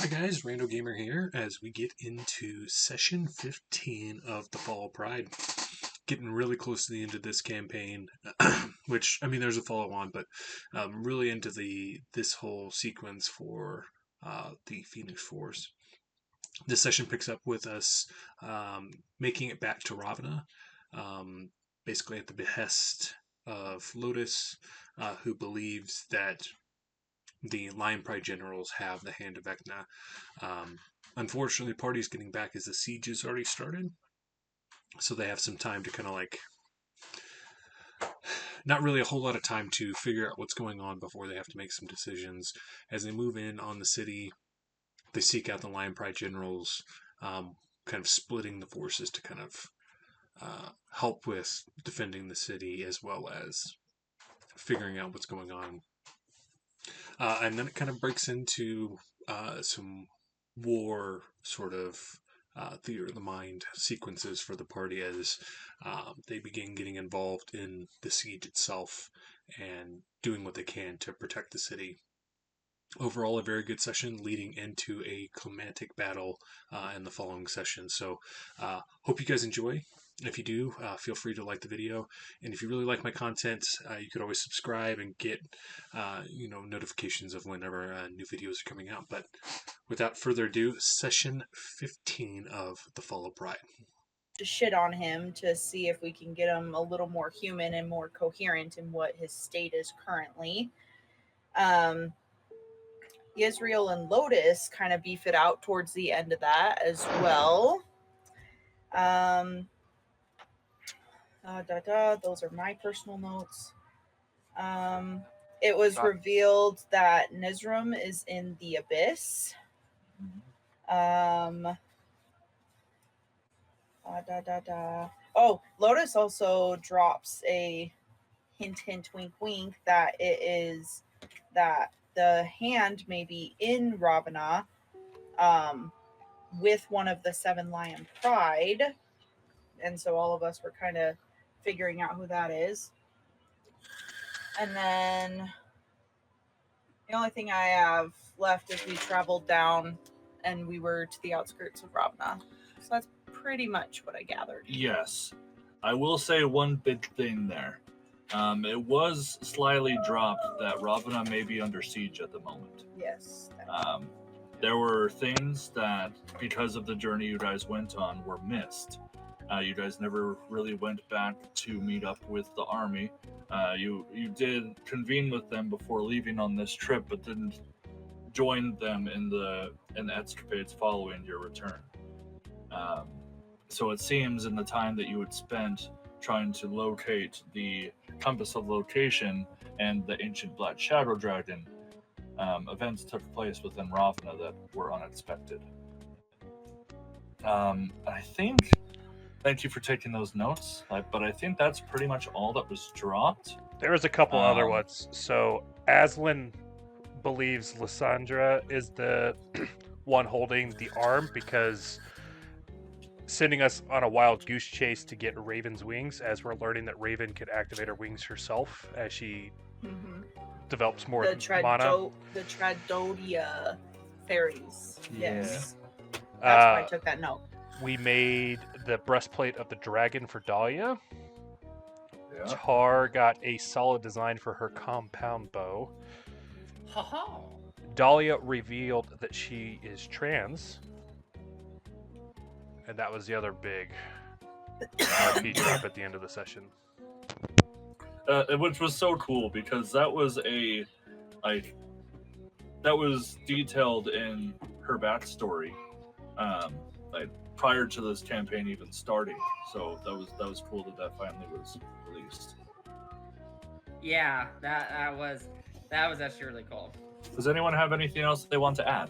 Hi guys, Rando Gamer here as we get into session 15 of the Fall of Pride. Getting really close to the end of this campaign, which, I mean, there's a follow-on, but really into this whole sequence for the Phoenix Force. This session picks up with us making it back to Ravana, basically at the behest of Lotus, who believes that the Lion Pride generals have the Hand of Vecna. Unfortunately, the party's getting back as the siege has already started, so they have some time to kind of like, not really a whole lot of time to figure out what's going on before they have to make some decisions. As they move in on the city, they seek out the Lion Pride generals, kind of splitting the forces to kind of help with defending the city as well as figuring out what's going on. And then it kind of breaks into some war sort of theater of the mind sequences for the party as they begin getting involved in the siege itself and doing what they can to protect the city. Overall, a very good session leading into a climatic battle in the following session. So, hope you guys enjoy. If you do, feel free to like the video. And if you really like my content, you could always subscribe and get, notifications of whenever new videos are coming out. But without further ado, session 15 of The Fall of Pride. To shit on him to see if we can get him a little more human and more coherent in what his state is currently. Israel and Lotus kind of beef it out towards the end of that as well. Those are my personal notes. It was revealed that Nizram is in the abyss. Oh, Lotus also drops a hint, wink, wink that it is that the hand may be in Ravana, with one of the 7 Lion Pride. And so all of us were kind of figuring out who that is. And then the only thing I have left is we traveled down and we were to the outskirts of Ravana. So that's pretty much what I gathered. Yes. I will say one big thing there. It was slyly dropped that Ravana may be under siege at the moment. Yes. There were things that, because of the journey you guys went on, were missed. You guys never really went back to meet up with the army. You did convene with them before leaving on this trip, but didn't join them in the escapades following your return. So it seems in the time that you had spent trying to locate the compass of location and the ancient black shadow dragon, events took place within Ravana that were unexpected. I think, thank you for taking those notes, but I think that's pretty much all that was dropped. There was a couple other ones. So Aslan believes Lysandra is the one holding the arm because sending us on a wild goose chase to get Raven's wings, as we're learning that Raven could activate her wings herself as she develops more mana. The Tradodia fairies. Yes. That's why I took that note. We made the breastplate of the dragon for Dahlia. Yeah. Tar got a solid design for her compound bow. Ha-ha. Dahlia revealed that she is trans. And that was the other big RP drop at the end of the session. Which was so cool because that was that was detailed in her backstory, prior to this campaign even starting. So that was cool that finally was released. Yeah, that was actually really cool. Does anyone have anything else they want to add?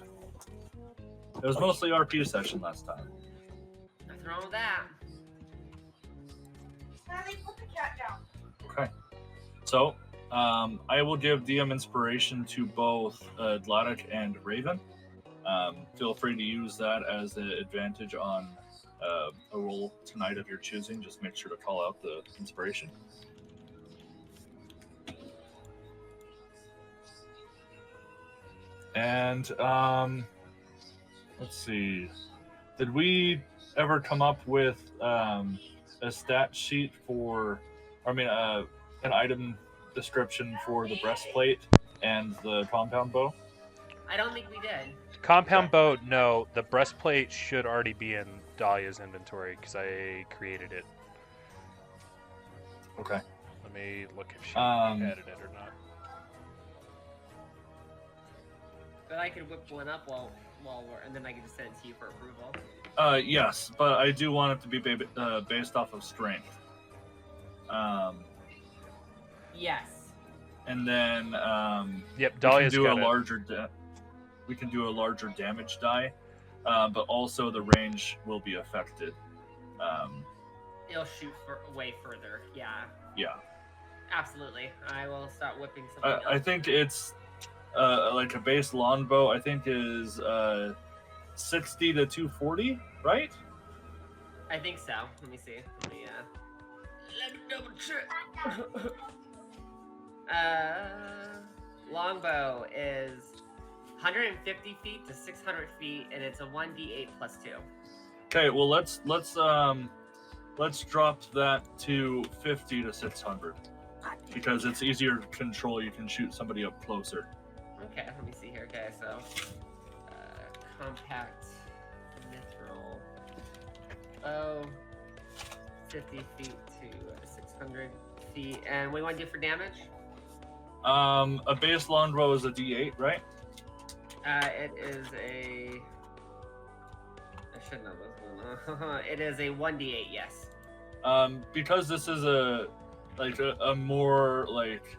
It was mostly RP session last time. Nothing wrong with that. Sally, put the cat down. Okay. So, I will give DM inspiration to both Gladdek and Raven. Feel free to use that as an advantage on a roll tonight of your choosing. Just make sure to call out the inspiration. And let's see. Did we ever come up with a stat sheet an item description for the breastplate and the compound bow? I don't think we did. Compound Okay. bow, no. The breastplate should already be in Dahlia's inventory because I created it. Okay. Let me look if she Um, added it or not. But I could whip one up while we're, and then I can just send it to you for approval. Yes, but I do want it to be based off of strength. Yes. And then Yep, we can Dahlia's do a got it. larger damage die, but also the range will be affected. It'll shoot way further. Yeah. Yeah, Absolutely. I will start whipping something I else. think it's like a base longbow. I think is 60 to 240, right? I think so. Let me see. Let me double check. Longbow is 150 feet to 600 feet, and it's a 1d8 plus 2. Okay, well let's drop that to 50 to 600 because it's easier to control. You can shoot somebody up closer. Okay, let me see here. Okay, so compact mithril bow, 50 feet to 600 feet, and what do you want to do for damage? A base longbow is a D8, right? It is a. I should know this one. It is a 1d8. Yes. Because this is a more like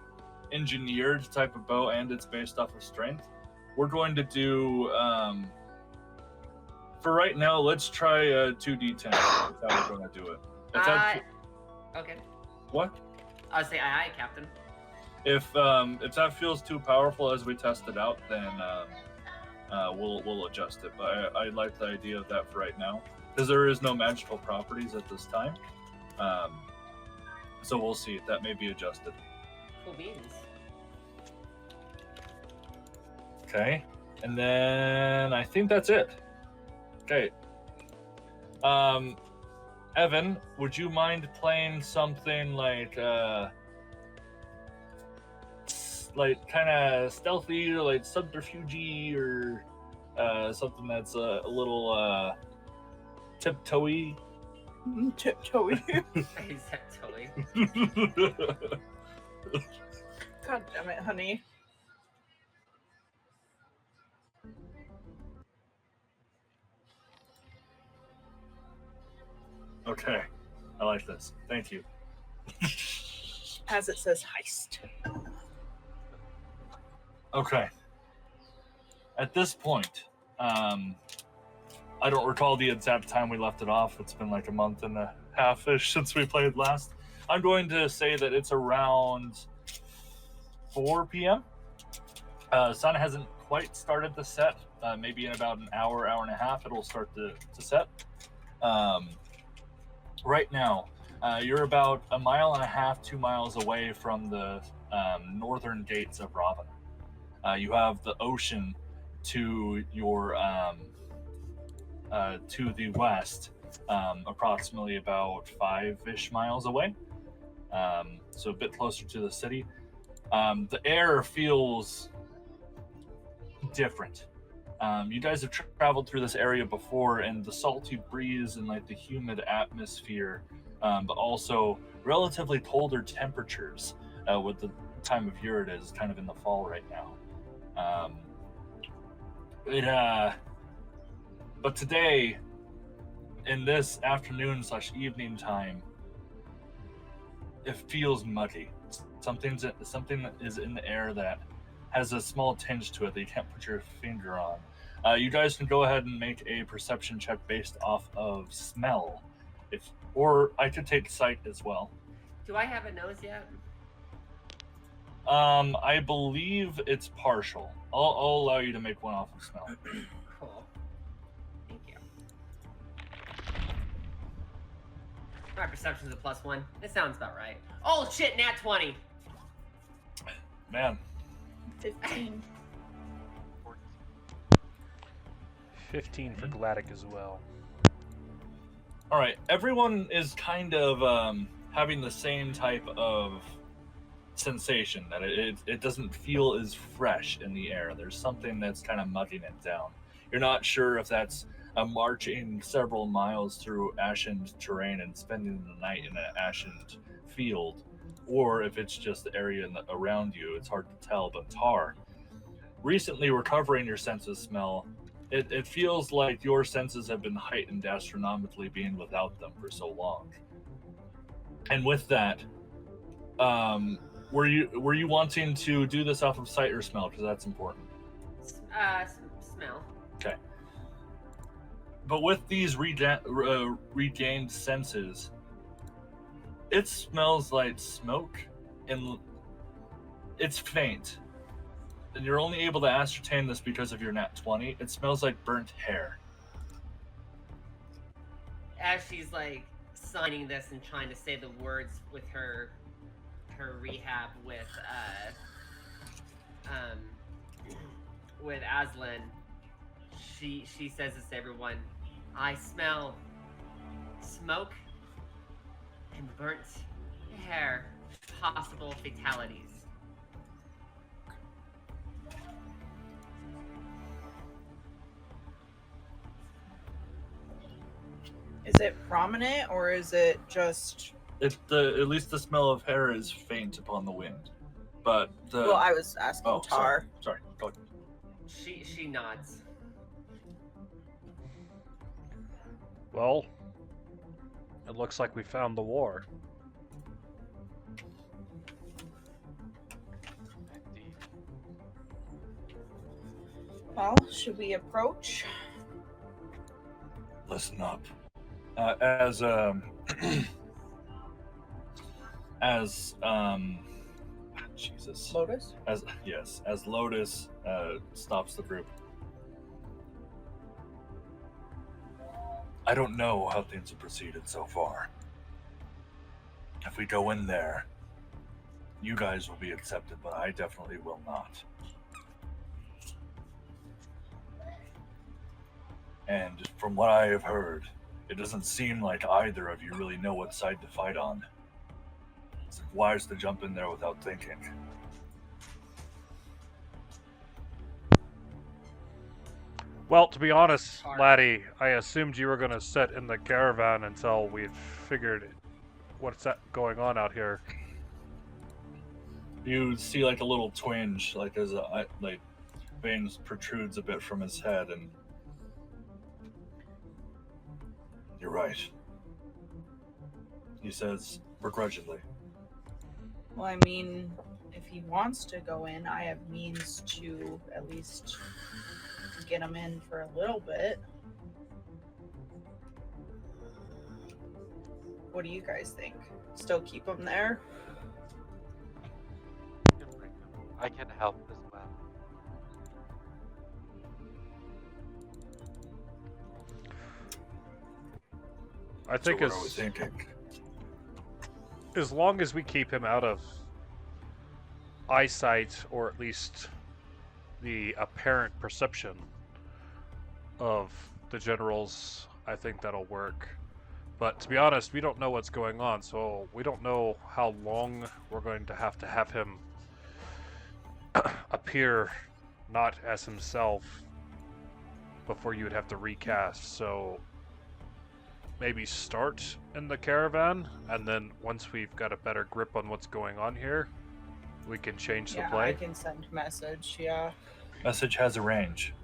engineered type of bow and it's based off of strength, we're going to do for right now. Let's try 2d10. That's how we're going to do it. If that, Okay. what? I'll say aye, Captain. If that feels too powerful as we test it out, then we'll adjust it. But I like the idea of that for right now because there is no magical properties at this time. So we'll see. That may be adjusted. Cool beans. Okay, and then I think that's it. Okay. Evan, would you mind playing something like kind of stealthy, or like subterfuge, or something that's a little tiptoey? Tiptoey. He's totally. God damn it, honey. Okay, I like this. Thank you. As it says heist. Okay. At this point, I don't recall the exact time we left it off. It's been like a month and a half-ish since we played last. I'm going to say that it's around 4 p.m. Sun hasn't quite started to set. Maybe in about an hour and a half, it'll start to set. Right now, you're about 1.5 miles, 2 miles away from the northern gates of Ravana. You have the ocean to your to the west, approximately about 5-ish miles away. So a bit closer to the city. The air feels different. You guys have traveled through this area before, and the salty breeze and like the humid atmosphere, but also relatively colder temperatures with the time of year it is, kind of in the fall right now. But today, in this afternoon/evening time, it feels muggy. Something that is in the air that has a small tinge to it that you can't put your finger on. You guys can go ahead and make a perception check based off of smell, or I could take sight as well. Do I have a nose yet? I believe it's partial. I'll allow you to make one off of smell. Cool. Thank you. My perception's a +1. It sounds about right. Oh shit, nat 20. Man, 15. 15 for Gladdek as well. All right, everyone is kind of having the same type of sensation that it doesn't feel as fresh in the air. There's something that's kind of mugging it down. You're not sure if that's marching several miles through ashened terrain and spending the night in an ashened field, or if it's just the area around you. It's hard to tell, but Tar, recently recovering your sense of smell, it feels like your senses have been heightened astronomically being without them for so long. And with that, were you wanting to do this off of sight or smell? Because that's important. Smell. Okay. But with these regained senses, it smells like smoke, and it's faint. And you're only able to ascertain this because of your nat 20. It smells like burnt hair. As she's like signing this and trying to say the words with her rehab with Aslan, she says this to everyone. I smell smoke and burnt hair, possible fatalities. Is it prominent or is it just? At least the smell of hair is faint upon the wind, but the. Well, I was asking Tar. Sorry. Go ahead. She nods. Well, it looks like we found the war. Indeed. Well, should we approach? Listen up. Jesus. Lotus? As Lotus stops the group. I don't know how things have proceeded so far. If we go in there, you guys will be accepted, but I definitely will not. And from what I have heard, it doesn't seem like either of you really know what side to fight on. It's wise to jump in there without thinking. Well, to be honest, laddie, I assumed you were going to sit in the caravan until we'd figured what's going on out here. You see like a little twinge, like as like veins protrudes a bit from his head, and you're right. He says begrudgingly. Well, I mean, if he wants to go in, I have means to at least get him in for a little bit. What do you guys think? Still keep him there? You can bring him. I can help as well. I think So what are we thinking? as long as we keep him out of eyesight, or at least the apparent perception of the generals, I think that'll work. But to be honest, we don't know what's going on, so we don't know how long we're going to have him appear not as himself before you would have to recast. So maybe start in the caravan, and then once we've got a better grip on what's going on here, we can change the play. I can send message, yeah. Message has a range.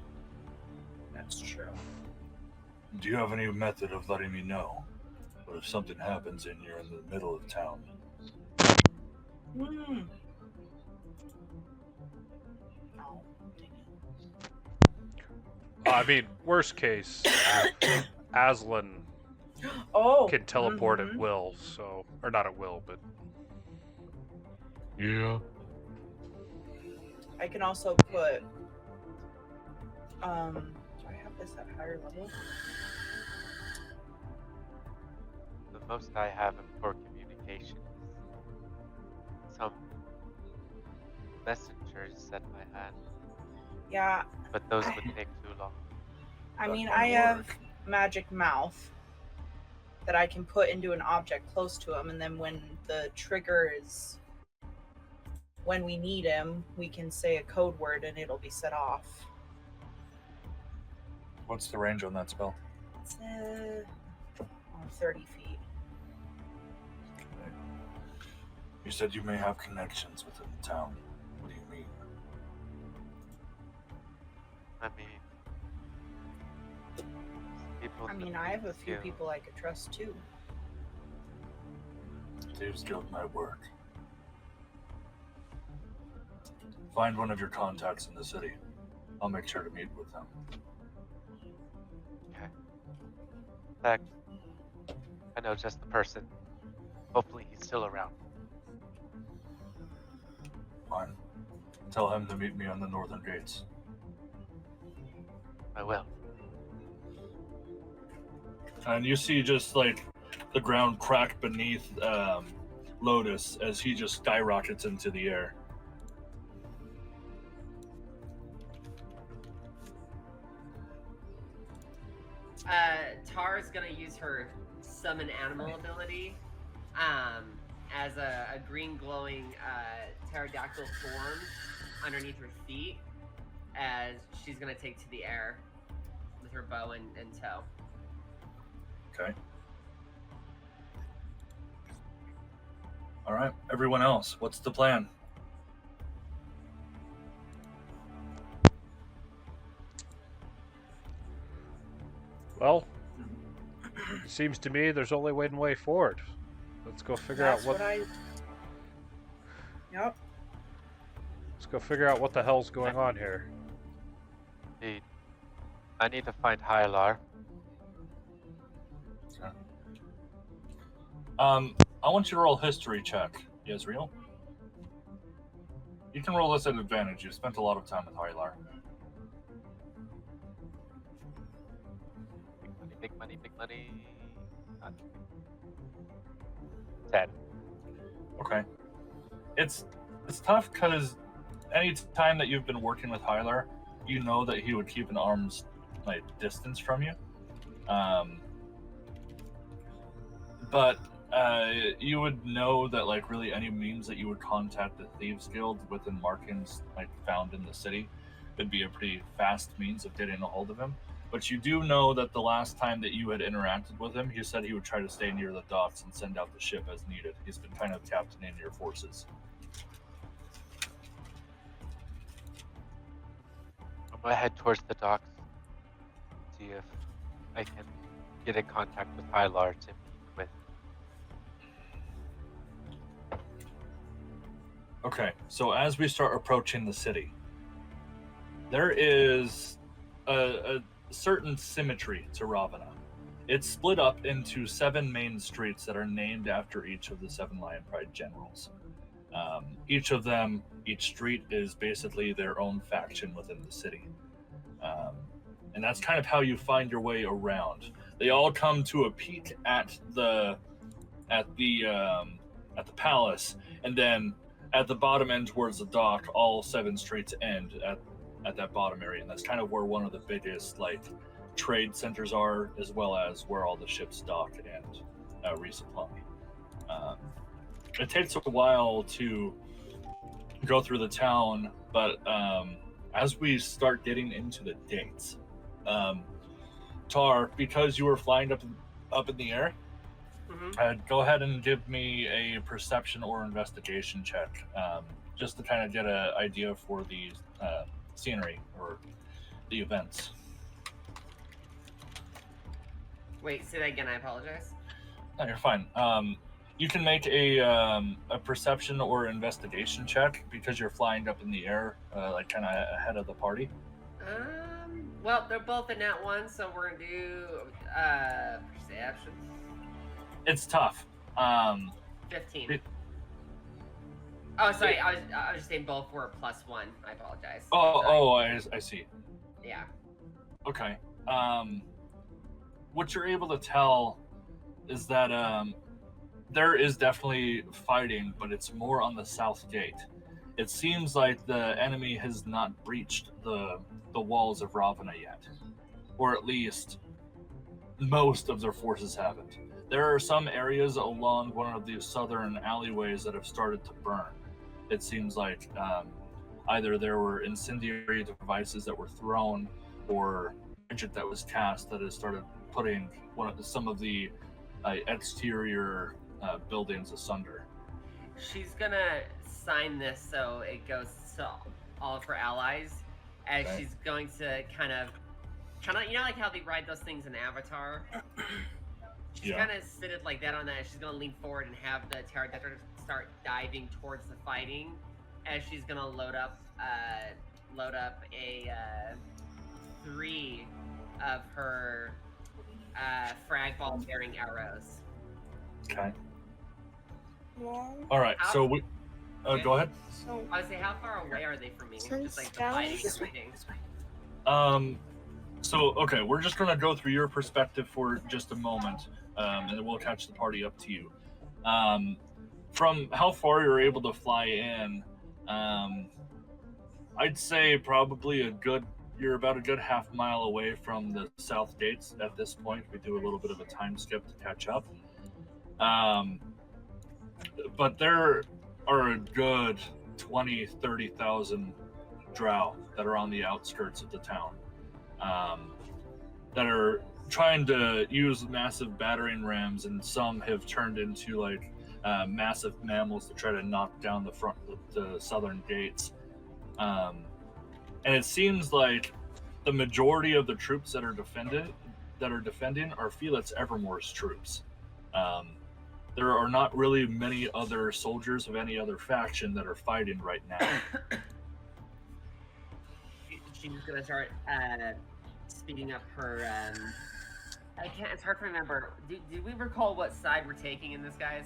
That's true. Do you have any method of letting me know? What if something happens and you're in the middle of town? Oh, dang it. I mean, worst case, Aslan Oh, can teleport at will, so, or not at will, but Yeah. I can also put. Do I have this at higher level? The most I have for communication is some messengers that I had, Yeah, but those would take too long. I That mean, might I have work. magic mouth that I can put into an object close to him, and then when the trigger is when we need him, we can say a code word and it'll be set off. What's the range on that spell? It's 30 feet. Okay. You said you may have connections within the town. What do you mean? I mean, people I in mean, the I have a Thieves few Guild- people I could trust too. Thieves Guild might work. Find one of your contacts in the city. I'll make sure to meet with them. Okay. In fact, I know just the person. Hopefully he's still around. Fine. Tell him to meet me on the northern gates. I will. And you see just like the ground crack beneath Lotus as he just skyrockets into the air. Tara's gonna use her summon animal ability as a green glowing pterodactyl form underneath her feet as she's gonna take to the air with her bow and tow. Okay. All right, everyone else, what's the plan? Well, it seems to me there's only one way forward. Let's go figure That's out what. Yep. Let's go figure out what the hell's going on here. Indeed. I need to find Hylar. I want you to roll history check, Yezreel. You can roll this at advantage. You've spent a lot of time with Hylar. Big money, big money, big money. 10. Okay. It's tough because any time that you've been working with Hylar, you know that he would keep an arm's like distance from you. But you would know that like really any means that you would contact the Thieves Guild within markings like found in the city would be a pretty fast means of getting a hold of him. But you do know that the last time that you had interacted with him, he said he would try to stay near the docks and send out the ship as needed. He's been kind of captaining your forces. I'm gonna head towards the docks. See if I can get in contact with Hylar to meet with. Okay, so as we start approaching the city, there is a certain symmetry to Ravana. It's split up into 7 main streets that are named after each of the 7 Lion Pride generals. Each of them, each street is basically their own faction within the city. And that's kind of how you find your way around. They all come to a peak at the palace, and then at the bottom end towards the dock, all 7 streets end at that bottom area, and that's kind of where one of the biggest like trade centers are, as well as where all the ships dock and resupply. It takes a while to go through the town, but as we start getting into the gates, Tar, because you were flying up in the air, go ahead and give me a perception or investigation check, just to kind of get an idea for the scenery or the events. Wait, say that again. I apologize. No, you're fine. You can make a perception or investigation check because you're flying up in the air, like kind of ahead of the party. Well, they're both in that one, so we're gonna do perception. It's tough. 15. Oh, sorry. I was just saying both were +1. I apologize. I see. Yeah. Okay. What you're able to tell is that there is definitely fighting, but it's more on the south gate. It seems like the enemy has not breached the walls of Ravana yet. or at least most of their forces haven't. There are some areas along one of the southern alleyways that have started to burn. It seems like either there were incendiary devices that were thrown, or agent that was cast that has started putting some of the exterior buildings asunder. She's gonna sign this so it goes to all of her allies, as Okay. she's going to kind of, you know, like how they ride those things in Avatar. She's Yeah. kind of sit it like that on that. She's gonna lean forward and have the pterodactyl start diving towards the fighting, as she's gonna load up a 3 of her frag ball bearing arrows. Okay. Well, All right. So we. Go ahead. so I would say, how far away are they from me? Since Just like the that fighting was- and everything. So okay, we're just gonna go through your perspective for just a moment, and then we'll catch the party up to you. From how far you're able to fly in, I'd say probably you're about a good half mile away from the south gates at this point. We do a little bit of a time skip to catch up. But there are a good 20,000-30,000 Drow that are on the outskirts of the town, that are trying to use massive battering rams, and some have turned into like massive mammals to try to knock down the southern gates. And it seems like the majority of the troops that are defending are Felix Evermore's troops. There are not really many other soldiers of any other faction that are fighting right now. She's gonna start speeding up her. I can't. It's hard to remember. Did we recall what side we're taking in this, guys?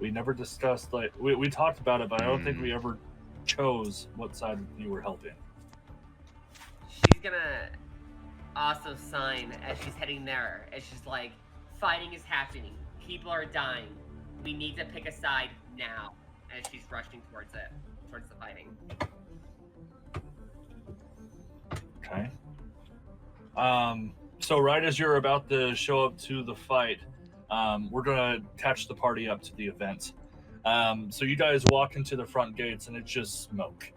We never discussed, like, we talked about it, but I don't think we ever chose what side you were helping. She's gonna also sign as she's heading there. As she's like, fighting is happening. People are dying. We need to pick a side now. As she's rushing towards the fighting. Okay. So right as you're about to show up to the fight, we're gonna catch the party up to the event. So you guys walk into the front gates, and it's just smoke.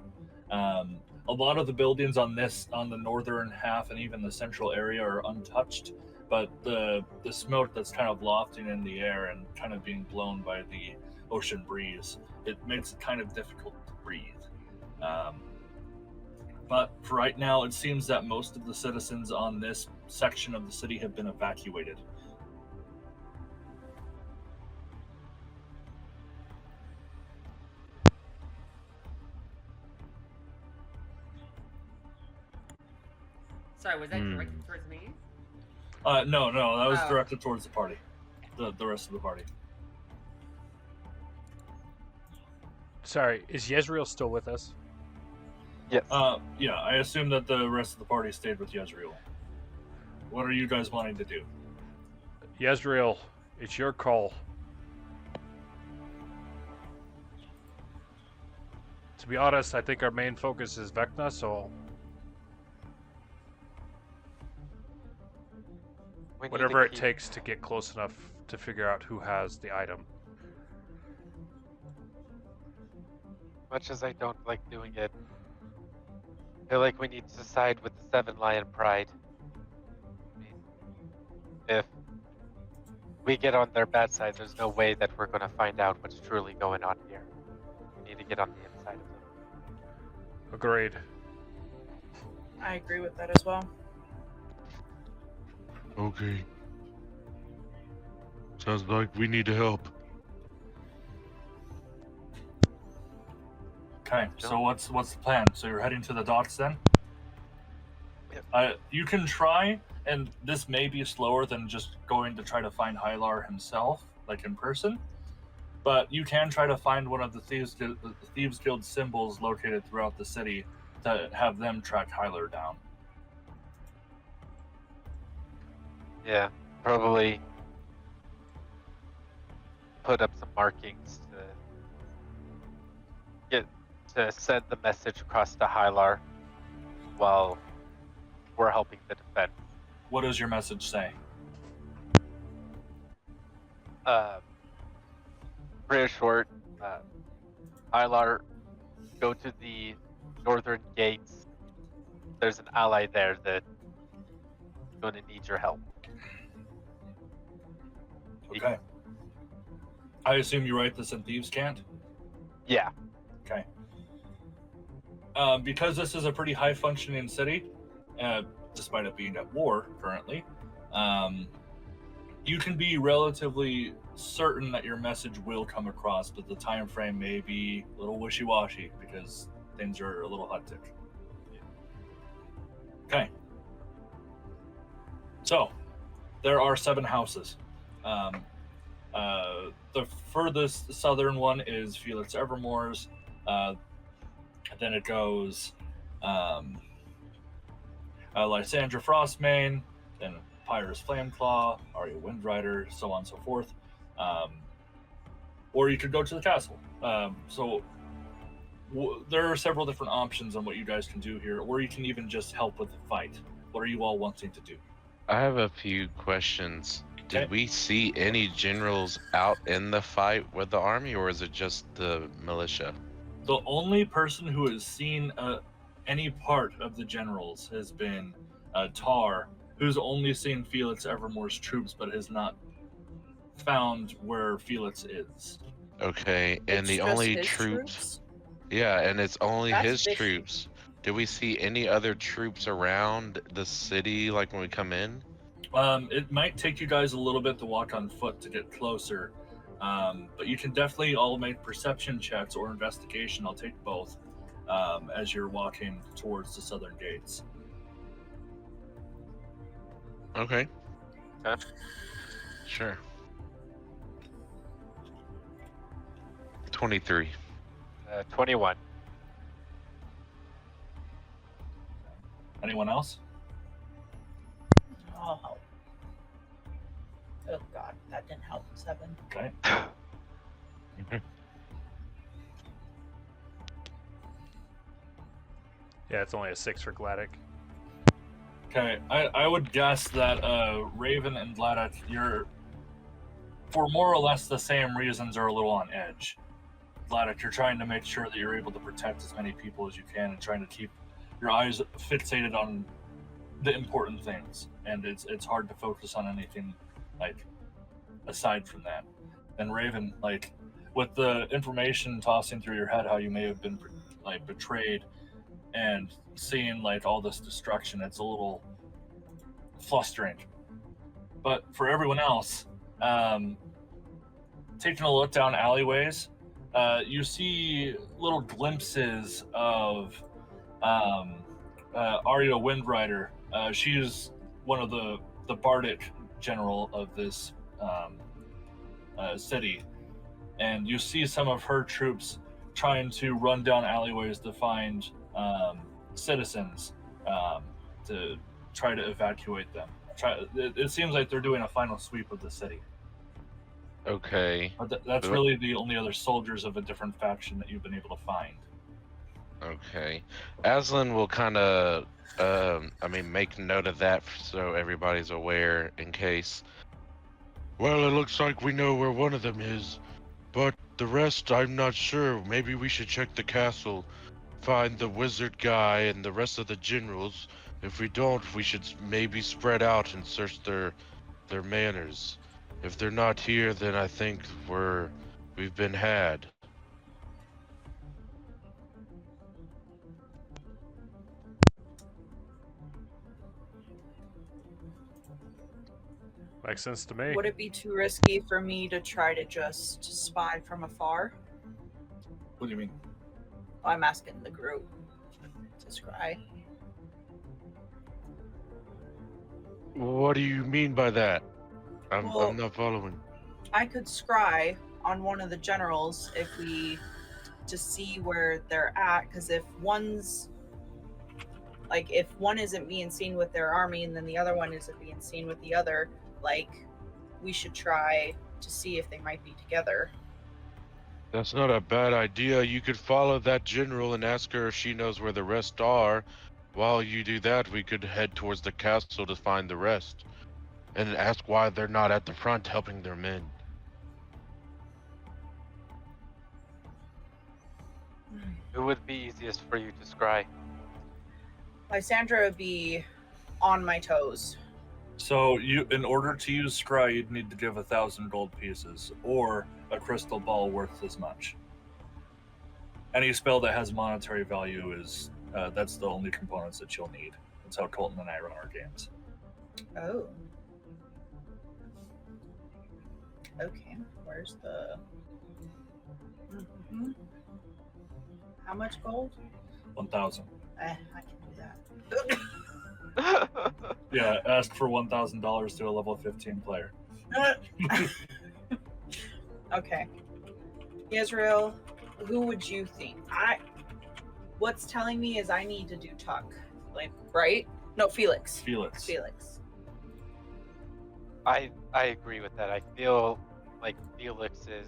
A lot of the buildings on the northern half and even the central area are untouched, but the smoke that's kind of lofting in the air and kind of being blown by the ocean breeze, it makes it kind of difficult to breathe. But for right now, it seems that most of the citizens on this section of the city have been evacuated. Sorry, was that directed towards me? No, that was Oh. directed towards the party, the rest of the party. Sorry, is Yezreel still with us? Yes. Yeah, I assume that the rest of the party stayed with Yezreel. What are you guys wanting to do? Yezreel, it's your call. To be honest, I think our main focus is Vecna, so We need to whatever it keep- takes to get close enough to figure out who has the item. Much as I don't like doing it, I feel like we need to side with the Seven Lion Pride. I mean, if we get on their bad side, there's no way that we're going to find out what's truly going on here. We need to get on the inside of them. Agreed. I agree with that as well. Okay. Sounds like we need to help. Okay, so what's the plan? So you're heading to the docks then? Yep. You can try, and this may be slower than just going to try to find Hylar himself, like in person. But you can try to find one of the Thieves Guild symbols located throughout the city to have them track Hylar down. Yeah, probably put up some markings to send the message across to Hylar while we're helping the defense. what does your message say? Pretty short. Ilar, go to the northern gates. There's an ally there that's going to need your help. Okay. I assume you write this in Thieves' Cant? Yeah. Okay. Because this is a pretty high-functioning city, despite it being at war currently, you can be relatively certain that your message will come across, but the time frame may be a little wishy-washy because things are a little hectic. Okay. So, there are 7 houses. The furthest southern one is Felix Evermore's. Then it goes Lysandra Frostmane, then Pyrus Flameclaw, Arya Windrider, so on and so forth. Or you could go to the castle. There are several different options on what you guys can do here, or you can even just help with the fight. What are you all wanting to do? I have a few questions. Okay. Did we see any generals out in the fight with the army, or is it just the militia? The only person who has seen any part of the generals has been Tar, who's only seen Felix Evermore's troops, but has not found where Felix is. Okay, and It's the just only his troops. Yeah, and it's only That's his fishy. troops. Do we see any other troops around the city, like when we come in? It might take you guys a little bit to walk on foot to get closer, but you can definitely all make perception checks or investigation. I'll take both as you're walking towards the southern gates. Okay. Okay. Sure. 23. 21. Anyone else? I'll help. Oh god, that didn't help. 7. Okay. Yeah, it's only a 6 for Gladdek. Okay, I would guess that Raven and Gladdek, you're, for more or less the same reasons, are a little on edge. Gladdek, you're trying to make sure that you're able to protect as many people as you can and trying to keep your eyes fixated on the important things. And it's hard to focus on anything, like, aside from that. And Raven, like, with the information tossing through your head how you may have been, like, betrayed and seeing, like, all this destruction, it's a little flustering. But for everyone else, taking a look down alleyways, you see little glimpses of Arya Windrider. She's one of the Bardic general of this city, and you see some of her troops trying to run down alleyways to find citizens to try to evacuate them. It seems like they're doing a final sweep of the city. Okay. But that's really the only other soldiers of a different faction that you've been able to find. Okay. Aslan will kind of, make note of that so everybody's aware in case. Well, it looks like we know where one of them is, but the rest I'm not sure. Maybe we should check the castle, find the wizard guy and the rest of the generals. If we don't, we should maybe spread out and search their manors. If they're not here, then I think we've been had. Makes sense to me. Would it be too risky for me to try to just spy from afar? What do you mean? I'm asking the group to scry. What do you mean by that? Well, I'm not following. I could scry on one of the generals if we to see where they're at, because if one's like if one isn't being seen with their army and then the other one isn't being seen with the other, like we should try to see if they might be together. That's not a bad idea. You could follow that general and ask her if she knows where the rest are. While you do that, we could head towards the castle to find the rest, and ask why they're not at the front helping their men. Who would be easiest for you to scry? Lysandra would be on my toes. So in order to use scry, you'd need to give 1,000 gold pieces or a crystal ball worth as much. Any spell that has monetary value is that's the only components that you'll need. That's how Colton and I run our games. Oh. Okay. Where's the? Mhm. How much gold? 1,000. I can do that. Yeah, ask for $1,000 to a level 15 player. Okay. Israel, who would you think? What's telling me is I need to do Tuck. Like, right? No, Felix. Felix. I agree with that. I feel like Felix is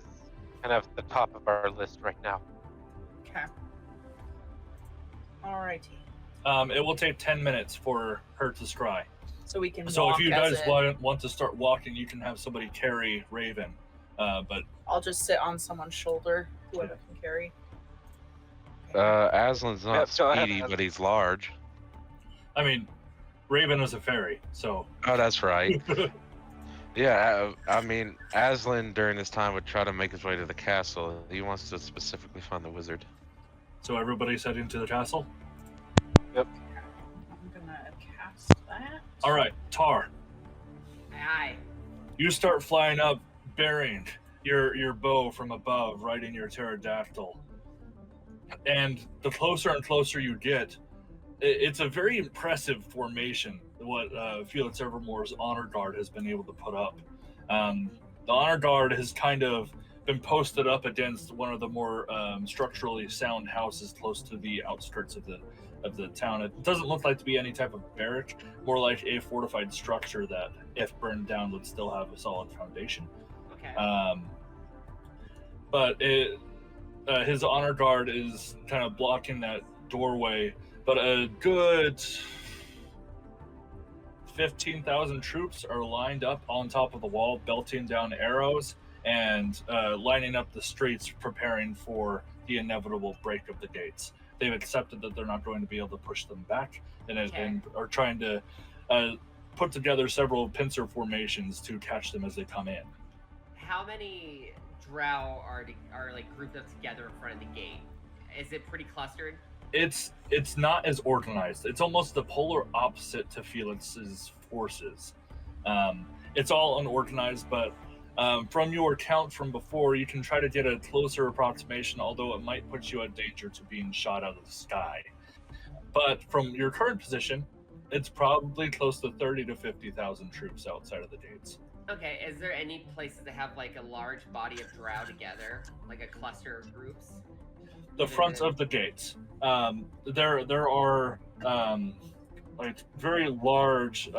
kind of the top of our list right now. Okay. Alrighty. It will take 10 minutes for her to scry. So we can So walk if you as guys want to start walking, you can have somebody carry Raven. But I'll just sit on someone's shoulder, whoever can carry. Aslan's not Yep, go ahead, speedy, Aslan. but he's large. I mean, Raven is a fairy, so Oh, that's right. Yeah, I mean, Aslan during this time would try to make his way to the castle. He wants to specifically find the wizard. so everybody's heading to the castle. I'm gonna cast that. All right, Tar, Aye. you start flying up, bearing your bow from above, riding your pterodactyl. And the closer and closer you get, it's a very impressive formation, what Felix Evermore's Honor Guard has been able to put up. The Honor Guard has kind of been posted up against one of the more structurally sound houses close to the outskirts of the town. It doesn't look like to be any type of barrack, more like a fortified structure that, if burned down, would still have a solid foundation. Okay. But his Honor Guard is kind of blocking that doorway, but a good 15,000 troops are lined up on top of the wall, belting down arrows and lining up the streets, preparing for the inevitable break of the gates. They've accepted that they're not going to be able to push them back, and are trying to put together several pincer formations to catch them as they come in. How many Drow are like grouped up together in front of the gate? Is it pretty clustered? It's not as organized. It's almost the polar opposite to Felix's forces. It's all unorganized, but from your count from before, you can try to get a closer approximation, although it might put you at danger to being shot out of the sky. But from your current position, it's probably close to 30 to 50,000 troops outside of the gates. Okay, is there any places that have like a large body of Drow together, like a cluster of groups? The fronts of the gates. There are like very large,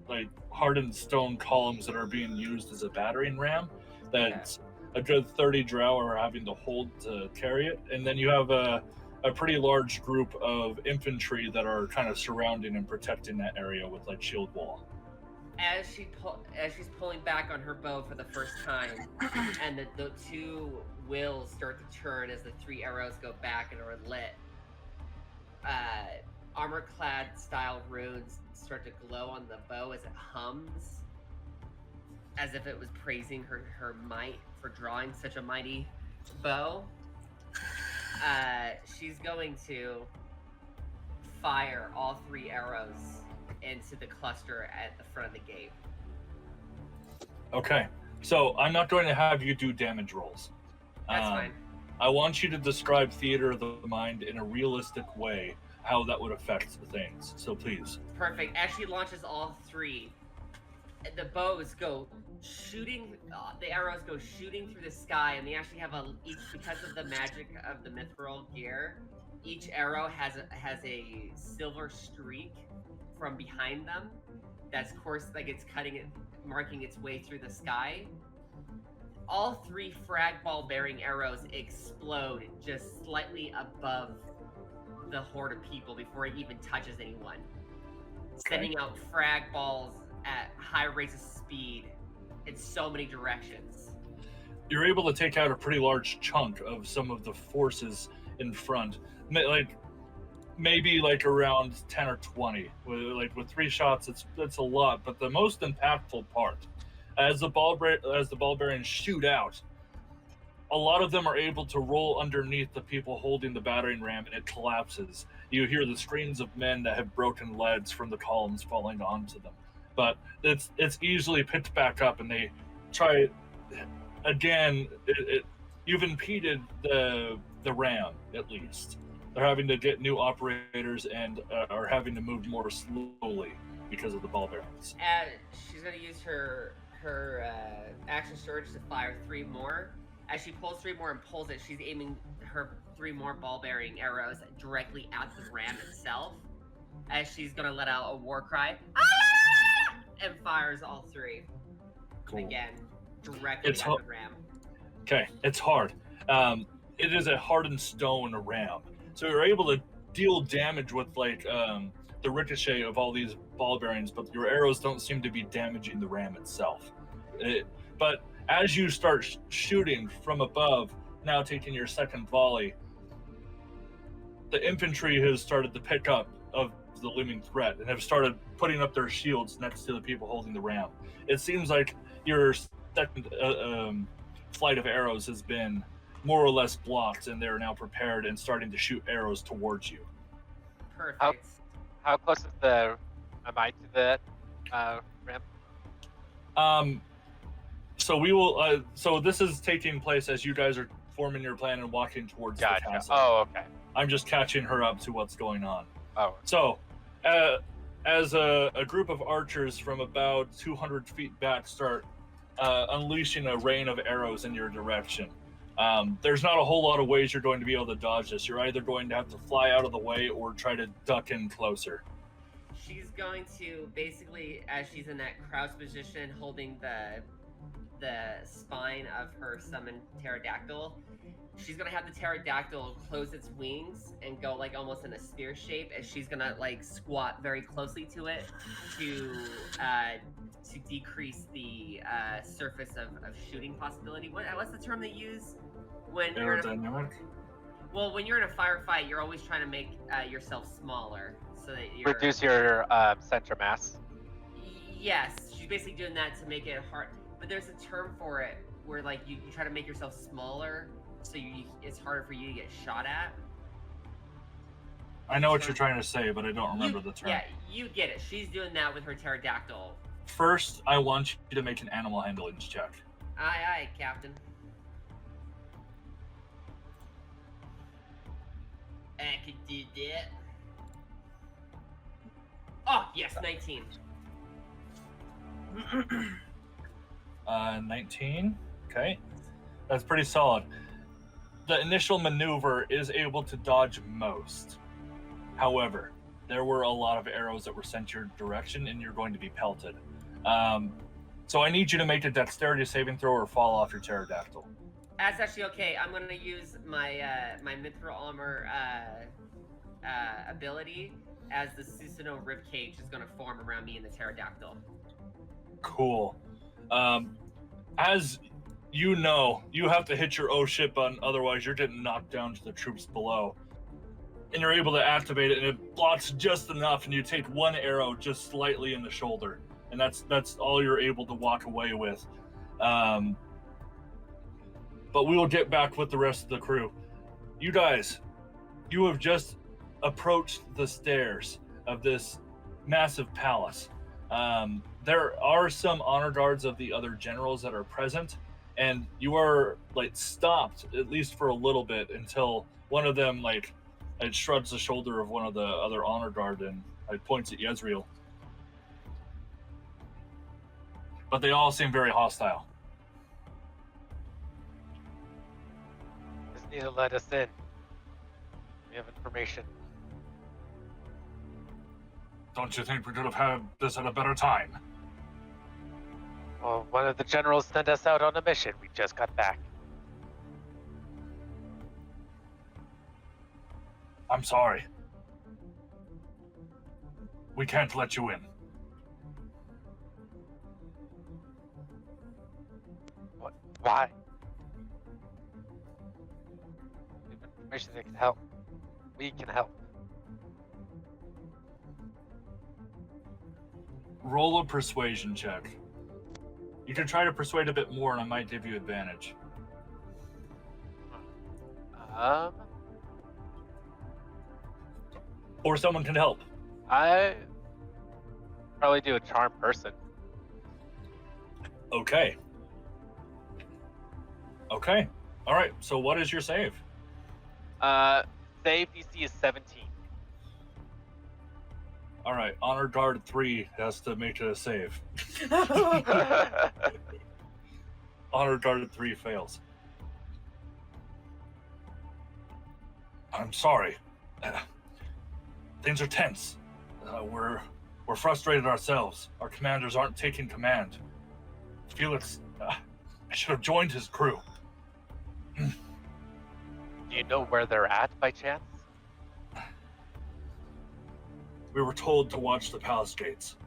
like hardened stone columns that are being used as a battering ram. That's a good 30 Drow are having to hold to carry it, and then you have a pretty large group of infantry that are kind of surrounding and protecting that area with like shield wall. As she's pulling back on her bow for the first time, and the two wheels start to turn as the three arrows go back and are lit, armor-clad style runes start to glow on the bow as it hums, as if it was praising her might for drawing such a mighty bow. She's going to fire all three arrows into the cluster at the front of the gate. Okay, so I'm not going to have you do damage rolls. That's fine. I want you to describe theater of the mind in a realistic way, how that would affect the things. So please. Perfect. As she launches all three, the bows go shooting, the arrows go shooting through the sky, and they actually have each, because of the magic of the mithril gear, each arrow has a silver streak from behind them that's like it's cutting it, marking its way through the sky. All three frag ball bearing arrows explode just slightly above the horde of people before it even touches anyone. Sending out frag balls at high rates of speed in so many directions. You're able to take out a pretty large chunk of some of the forces in front. Like maybe like around 10 or 20. With 3 shots, it's a lot. But the most impactful part, as the ball bearings shoot out, a lot of them are able to roll underneath the people holding the battering ram, and it collapses. You hear the screams of men that have broken legs from the columns falling onto them. But it's easily picked back up, and they try again. You've impeded the ram, at least. They're having to get new operators and are having to move more slowly because of the ball bearings. She's going to use her action surge to fire 3 more. As she pulls 3 more and pulls it, she's aiming her 3 more ball-bearing arrows directly at the ram itself. As she's going to let out a war cry, and fires all 3. Cool. Again, directly at the ram. Okay, it's hard. It is a hardened stone ram, so you're able to deal damage with the ricochet of all these ball bearings, but your arrows don't seem to be damaging the ram itself. But as you start shooting from above, now taking your second volley, the infantry has started to pick up of the looming threat and have started putting up their shields next to the people holding the ram. It seems like your second flight of arrows has been more or less blocked, and they're now prepared and starting to shoot arrows towards you. Perfect. How close am I to the ram? So we will. So this is taking place as you guys are forming your plan and walking towards the castle. Oh, okay. I'm just catching her up to what's going on. Oh. So, as a group of archers from about 200 feet back start unleashing a rain of arrows in your direction, there's not a whole lot of ways you're going to be able to dodge this. You're either going to have to fly out of the way or try to duck in closer. She's going to basically, as she's in that crouch position, holding the spine of her summoned pterodactyl, she's gonna have the pterodactyl close its wings and go like almost in a spear shape, as she's gonna like squat very closely to it to decrease the surface of shooting possibility. What's the term they use when you're Aerodynamic? when you're in a firefight, you're always trying to make yourself smaller so that you're Reduce your center mass. Yes, she's basically doing that to make it hard. But there's a term for it where like you try to make yourself smaller so it's harder for you to get shot at. I know what you're trying to say, but I don't remember the term. Yeah, you get it. She's doing that with her pterodactyl. First, I want you to make an animal handling check. Aye, Captain. I could do that. Oh, yes, 19. 19. Okay. That's pretty solid. The initial maneuver is able to dodge most. However, there were a lot of arrows that were sent your direction, and you're going to be pelted. So I need you to make a dexterity saving throw or fall off your pterodactyl. That's actually okay. I'm going to use my my mithril armor ability, as the Susanoo ribcage is going to form around me and the pterodactyl. Cool. As you know, you have to hit your O ship button, otherwise you're getting knocked down to the troops below. And you're able to activate it, and it blocks just enough, and you take one arrow just slightly in the shoulder, and that's all you're able to walk away with. But we will get back with the rest of the crew. You guys, you have just approached the stairs of this massive palace. There are some honor guards of the other generals that are present, and you are like stopped at least for a little bit until one of them it shrugs the shoulder of one of the other honor guard and points at Yezreel. But they all seem very hostile. Just need to let us in. We have information. Don't you think we could have had this at a better time? Well, one of the generals sent us out on a mission. We just got back. I'm sorry. We can't let you in. What? Why? We have information that can help. We can help. Roll a persuasion check. You can try to persuade a bit more and I might give you advantage. Or someone can help. I probably do a charm person. Okay. Okay. All right. So what is your save? Save DC is 17. All right. Honor guard 3 has to make a save. Honor guard 3 fails. I'm sorry. Things are tense. We're frustrated ourselves. Our commanders aren't taking command. Felix, I should have joined his crew. Do you know where they're at by chance? We were told to watch the palace gates.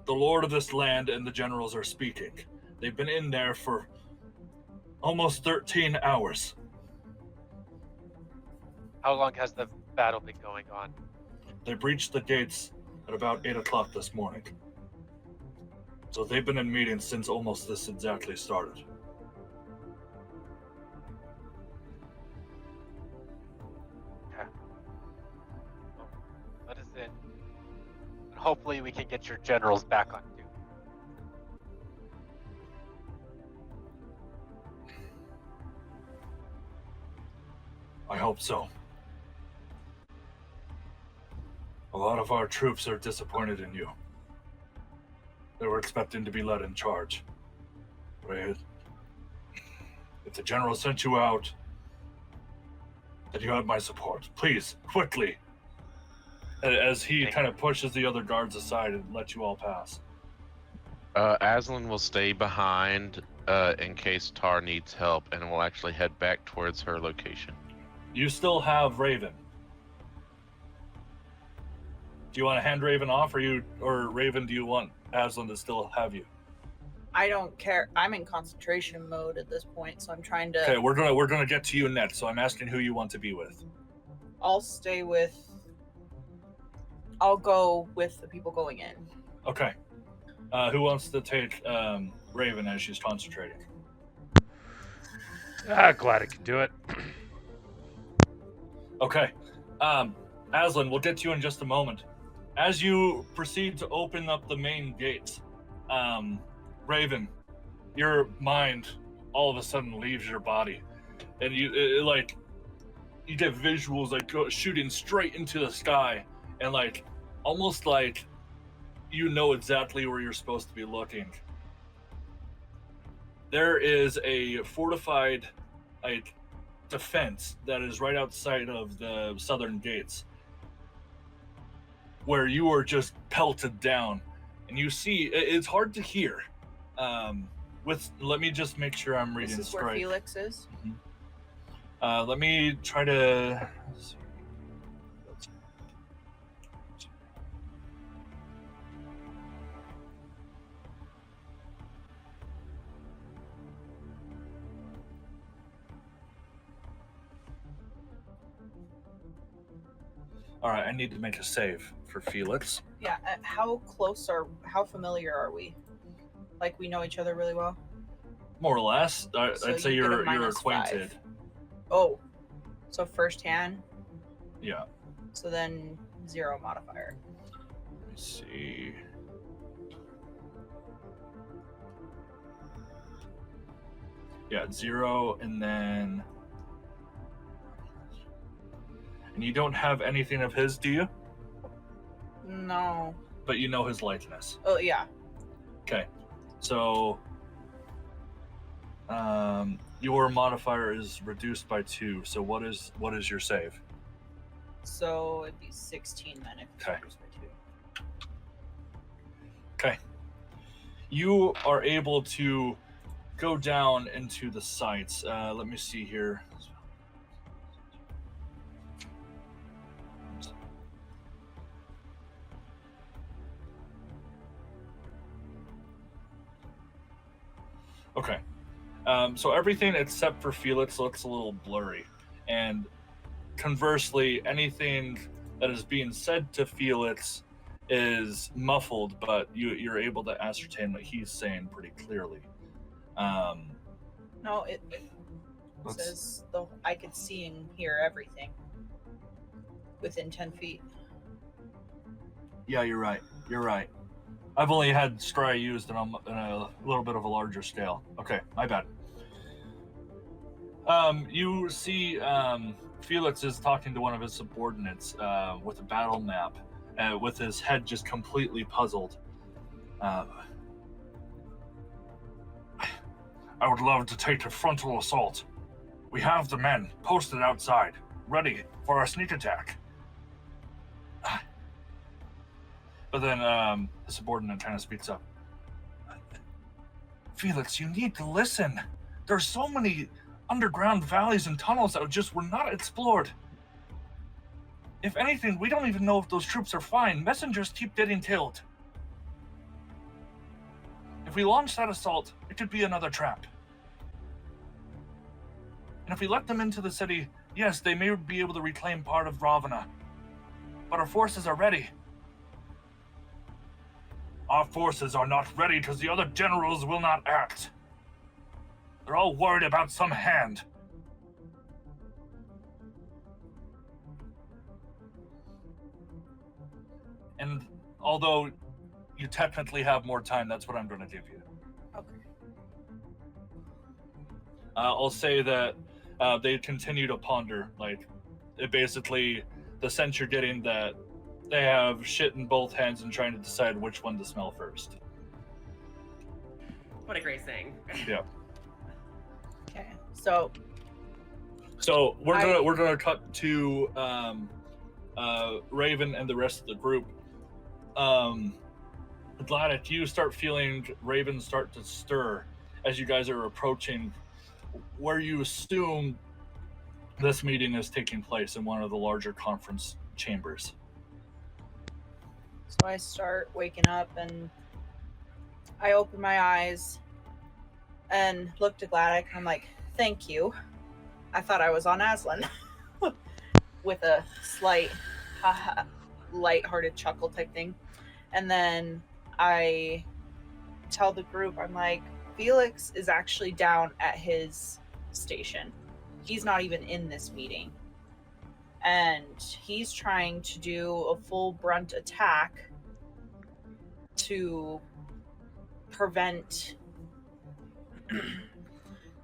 The lord of this land and the generals are speaking. They've been in there for almost 13 hours. How long has the battle been going on? They breached the gates at about 8 o'clock this morning. So they've been in meetings since almost this exactly started. Okay. Well, let us in. And hopefully we can get your generals back on duty. I hope so. A lot of our troops are disappointed in you. They were expecting to be led in charge. Right? If the general sent you out, then you have my support. Please, quickly. As he kind of pushes the other guards aside and lets you all pass. Aslan will stay behind in case Tar needs help, and will actually head back towards her location. You still have Raven. Do you want to hand Raven off, or Raven, do you want Aslan to still have you? I don't care. I'm in concentration mode at this point, so I'm trying to. Okay, we're gonna get to you next. So I'm asking who you want to be with. I'll stay with. I'll go with the people going in. Okay. Who wants to take Raven as she's concentrating? Glad I could do it. Okay. Aslan, we'll get to you in just a moment. As you proceed to open up the main gates, Raven, your mind all of a sudden leaves your body, and you get visuals shooting straight into the sky, and almost like you know exactly where you're supposed to be looking. There is a fortified defense that is right outside of the southern gates, where you are just pelted down, and you see it's hard to hear. Let me just make sure I'm reading This is straight. where Felix is. Let me try to. All right, I need to make a save for Felix. Yeah. How familiar are we? Like we know each other really well. More or less, So I'd say you get a you're -5. acquainted. Oh, so firsthand. Yeah. So then 0 modifier. Let me see. Yeah, 0, and then. And you don't have anything of his, do you? No. But you know his likeness. Oh yeah. Okay. So. Your modifier is reduced by 2. So what is your save? So it'd be 16 then if it's Okay. reduced by 2. Okay. You are able to go down into the sights. Let me see here. Okay. So everything except for Felix looks a little blurry. And conversely, anything that is being said to Felix is muffled, but you're able to ascertain what he's saying pretty clearly. No, it says I could see and hear everything within 10 feet. Yeah, you're right. You're right. I've only had Scry used in a little bit of a larger scale. Okay, my bad. You see Felix is talking to one of his subordinates with a battle map, with his head just completely puzzled. I would love to take a frontal assault. We have the men posted outside, ready for a sneak attack. But then the subordinate kind of speaks up. Felix, you need to listen. There's so many underground valleys and tunnels that just were not explored. If anything, we don't even know if those troops are fine. Messengers keep getting killed. If we launch that assault, it could be another trap. And if we let them into the city, yes, they may be able to reclaim part of Ravana. But our forces are ready. Our forces are not ready because the other generals will not act. They're all worried about some hand. And although you technically have more time, that's what I'm going to give you. Okay. I'll say that they continue to ponder. Like, it basically, the sense you're getting that they have shit in both hands and trying to decide which one to smell first. What a great saying. Yeah. Okay. So we're gonna cut to Raven and the rest of the group. Gladdek, you start feeling Raven start to stir as you guys are approaching where you assume this meeting is taking place in one of the larger conference chambers. So I start waking up and I open my eyes and look to Gladdek. I'm like, thank you. I thought I was on Aslan. With a slight, light-hearted chuckle type thing. And then I tell the group, I'm like, Felix is actually down at his station. He's not even in this meeting. And he's trying to do a full brunt attack to prevent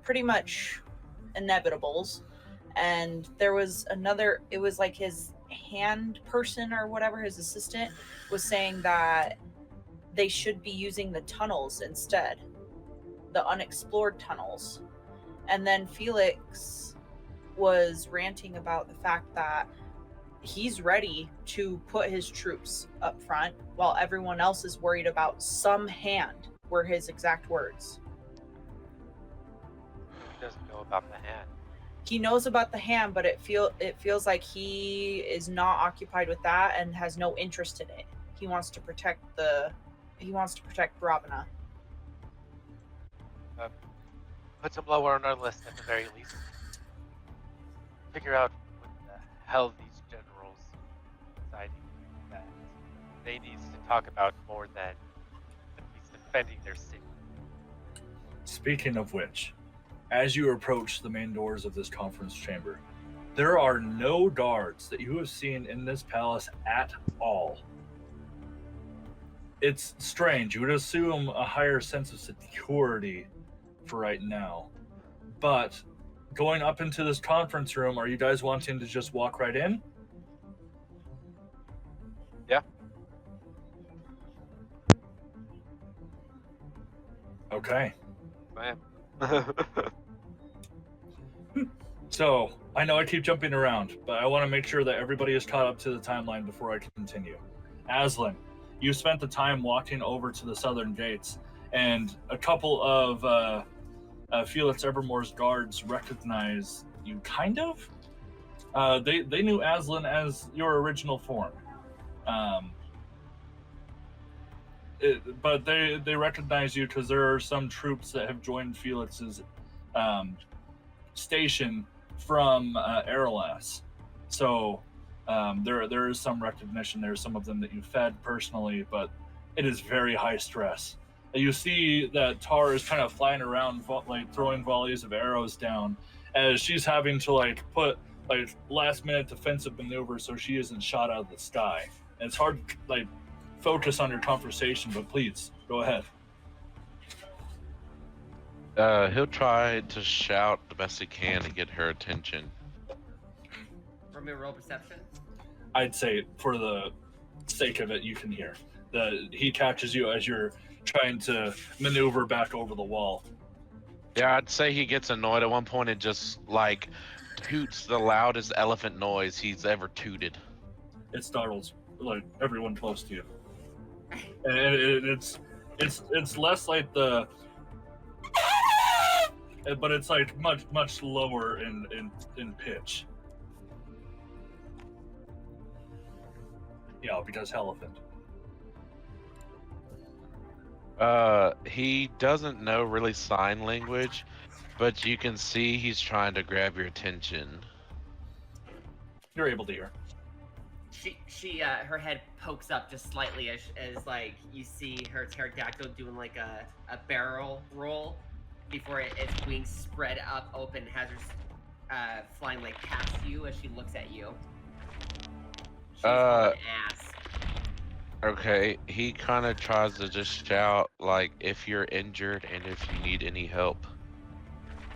pretty much inevitables. And there was another, it was like his hand person or whatever, his assistant, was saying that they should be using the tunnels instead, the unexplored tunnels. And then Felix was ranting about the fact that he's ready to put his troops up front while everyone else is worried about some hand, were his exact words. Who doesn't know about the hand? He knows about the hand, but it feels like he is not occupied with that and has no interest in it. He wants to protect Ravana. Put some lower on our list at the very least. Figure out what the hell these generals deciding that they need to talk about more than at least defending their city. Speaking of which, as you approach the main doors of this conference chamber, there are no guards that you have seen in this palace at all. It's strange. You would assume a higher sense of security for right now. But going up into this conference room, are you guys wanting to just walk right in? Yeah. Okay. Man. So, I know I keep jumping around, but I want to make sure that everybody is caught up to the timeline before I continue. Aslan, you spent the time walking over to the southern gates, and a couple of Felix Evermore's guards recognize you, kind of. They knew Aslan as your original form. but they recognize you because there are some troops that have joined Felix's station from Aralas. So there is some recognition there. Some of them that you fed personally, but it is very high stress. You see that Tar is kind of flying around, like throwing volleys of arrows down, as she's having to like put like last minute defensive maneuvers so she isn't shot out of the sky. And it's hard to like focus on your conversation, but please go ahead. He'll try to shout the best he can to get her attention. From your roll perception? I'd say for the sake of it, you can hear. He catches you as you're trying to maneuver back over the wall. Yeah, I'd say he gets annoyed at one point and just like toots the loudest elephant noise he's ever tooted. It startles like everyone close to you, and it's less like the, but it's like much lower in pitch. Yeah, because elephant. He doesn't know really sign language, but you can see he's trying to grab your attention. You're able to hear. She her head pokes up just slightly as like you see her pterodactyl doing like a barrel roll before its wings spread up open, has her flying like past you as she looks at you. She's an ass. Okay, he kind of tries to just shout like if you're injured and if you need any help.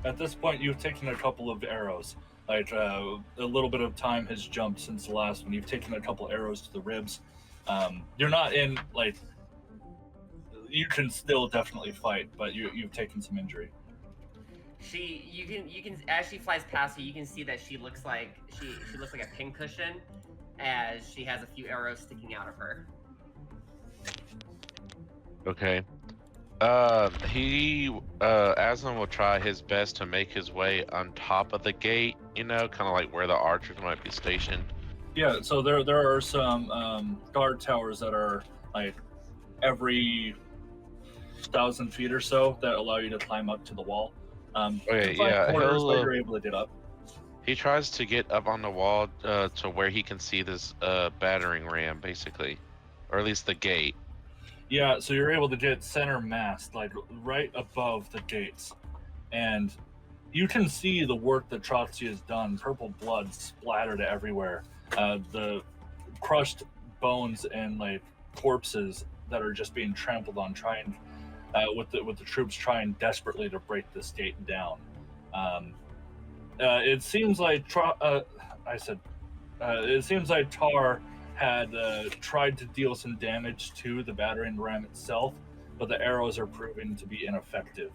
At this point, you've taken a couple of arrows. Like a little bit of time has jumped since the last one. You've taken a couple arrows to the ribs. You're not in like. You can still definitely fight, but you've taken some injury. You can as she flies past you can see that she looks like she looks like a pincushion, as she has a few arrows sticking out of her. Okay. Aslan will try his best to make his way on top of the gate, you know, kind of like where the archers might be stationed. Yeah, so there are some guard towers that are like every 1,000 feet or so that allow you to climb up to the wall. Okay, yeah, you're able to get up. He tries to get up on the wall to where he can see this battering ram, basically, or at least the gate. Yeah, so you're able to get center mast, like right above the gates. And you can see the work that Trotsky has done. Purple blood splattered everywhere. The crushed bones and like corpses that are just being trampled on, trying with the troops trying desperately to break this gate down. It seems like it seems like Tar had tried to deal some damage to the battering ram itself, but the arrows are proving to be ineffective.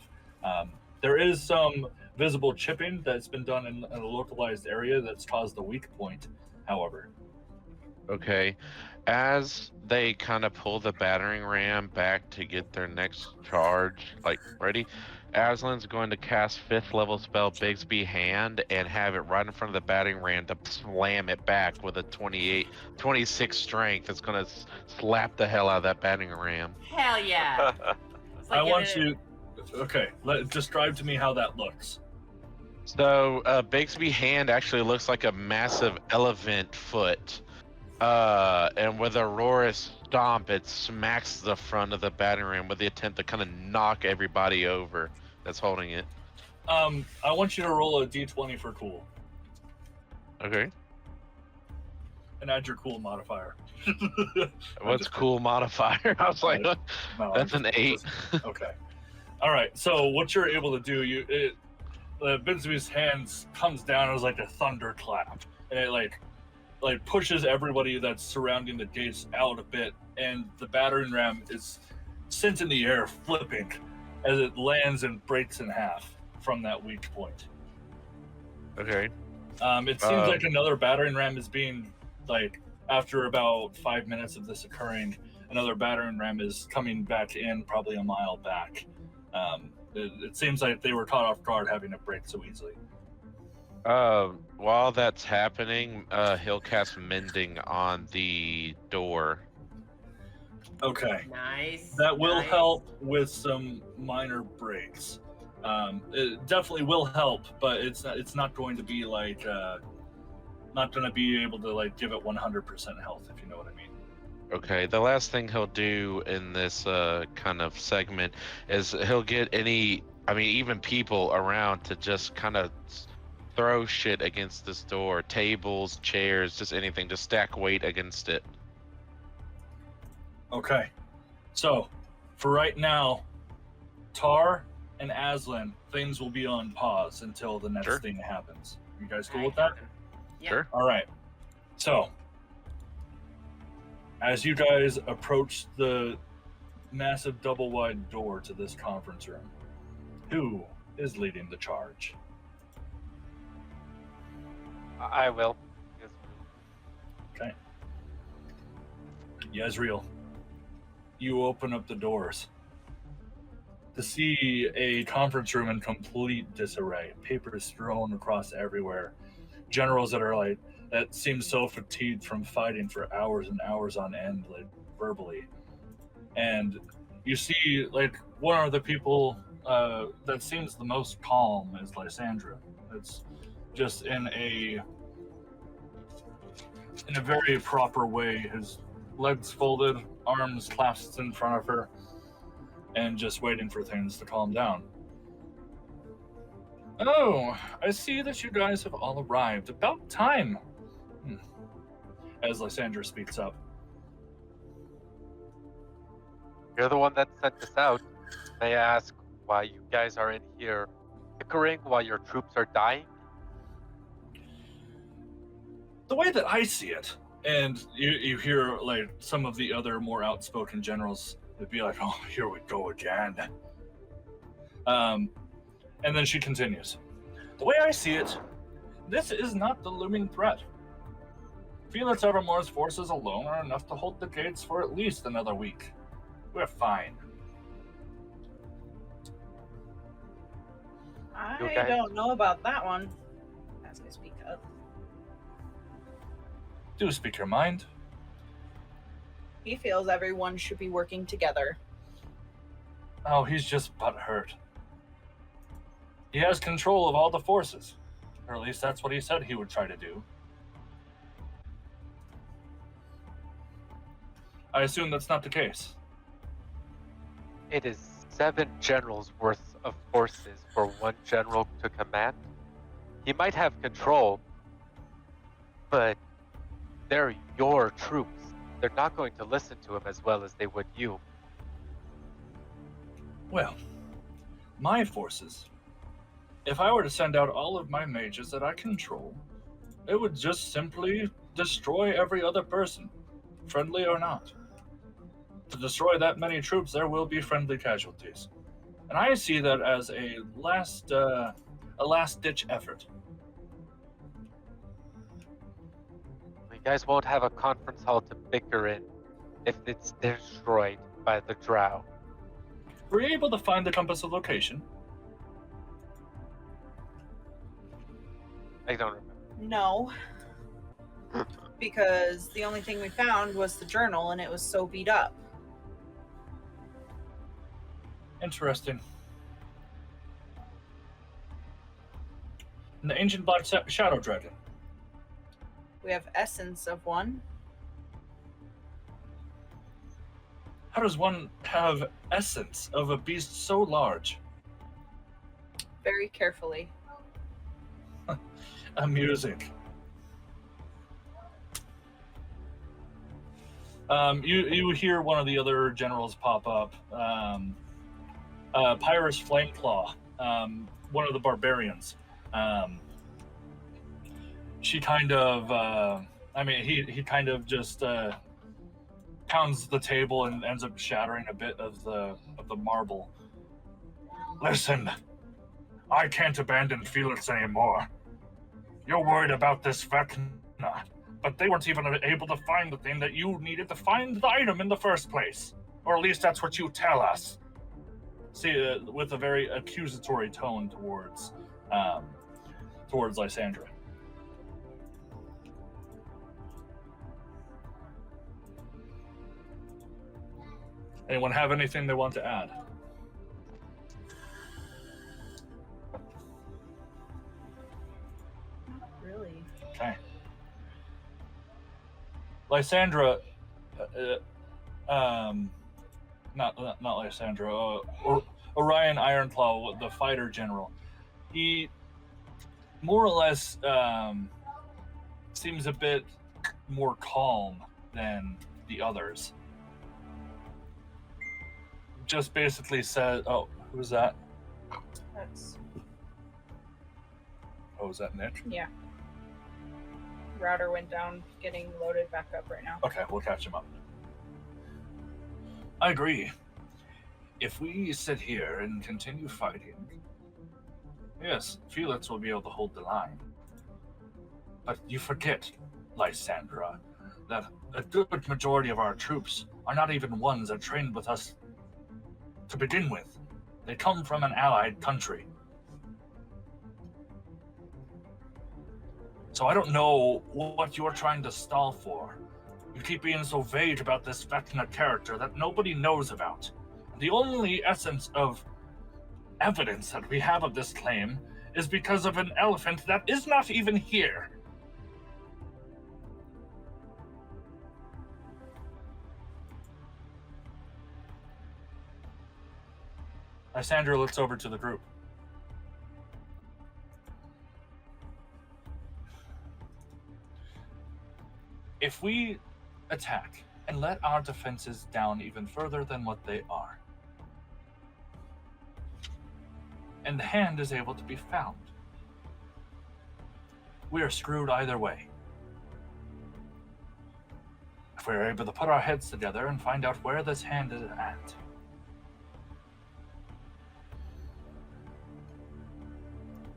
There is some visible chipping that's been done in a localized area that's caused the weak point, however. Okay. As they kind of pull the battering ram back to get their next charge, like, ready, Aslan's going to cast 5th level spell Bigsby Hand and have it right in front of the battering ram to slam it back with a 26 strength. That's going to slap the hell out of that battering ram. Hell yeah! It's like I want you... Okay, describe to me how that looks. So, Bigsby Hand actually looks like a massive elephant foot. And with a roarous stomp, it smacks the front of the battering ram with the intent to kind of knock everybody over that's holding it. I want you to roll a d20 for cool. Okay. And add your cool modifier. What's cool modifier? I was like, No, that's an 8. Okay. All right. So what you're able to do, Bigsby's hands comes down as like a thunderclap, and it like pushes everybody that's surrounding the gates out a bit, and the battering ram is sent in the air, flipping as it lands and breaks in half from that weak point. Okay. It seems like another battering ram is being, like, after about 5 minutes of this occurring, another battering ram is coming back in, probably a mile back. It seems like they were caught off guard having it break so easily. While that's happening, he'll cast Mending on the door. Okay. Nice. That will nice. help with some minor breaks. It definitely will help, but it's not going to be like not going to be able to like give it 100% health, if you know what I mean. Okay, the last thing he'll do in this kind of segment is he'll get even people around to just kind of throw shit against this door, tables, chairs, just anything, just stack weight against it. Okay. So, for right now, Tar and Aslan, things will be on pause until the next Sure. thing happens. You guys cool Alright, with that? Captain. Yeah. Sure. All right. So, as you guys approach the massive double-wide door to this conference room, who is leading the charge? I will. Yes. Okay. Yezreel, you open up the doors to see a conference room in complete disarray. Papers strewn across everywhere. Generals that seem so fatigued from fighting for hours and hours on end, like verbally. And you see, like, one of the people that seems the most calm is Lysandra. It's just in a very proper way. His legs folded, arms clasped in front of her, and just waiting for things to calm down. Oh, I see that you guys have all arrived. About time. As Lysandra speaks up. You're the one that sent us out. May I ask why you guys are in here bickering while your troops are dying? The way that I see it, and you hear like some of the other more outspoken generals, they'd be like, "Oh, here we go again." And then she continues. The way I see it, this is not the looming threat. Felix Evermore's forces alone are enough to hold the gates for at least another week. We're fine. I Okay. don't know about that one. As I speak up. Do speak your mind. He feels everyone should be working together. Oh, he's just butthurt. He has control of all the forces. Or at least that's what he said he would try to do. I assume that's not the case. It is 7 generals worth of forces for one general to command. He might have control, but they're your troops. They're not going to listen to him as well as they would you. Well, my forces. If I were to send out all of my mages that I control, it would just simply destroy every other person, friendly or not. To destroy that many troops, there will be friendly casualties. And I see that as a last-ditch effort. You guys won't have a conference hall to bicker in if it's destroyed by the Drow. Were you able to find the compass of location? I don't remember. No. Because the only thing we found was the journal and it was so beat up. Interesting. And the ancient black shadow dragon. We have essence of one. How does one have essence of a beast so large? Very carefully. Amusing. You hear one of the other generals pop up. Pyrus Flameclaw, one of the barbarians. She kind of, he kind of just pounds the table and ends up shattering a bit of the marble. Listen, I can't abandon Felix anymore. You're worried about this Vecna, but they weren't even able to find the thing that you needed to find the item in the first place. Or at least that's what you tell us. See, with a very accusatory tone towards Lysandra. Anyone have anything they want to add? Not really. Okay. Lysandra, not Lysandra, Orion Ironclaw, the fighter general. He more or less seems a bit more calm than the others. Just basically said, "Oh, who's that? That's Oh, is that Nick? yeah. Router went down, getting loaded back up right now. Okay, we'll catch him up." I agree. If we sit here and continue fighting, yes, Felix will be able to hold the line. But you forget, Lysandra, that a good majority of our troops are not even ones that trained with us to begin with. They come from an allied country. So I don't know what you're trying to stall for. You keep being so vague about this Vecna character that nobody knows about. The only essence of evidence that we have of this claim is because of an elephant that is not even here. Lysandra looks over to the group. If we attack and let our defenses down even further than what they are, and the hand is able to be found, we are screwed either way. If we're able to put our heads together and find out where this hand is at,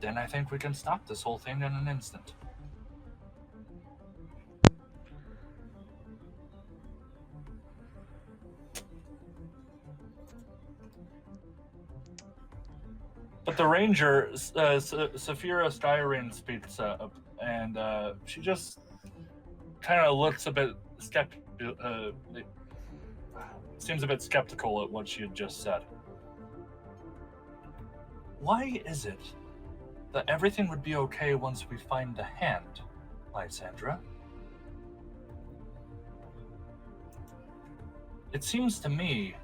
then I think we can stop this whole thing in an instant. But the ranger, Saphira Styrene, speaks up, and she just kind of looks a bit seems a bit skeptical at what she had just said. Why is it that everything would be okay once we find the hand, Lysandra? It seems to me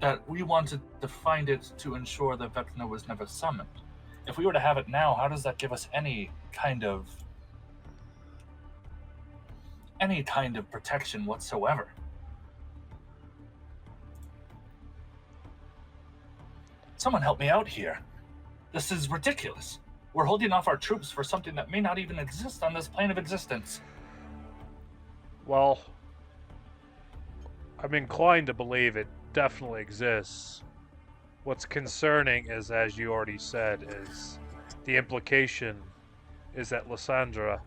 that we wanted to find it to ensure that Vecna was never summoned. If we were to have it now, how does that give us any kind of protection whatsoever? Someone help me out here. This is ridiculous. We're holding off our troops for something that may not even exist on this plane of existence. Well, I'm inclined to believe it definitely exists. What's concerning is, as you already said, is the implication is that Lysandra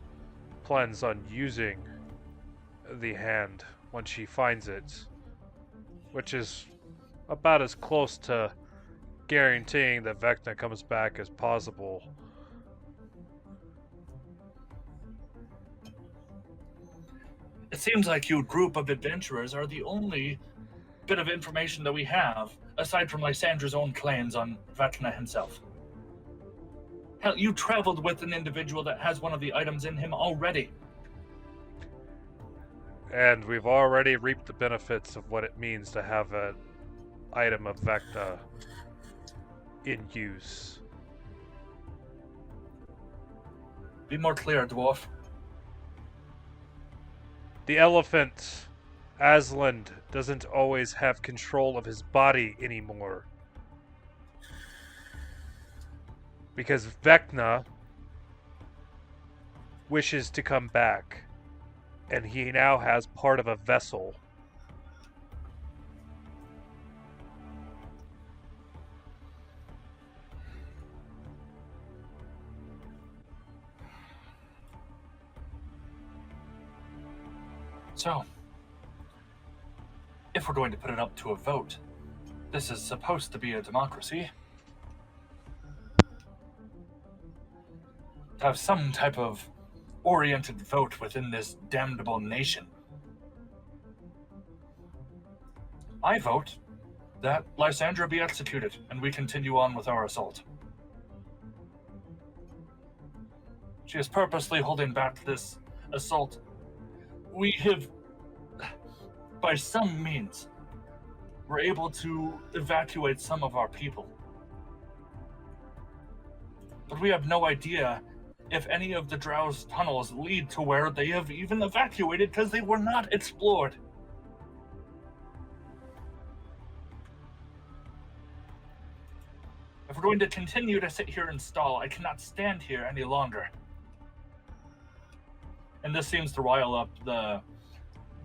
plans on using the hand when she finds it, which is about as close to guaranteeing that Vecna comes back as possible. It seems like you group of adventurers are the only bit of information that we have, aside from Lysandra's own claims on Vecna himself. Hell, you traveled with an individual that has one of the items in him already. And we've already reaped the benefits of what it means to have an item of Vecna in use. Be more clear, dwarf. The elephant, Aslan, doesn't always have control of his body anymore. Because Vecna wishes to come back, and he now has part of a vessel. So, if we're going to put it up to a vote, this is supposed to be a democracy. To have some type of oriented vote within this damnable nation. I vote that Lysandra be executed and we continue on with our assault. She is purposely holding back this assault. We have, by some means, were able to evacuate some of our people. But we have no idea if any of the Drow's tunnels lead to where they have even evacuated because they were not explored. If we're going to continue to sit here and stall, I cannot stand here any longer. And this seems to rile up the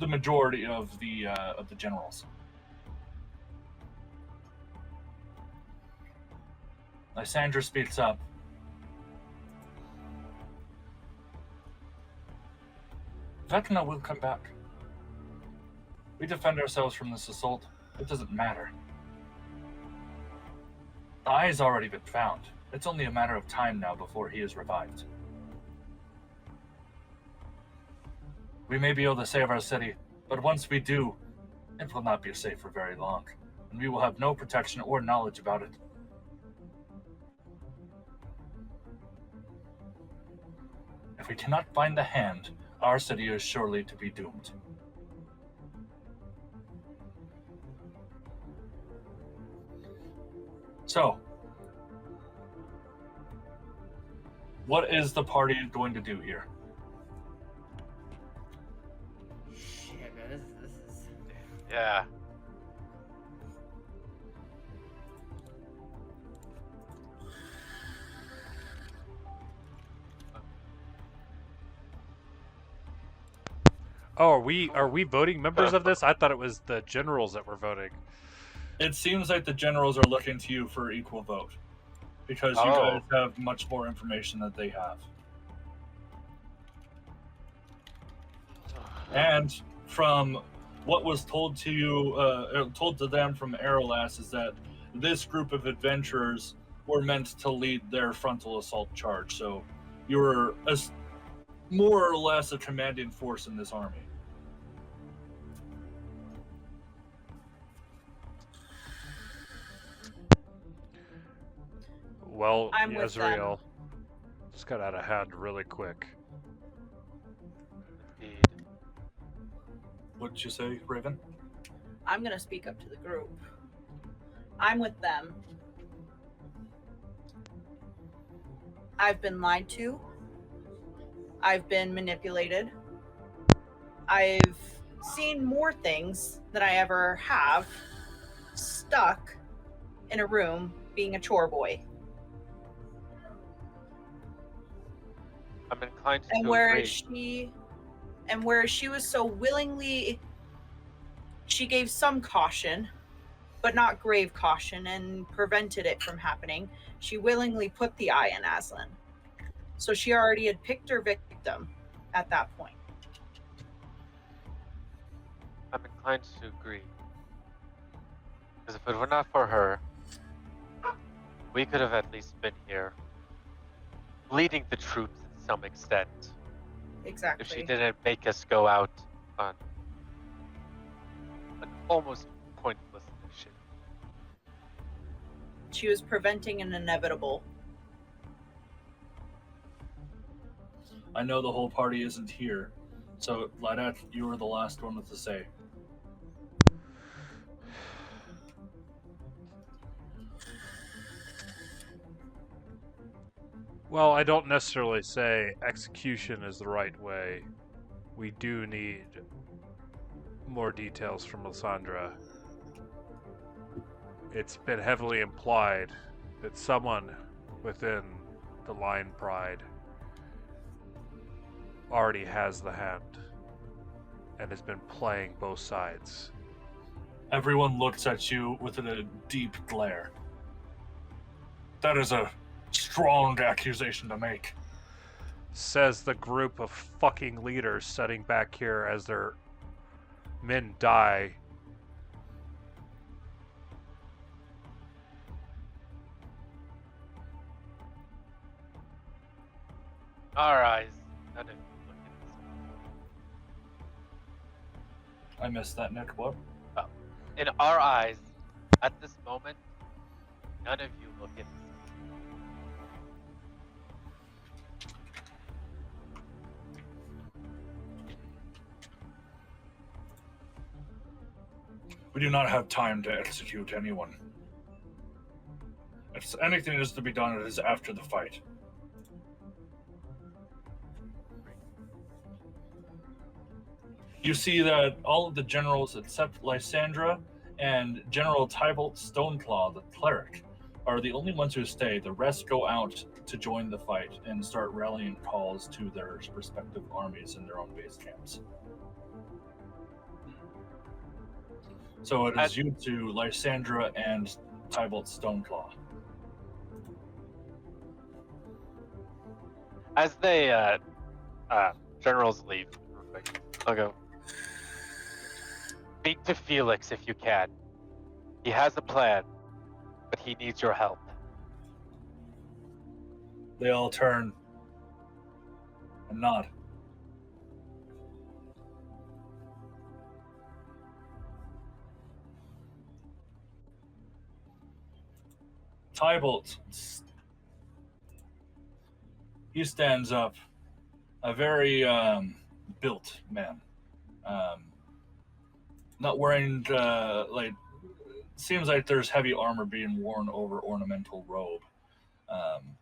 majority of the generals. Lysandra speaks up. Vecna will come back. We defend ourselves from this assault. It doesn't matter. The eye has already been found. It's only a matter of time now before he is revived. We may be able to save our city, but once we do, it will not be safe for very long, and we will have no protection or knowledge about it. If we cannot find the hand, our city is surely to be doomed. So, what is the party going to do here? Shit, man, this is. Yeah. Oh, are we voting members of this? I thought it was the generals that were voting. It seems like the generals are looking to you for equal vote, because you guys have much more information that they have. And from what was told to you, told to them from Aerolas, is that this group of adventurers were meant to lead their frontal assault charge. So you were more or less a commanding force in this army. Well, I'm with Israel just got out of hand really quick. Indeed. What did you say, Raven? I'm going to speak up to the group. I'm with them. I've been lied to. I've been manipulated. I've seen more things than I ever have stuck in a room being a chore boy. I'm inclined to And agree. where she was so willingly, she gave some caution, but not grave caution, and prevented it from happening. She willingly put the eye in Aslan. So she already had picked her victim at that point. I'm inclined to agree. Because if it were not for her, we could have at least been here, leading the troops to some extent. Exactly. If she didn't make us go out on an almost pointless mission. She was preventing an inevitable. I know the whole party isn't here, so Gladdek, you were the last one with the say. Well, I don't necessarily say execution is the right way. We do need more details from Lysandra. It's been heavily implied that someone within the Lion Pride already has the hand and has been playing both sides. Everyone looks at you with a deep glare. That is a strong accusation to make. Says the group of fucking leaders sitting back here as their men die. Our eyes. None of you look at this. I missed that, Nick. What? in our eyes, at this moment, none of you look innocent. We do not have time to execute anyone. If anything is to be done, it is after the fight. You see that all of the generals except Lysandra and General Tybalt Stoneclaw, the cleric, are the only ones who stay. The rest go out to join the fight and start rallying calls to their respective armies in their own base camps. So it is you two, Lysandra and Tybalt Stoneclaw. As they generals leave, I'll go. Speak to Felix if you can. He has a plan, but he needs your help. They all turn and nod. Tybalt, he stands up, a very built man. Not wearing, seems like there's heavy armor being worn over ornamental robe.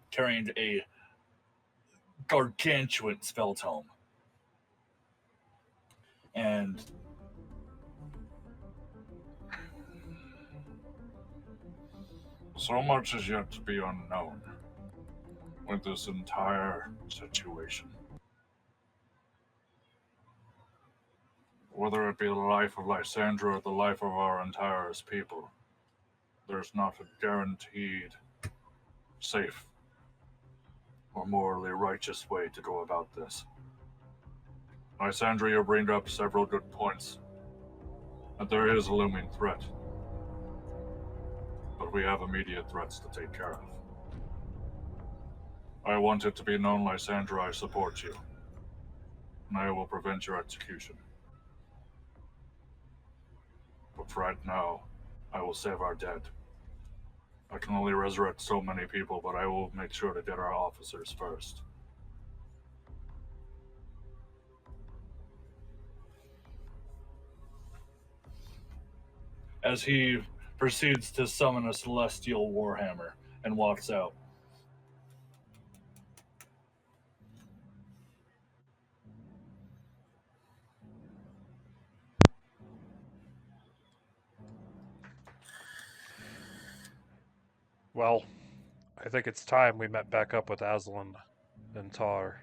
Carrying a gargantuan spell tome. And so much is yet to be unknown with this entire situation. Whether it be the life of Lysandra or the life of our entire people, there's not a guaranteed safe or morally righteous way to go about this. Lysandra, you bring up several good points, that there is a looming threat, but we have immediate threats to take care of. I want it to be known, Lysandra, I support you, and I will prevent your execution. But right now, I will save our dead. I can only resurrect so many people, but I will make sure to get our officers first. As he proceeds to summon a celestial warhammer and walks out. Well, I think it's time we met back up with Aslan and Tar.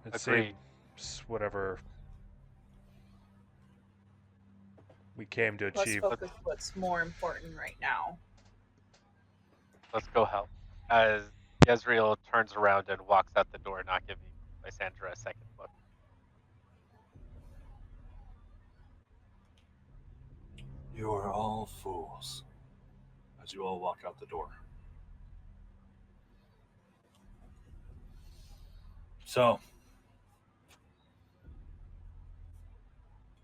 It Agreed. seems whatever we came to Let's achieve. focus what's more important right now. Let's go help. As Yezreel turns around and walks out the door, not giving Lysandra a second look. You are all fools, as you all walk out the door. So,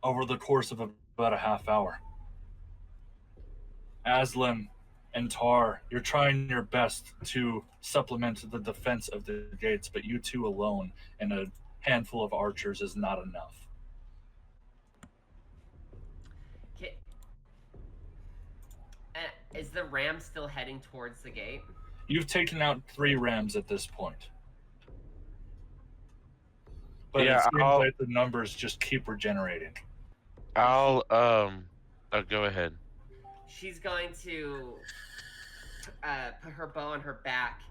over the course of about a half hour, Aslan and Tar, you're trying your best to supplement the defense of the gates, but you two alone and a handful of archers is not enough. Is the ram still heading towards the gate? You've taken out 3 rams at this point. But Yeah, it seems I'll- like the numbers just keep regenerating. I'll go ahead. She's going to put her bow on her back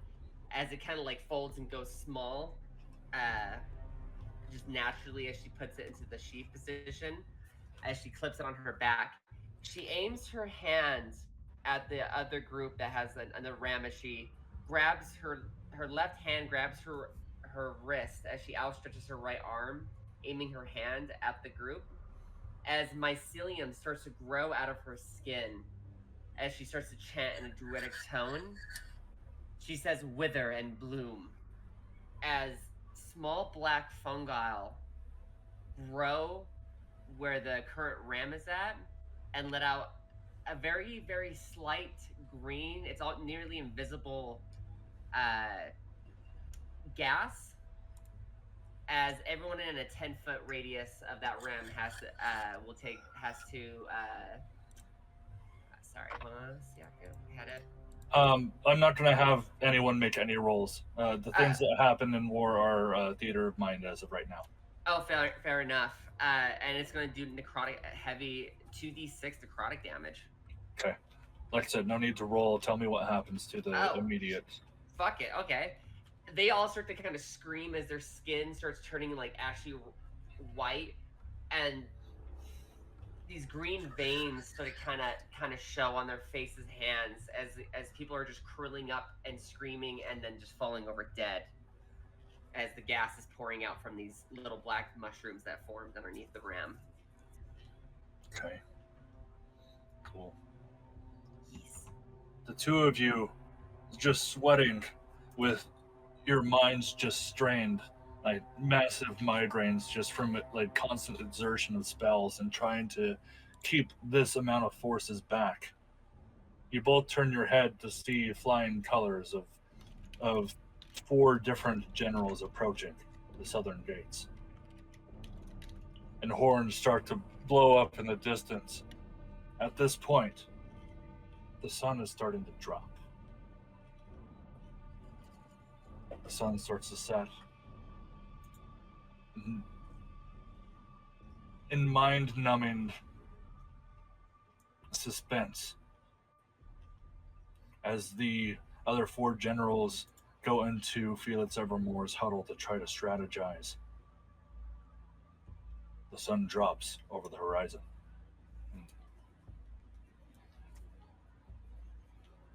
as it kind of like folds and goes small, just naturally as she puts it into the sheath position. As she clips it on her back, she aims her hand at the other group that has the ram. As she grabs her left hand, grabs her wrist as she outstretches her right arm, aiming her hand at the group. As mycelium starts to grow out of her skin, as she starts to chant in a druidic tone, she says, "Wither and bloom." As small black fungi grow where the current ram is at and let out a very, very slight green, it's all nearly invisible gas, as everyone in a 10-foot radius of that ram has to sorry, hold on, see, I had it. I'm not going to have anyone make any rolls. The things that happen in war are theater of mind as of right now. Oh, fair enough. And it's going to do necrotic heavy 2d6 necrotic damage. Okay. Like I said, no need to roll. Tell me what happens to the immediate. Fuck it. Okay. They all start to kind of scream as their skin starts turning like ashy white, and these green veins sort of kind of show on their faces, hands, as people are just curling up and screaming and then just falling over dead as the gas is pouring out from these little black mushrooms that formed underneath the ram. Okay. Cool. Yes. The two of you just sweating with your minds just strained, like massive migraines just from like constant exertion of spells and trying to keep this amount of forces back. You both turn your head to see flying colors of 4 different generals approaching the southern gates. And horns start to blow up in the distance. At this point, the sun is starting to drop. The sun starts to set. In mind-numbing suspense, as the other 4 generals go into Felix Evermore's huddle to try to strategize, the sun drops over the horizon.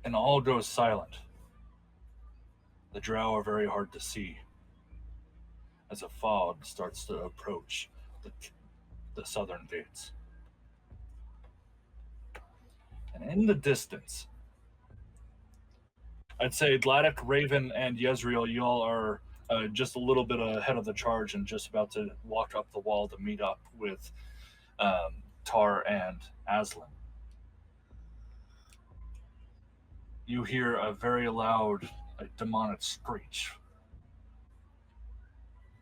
And all goes silent. The Drow are very hard to see as a fog starts to approach the southern gates. And in the distance, I'd say Gladdek, Raven, and Yezreel, you all are just a little bit ahead of the charge and just about to walk up the wall to meet up with Tar and Aslan. You hear a very loud, demonic screech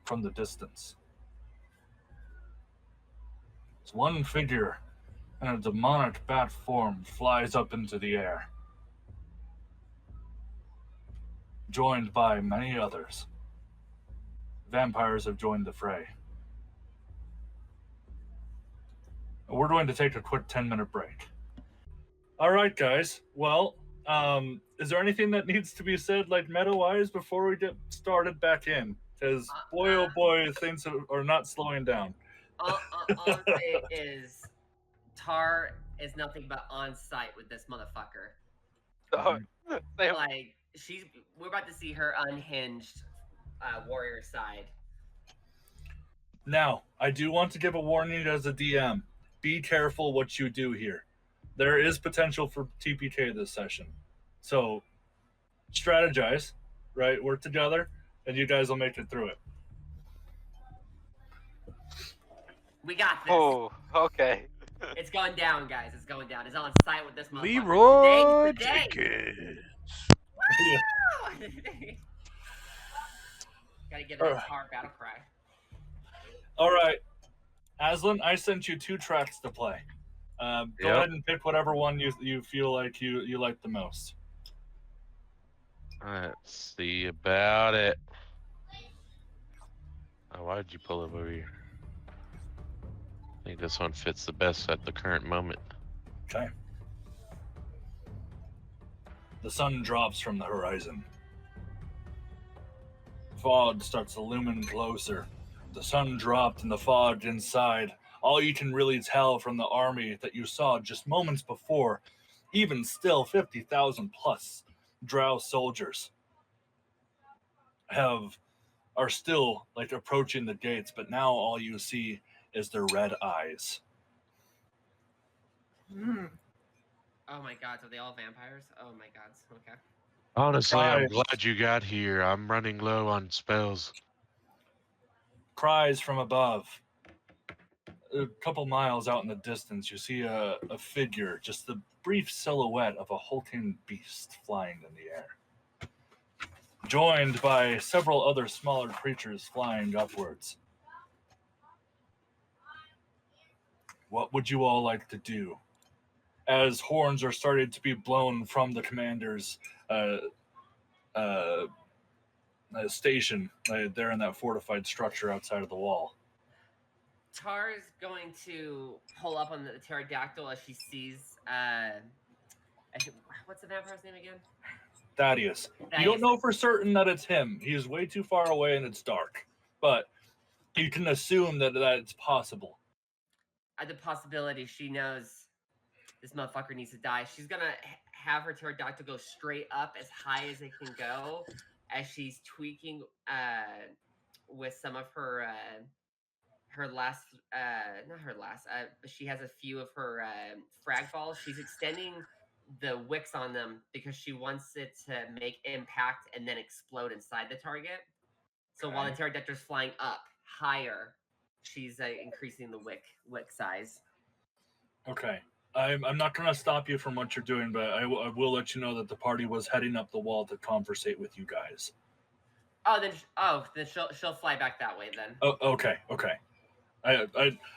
from the distance. As one figure in a demonic bat form flies up into the air, joined by many others. Vampires have joined the fray. We're going to take a quick 10-minute break. All right, guys. Well, is there anything that needs to be said, like meta-wise, before we get started back in? Because boy, oh boy, things are not slowing down. All I'm saying is, Tar is nothing but on site with this motherfucker. Like we're about to see her unhinged warrior side. Now, I do want to give a warning as a DM. Be careful what you do here. There is potential for TPK this session. So, strategize, right? Work together, and you guys will make it through it. We got this. Oh, okay. It's going down, guys. It's going down. It's on site with this motherfucker. Leroy Today. Jenkins. Gotta give it a hard battle cry. All right. Aslan, I sent you 2 tracks to play. Go ahead and pick whatever one you feel like you like the most. Let's see about it. Oh, why did you pull it over here? I think this one fits the best at the current moment. Okay. The sun drops from the horizon. Fog starts to loom closer. The sun dropped and the fog inside. All you can really tell from the army that you saw just moments before, even still 50,000 plus Drow soldiers are still like approaching the gates, but now all you see is their red eyes. Oh my god, so they all vampires? Oh my god, okay. Honestly, I'm glad you got here. I'm running low on spells. Cries from above. a couple miles out in the distance, you see a figure, just the brief silhouette of a hulking beast flying in the air, joined by several other smaller creatures flying upwards. What would you all like to do? As horns are starting to be blown from the commander's uh, uh, station there in that fortified structure outside of the wall. Tar's going to pull up on the pterodactyl as she sees. What's the vampire's name again? Thaddeus. You Thaddeus. don't know for certain that it's him. He is way too far away and it's dark. But you can assume that it's possible. The possibility, she knows this motherfucker needs to die. She's gonna have her pterodactyl go straight up as high as it can go, as she's tweaking with some of her last not her last but she has a few of her frag balls. She's extending the wicks on them because she wants it to make impact and then explode inside the target. So while the pterodactyl's flying up higher, she's increasing the wick size. Okay. I'm not going to stop you from what you're doing, but I will let you know that the party was heading up the wall to conversate with you guys. Then she'll fly back that way then. Oh, okay. I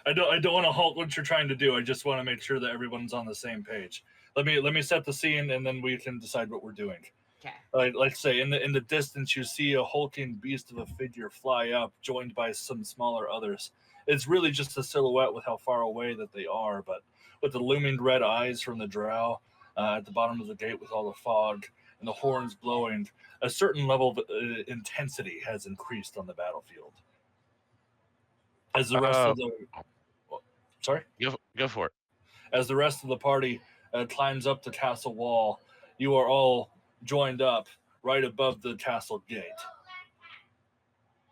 don't want to halt what you're trying to do. I just want to make sure that everyone's on the same page. Let me set the scene, and then we can decide what we're doing. Okay. Let's say in the distance you see a hulking beast of a figure fly up, joined by some smaller others. It's really just a silhouette with how far away that they are, but with the looming red eyes from the Drow at the bottom of the gate with all the fog and the horns blowing, a certain level of intensity has increased on the battlefield. As the rest of the sorry, Go for it. as the rest of the party climbs up the castle wall, you are all joined up right above the castle gate.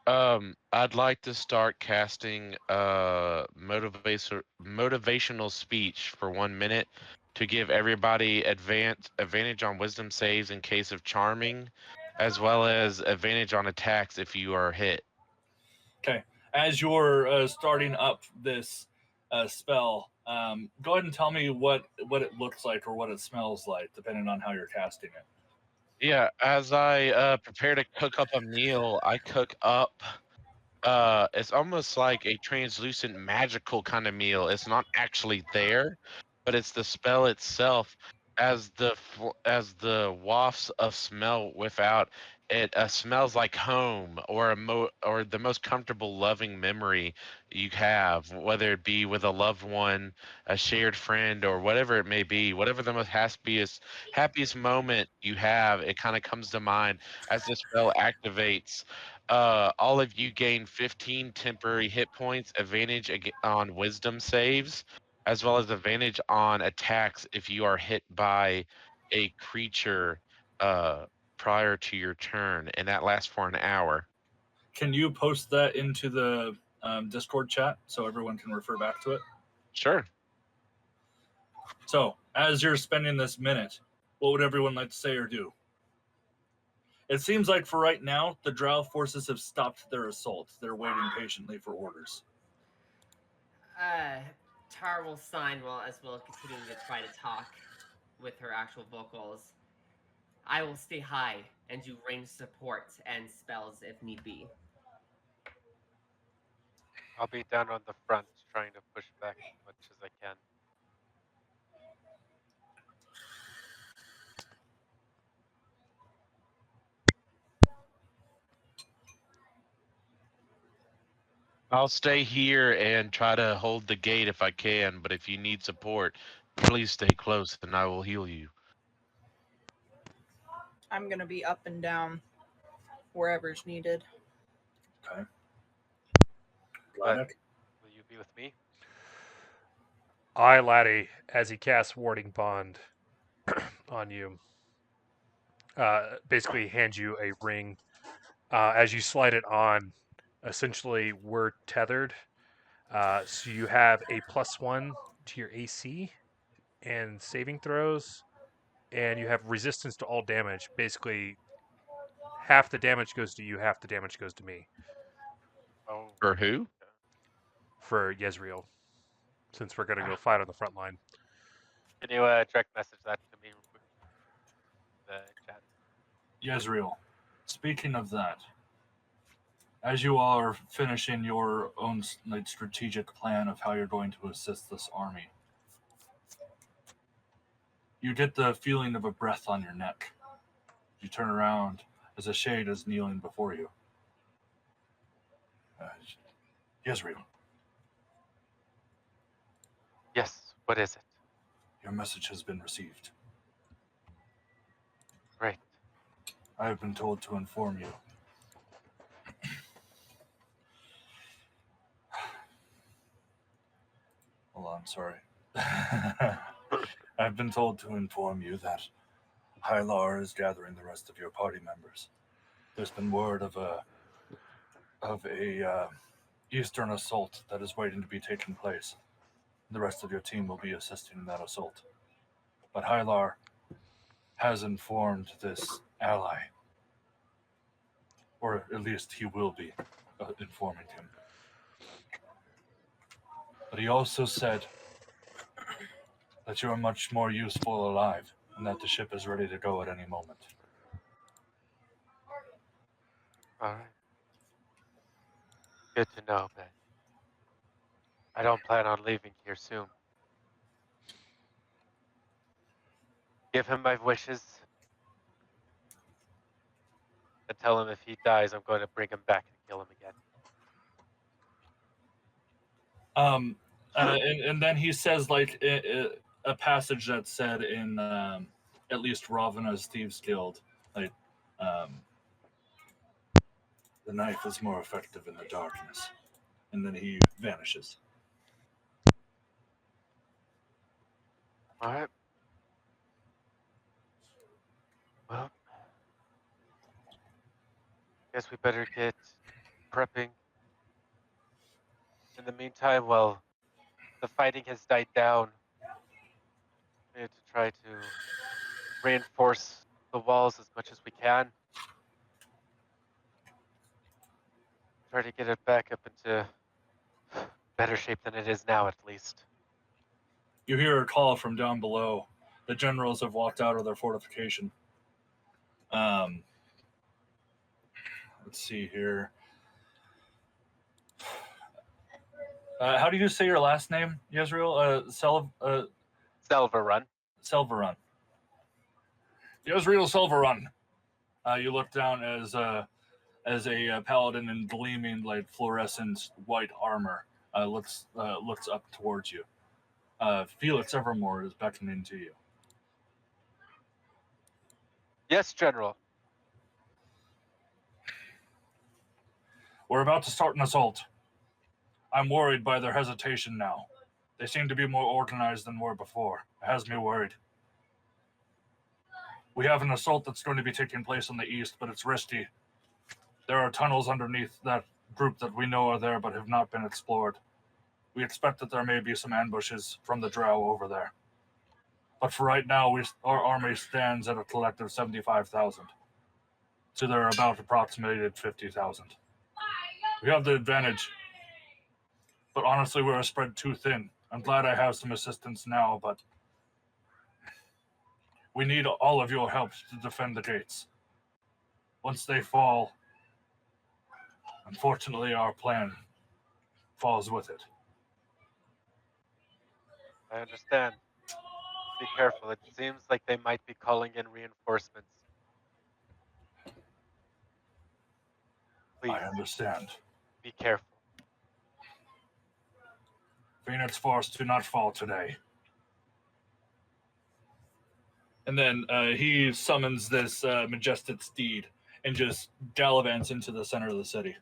I'd like to start casting motivational speech for 1 minute to give everybody advantage on wisdom saves in case of charming, as well as advantage on attacks if you are hit. Okay. As you're starting up this spell, go ahead and tell me what it looks like or what it smells like, depending on how you're casting it. Yeah, as I prepare to cook up a meal, I cook up. It's almost like a translucent, magical kind of meal. It's not actually there, but it's the spell itself. As the wafts of smell without it smells like home or or the most comfortable, loving memory you have, whether it be with a loved one, a shared friend, or whatever it may be. Whatever the most happiest moment you have, it kind of comes to mind as the spell activates. All of you gain 15 temporary hit points, advantage on wisdom saves, as well as advantage on attacks if you are hit by a creature prior to your turn, and that lasts for an hour. Can you post that into the Discord chat so everyone can refer back to it? Sure. So, as you're spending this minute, what would everyone like to say or do? It seems like for right now, the Drow forces have stopped their assault. They're waiting patiently for orders. Tar will sign as we'll continue to try to talk with her actual vocals. I will stay high and do range support and spells if need be. I'll be down on the front trying to push back as much as I can. I'll stay here and try to hold the gate if I can, but if you need support, please stay close and I will heal you. I'm going to be up and down wherever's needed. Okay. Gladdek, will you be with me? Laddie, as he casts Warding Bond on you, basically hands you a ring. As you slide it on, essentially we're tethered. So you have a +1 to your AC and saving throws, and you have resistance to all damage. Basically, half the damage goes to you, half the damage goes to me. Oh. For who? For Yezreel. since we're gonna go fight on the front line. Can you direct message that to me real quick? The chat. Yezreel, speaking of that, as you are finishing your own strategic plan of how you're going to assist this army, you get the feeling of a breath on your neck. You turn around as a shade is kneeling before you. Yezreel, Yes, what is it? your message has been received. Great. I have been told to inform you. Hold on, sorry. I've been told to inform you that Hylar is gathering the rest of your party members. There's been word of a eastern assault that is waiting to be taken place. The rest of your team will be assisting in that assault. But Hylar has informed this ally, or at least he will be informing him. But he also said that you are much more useful alive, and that the ship is ready to go at any moment. All right. Good to know, but I don't plan on leaving here soon. Give him my wishes and tell him if he dies, I'm going to bring him back and kill him again. And then he says like a passage that's said in at least Ravana's Thieves Guild, like the knife is more effective in the darkness, and then he vanishes. All right. Well, guess we better get prepping. In the meantime, while the fighting has died down, we need to try to reinforce the walls as much as we can. Try to get it back up into better shape than it is now, at least. You hear a call from down below. The generals have walked out of their fortification. Let's see here. How do you say your last name, Yezreel? Selvarun. Selvarun. Yezreel Selvarun. You look down as a paladin in gleaming, like fluorescent white armor looks up towards you. Felix Evermore is beckoning to you. Yes, General. We're about to start an assault. I'm worried by their hesitation now. They seem to be more organized than were before. It has me worried. We have an assault that's going to be taking place in the east, but it's risky. There are tunnels underneath that group that we know are there but have not been explored. We expect that there may be some ambushes from the Drow over there. But for right now, our army stands at a collective 75,000. So they're about approximated 50,000. We have the advantage. But honestly, we're spread too thin. I'm glad I have some assistance now, but we need all of your help to defend the gates. Once they fall, unfortunately, our plan falls with it. I understand. Be careful. It seems like they might be calling in reinforcements. Please. I understand. Be careful. Phoenix Force, do not fall today. And then he summons this majestic steed and just gallivants into the center of the city.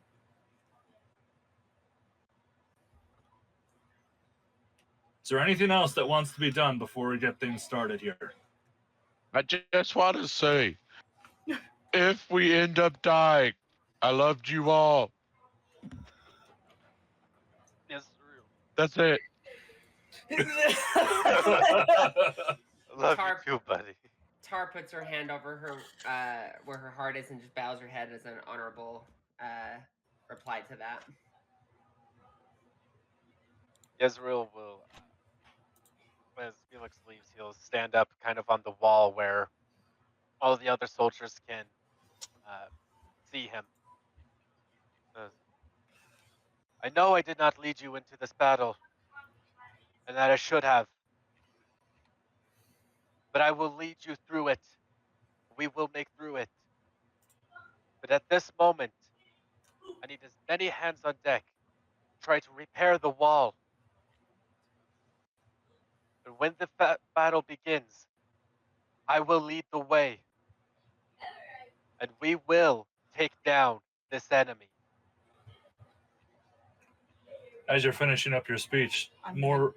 Is there anything else that wants to be done before we get things started here? I just want to say, if we end up dying, I loved you all. Yes, That's it. love Tarp. you too, buddy. Tar puts her hand over her where her heart is and just bows her head as an honorable reply to that. Yezreel will, as Felix leaves, he'll stand up kind of on the wall where all the other soldiers can see him. I know I did not lead you into this battle, and that I should have, but I will lead you through it. We will make through it. But at this moment, I need as many hands on deck to try to repair the wall. And when the battle begins, I will lead the way. And we will take down this enemy. As you're finishing up your speech, I'm more.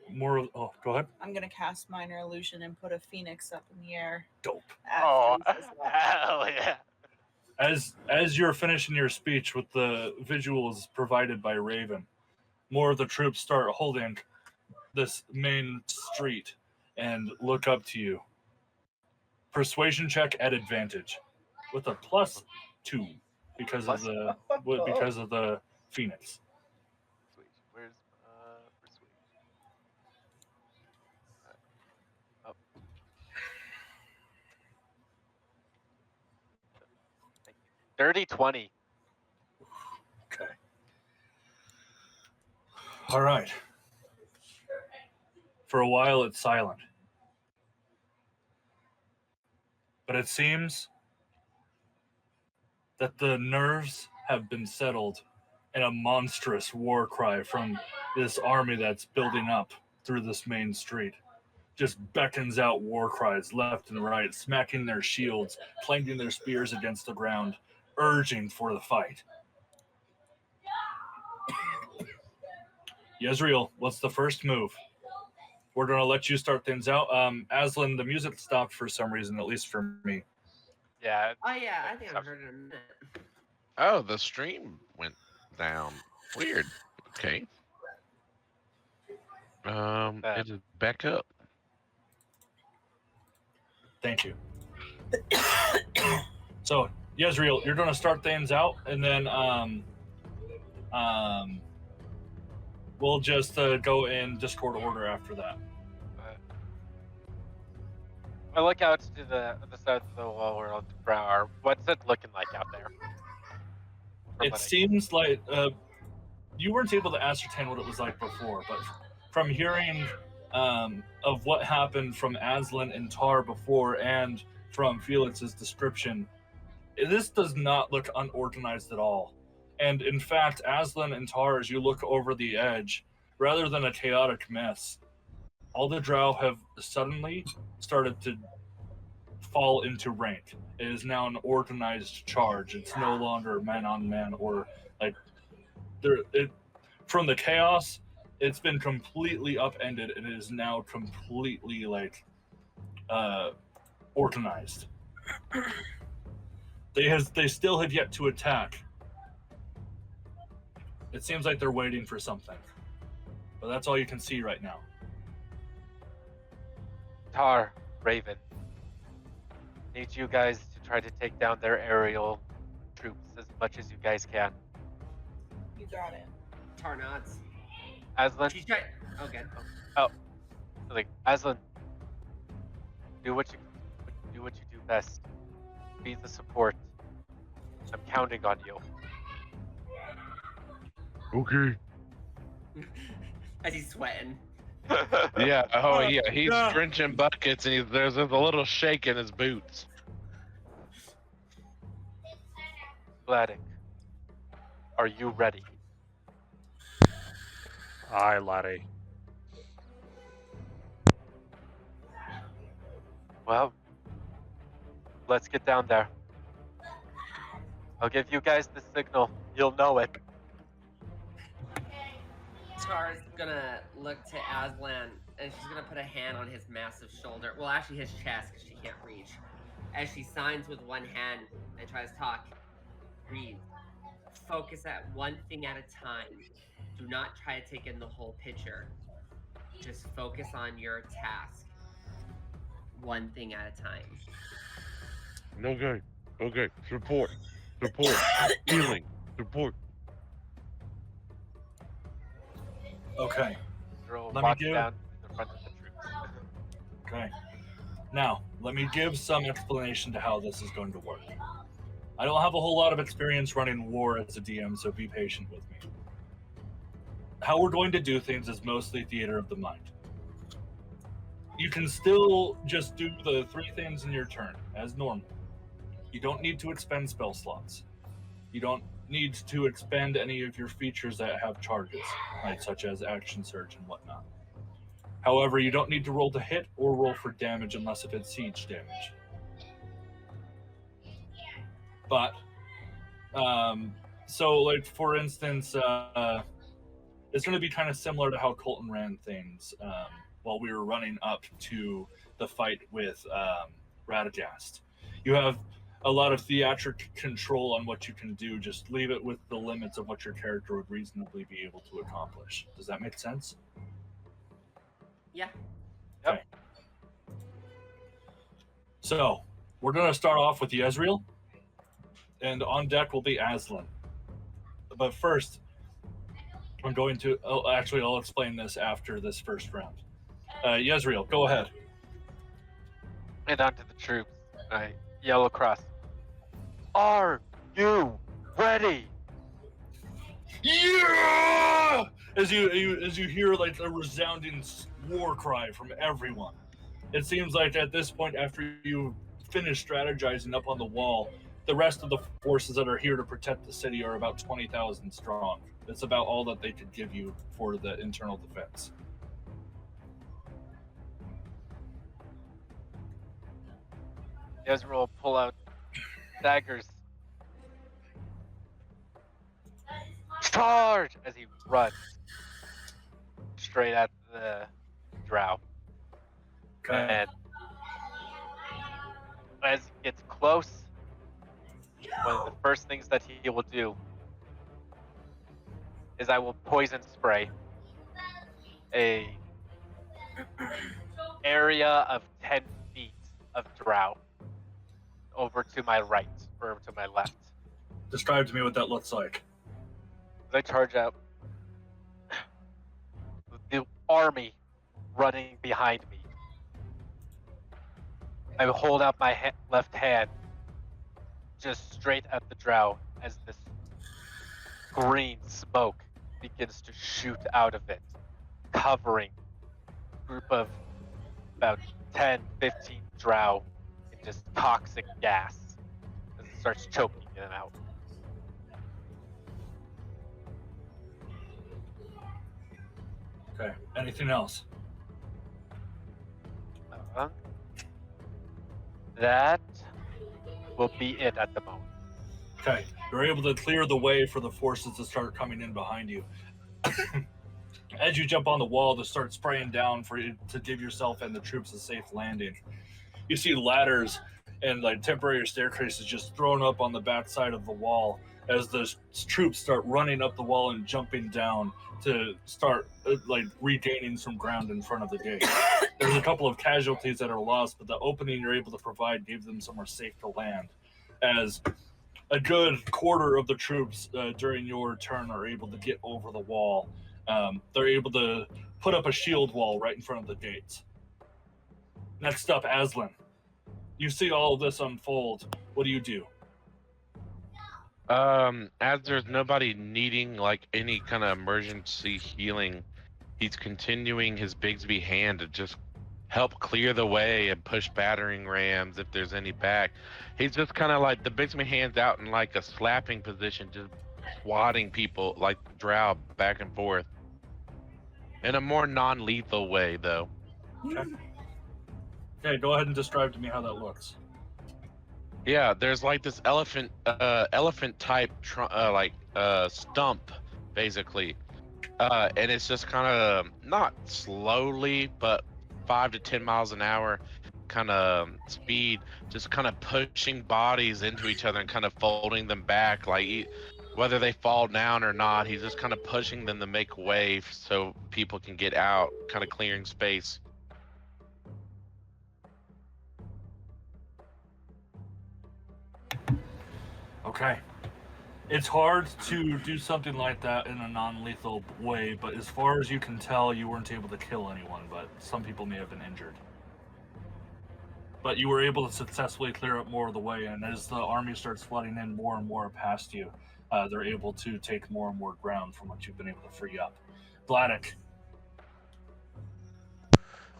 Oh, go ahead. I'm gonna cast minor illusion and put a phoenix up in the air. Dope. Oh, After he says that. hell yeah. As you're finishing your speech with the visuals provided by Raven, more of the troops start holding this main street and look up to you. Persuasion check at advantage with a +2 because of the Phoenix. Sweet. Where's persuasion? Oh. Thank you. Dirty 20. Okay. All right. For a while, it's silent. But it seems that the nerves have been settled and a monstrous war cry from this army that's building up through this main street just beckons out war cries left and right, smacking their shields, clanging their spears against the ground, urging for the fight. Yezreel, what's the first move? We're going to let you start things out. Aslan, the music stopped for some reason, at least for me. Yeah. Oh yeah, I think I've heard it in a minute. Oh, the stream went down. Weird. Okay. It is back up. Thank you. So, Yezreel, you're going to start things out, and then we'll just go in Discord order after that. I look out to the south of the wall where all the Drow are. What's it looking like out there? It seems like you weren't able to ascertain what it was like before, but from hearing of what happened from Aslan and Tar before and from Felix's description, this does not look unorganized at all. And in fact, Aslan and Tar, as you look over the edge, rather than a chaotic mess, all the Drow have suddenly started to fall into rank. It is now an organized charge. It's no longer man on man or like from the chaos. It's been completely upended and it is now completely like organized. They still have yet to attack. It seems like they're waiting for something, but that's all you can see right now. Tar, Raven, need you guys to try to take down their aerial troops as much as you guys can. You got it. Tar nods. Aslan, She's trying. Okay. like Aslan, do what you do best. Be the support. I'm counting on you. Okay. As he's sweating. Yeah. Oh, yeah. He's drenching buckets, and there's a little shake in his boots. Gladdek, are you ready? Aye, laddie. Well, let's get down there. I'll give you guys the signal. You'll know it. Tar's gonna look to Aslan and she's gonna put a hand on his massive shoulder. Well, actually his chest because she can't reach. As she signs with one hand and tries to talk. Breathe. Focus at one thing at a time. Do not try to take in the whole picture. Just focus on your task. One thing at a time. Okay. Okay. Support. Healing. Support. Okay. Ezreal Let me walks give- down to the front of the troops. Okay. Now, let me give some explanation to how this is going to work. I don't have a whole lot of experience running war as a DM, so be patient with me. How we're going to do things is mostly theater of the mind. You can still just do the 3 things in your turn, as normal. You don't need to expend spell slots. You don't need to expend any of your features that have charges, right, such as action surge and whatnot. However, you don't need to roll to hit or roll for damage unless if it's siege damage. But, so like for instance, it's going to be kind of similar to how Colton ran things while we were running up to the fight with Radagast. You have a lot of theatric control on what you can do. Just leave it with the limits of what your character would reasonably be able to accomplish. Does that make sense? Yeah. Okay. So, we're going to start off with Yezreel, and on deck will be Aslan. But first, I'm going to... Oh, actually, I'll explain this after this first round. Yezreel, go ahead. And onto the troops. I yell across. Are you ready? Yeah! As you hear like a resounding war cry from everyone. It seems like at this point, after you finish strategizing up on the wall, the rest of the forces that are here to protect the city are about 20,000 strong. That's about all that they could give you for the internal defense. Ezreal pull out daggers. Charge! As he runs straight at the Drow. Okay. And as he gets close, one of the first things that he will do is I will poison spray a area of 10 feet of Drow over to my right or to my left. Describe to me what that looks like. As I charge out, the army running behind me. I hold out my left hand just straight at the Drow as this green smoke begins to shoot out of it, covering a group of about 10, 15 Drow in just toxic gas as it starts choking in and out. Okay. Anything else? That will be it at the moment. Okay. You're able to clear the way for the forces to start coming in behind you. As you jump on the wall to start spraying down for you to give yourself and the troops a safe landing, you see ladders and like temporary staircases just thrown up on the back side of the wall as the troops start running up the wall and jumping down to start like regaining some ground in front of the gate. There's a couple of casualties that are lost, but the opening you're able to provide gave them somewhere safe to land. As a good quarter of the troops during your turn are able to get over the wall. They're able to put up a shield wall right in front of the gates. Next up, Aslan. You see all of this unfold. What do you do? As there's nobody needing like any kind of emergency healing, he's continuing his Bigsby hand to just help clear the way and push battering rams if there's any back. He's just kind of like the Bigsby hand's out in like a slapping position, just swatting people like Drow back and forth in a more non-lethal way, though. Okay, go ahead and describe to me how that looks. Yeah, there's like this elephant type stump, basically, and it's just kind of not slowly, but 5 to 10 miles an hour kind of speed, just kind of pushing bodies into each other and kind of folding them back, like whether they fall down or not, he's just kind of pushing them to make way so people can get out, kind of clearing space. Okay. It's hard to do something like that in a non-lethal way, but as far as you can tell, you weren't able to kill anyone, but some people may have been injured. But you were able to successfully clear up more of the way, and as the army starts flooding in more and more past you, they're able to take more and more ground from what you've been able to free up. Gladdek.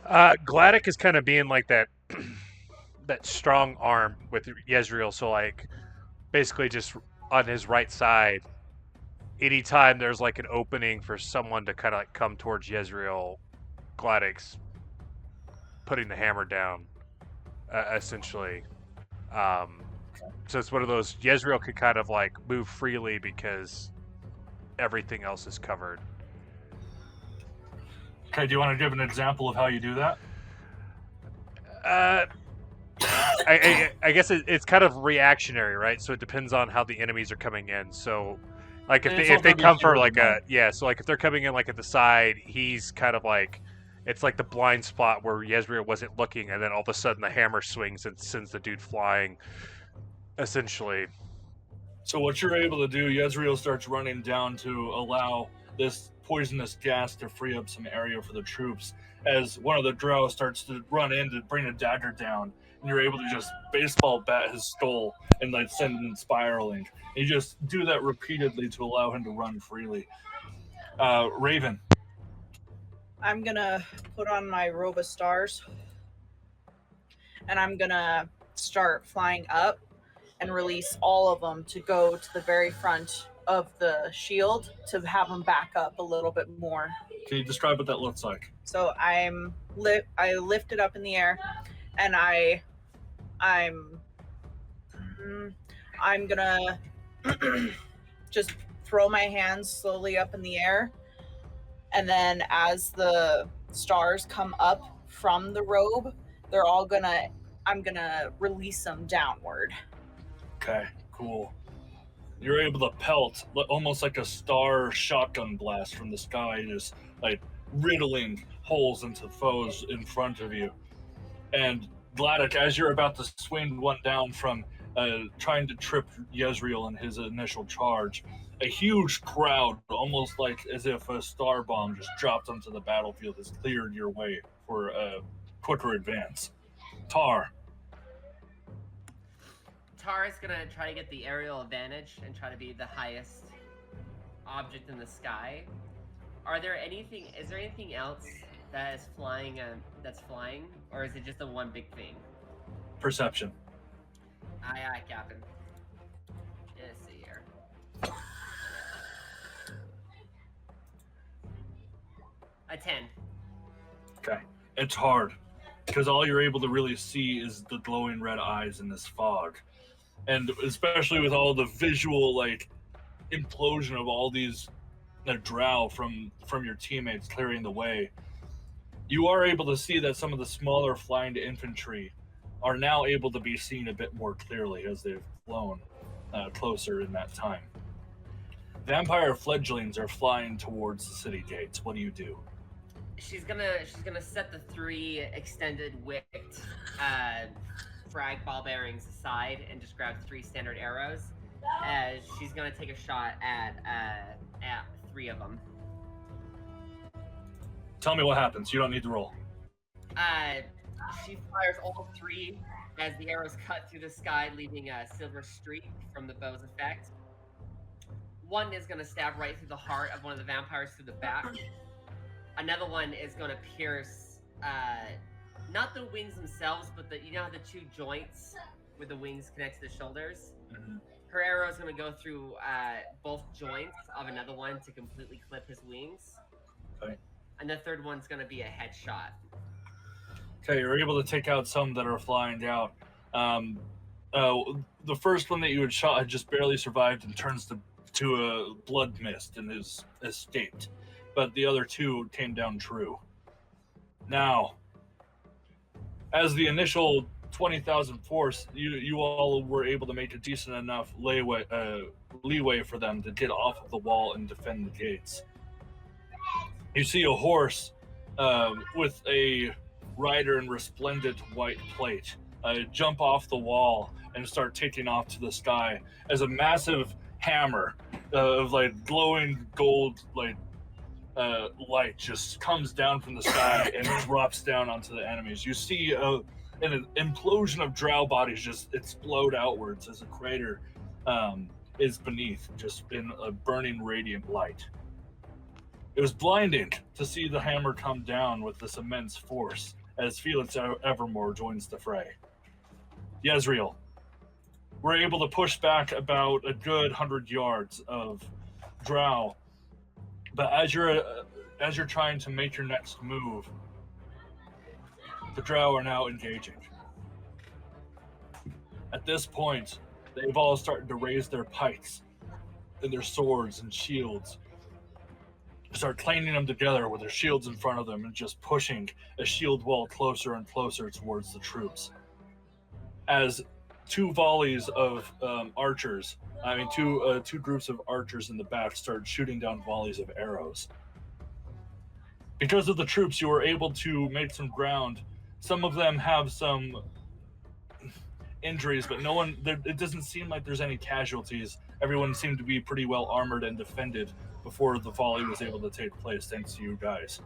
Gladdek is kind of being like that that strong arm with Yezreel, so like basically just on his right side, anytime there's like an opening for someone to kind of like come towards Yezreel, Gladdek's putting the hammer down, essentially. So it's one of those, Yezreel could kind of like move freely because everything else is covered. Okay, do you want to give an example of how you do that? I guess it's kind of reactionary, right? So it depends on how the enemies are coming in. So, like if they come for like so like if they're coming in like at the side, he's kind of like, it's like the blind spot where Yezreel wasn't looking, and then all of a sudden the hammer swings and sends the dude flying. Essentially. So what you're able to do, Yezreel starts running down to allow this poisonous gas to free up some area for the troops. As one of the Drow starts to run in to bring a dagger down, and you're able to just baseball bat his skull and like send him spiraling. And you just do that repeatedly to allow him to run freely. Raven. I'm gonna put on my robe of stars, and I'm gonna start flying up and release all of them to go to the very front of the shield to have them back up a little bit more. Can you describe what that looks like? So I lift it up in the air, and I'm gonna just throw my hands slowly up in the air, and then as the stars come up from the robe, I'm gonna release them downward. Okay, cool. You're able to pelt almost like a star shotgun blast from the sky, just like riddling holes into foes in front of you. And Gladdek, as you're about to swing one down from trying to trip Yezreel in his initial charge, a huge crowd, almost like as if a star bomb just dropped onto the battlefield, has cleared your way for a quicker advance. Tar. Tar is gonna try to get the aerial advantage and try to be the highest object in the sky. Is there anything else that is flying? That's flying, or is it just the one big thing? Perception. Aye, Captain. Let's see here. A 10. Okay, it's hard because all you're able to really see is the glowing red eyes in this fog. And especially with all the visual like implosion of all these Drow from your teammates clearing the way, you are able to see that some of the smaller flying infantry are now able to be seen a bit more clearly as they've flown closer in that time. Vampire fledglings are flying towards the city gates. What do you do? She's gonna set the 3 extended wicked frag ball bearings aside and just grab 3 standard arrows, as she's gonna take a shot at 3 of them. Tell me what happens. You don't need to roll. She fires all 3 as the arrows cut through the sky, leaving a silver streak from the bow's effect. One is gonna stab right through the heart of one of the vampires through the back. Another one is gonna pierce not the wings themselves, but you know how the 2 joints where the wings connect to the shoulders? Mm-hmm. Her arrow is going to go through both joints of another one to completely clip his wings. Okay. And the third one's going to be a headshot. Okay, you're able to take out some that are flying out. The first one that you had shot had just barely survived and turns to a blood mist and is escaped. But the other 2 came down true. Now, as the initial 20,000 force, you all were able to make a decent enough leeway for them to get off of the wall and defend the gates. You see a horse with a rider in resplendent white plate jump off the wall and start taking off to the sky as a massive hammer of like glowing gold light just comes down from the sky and drops down onto the enemies. You see an implosion of drow bodies just explode outwards as a crater is beneath, just in a burning radiant light. It was blinding to see the hammer come down with this immense force as Felix Evermore joins the fray. Yezreel, we're able to push back about a good 100 yards of drow, but as you're trying to make your next move, the drow are now engaging. At this point, they've all started to raise their pikes and their swords and shields, start clanging them together with their shields in front of them and just pushing a shield wall closer and closer towards the troops. As two volleys of two groups of archers in the back start shooting down volleys of arrows. Because of the troops, you were able to make some ground. Some of them have some injuries, but it doesn't seem like there's any casualties. Everyone seemed to be pretty well armored and defended before the volley was able to take place, thanks to you guys.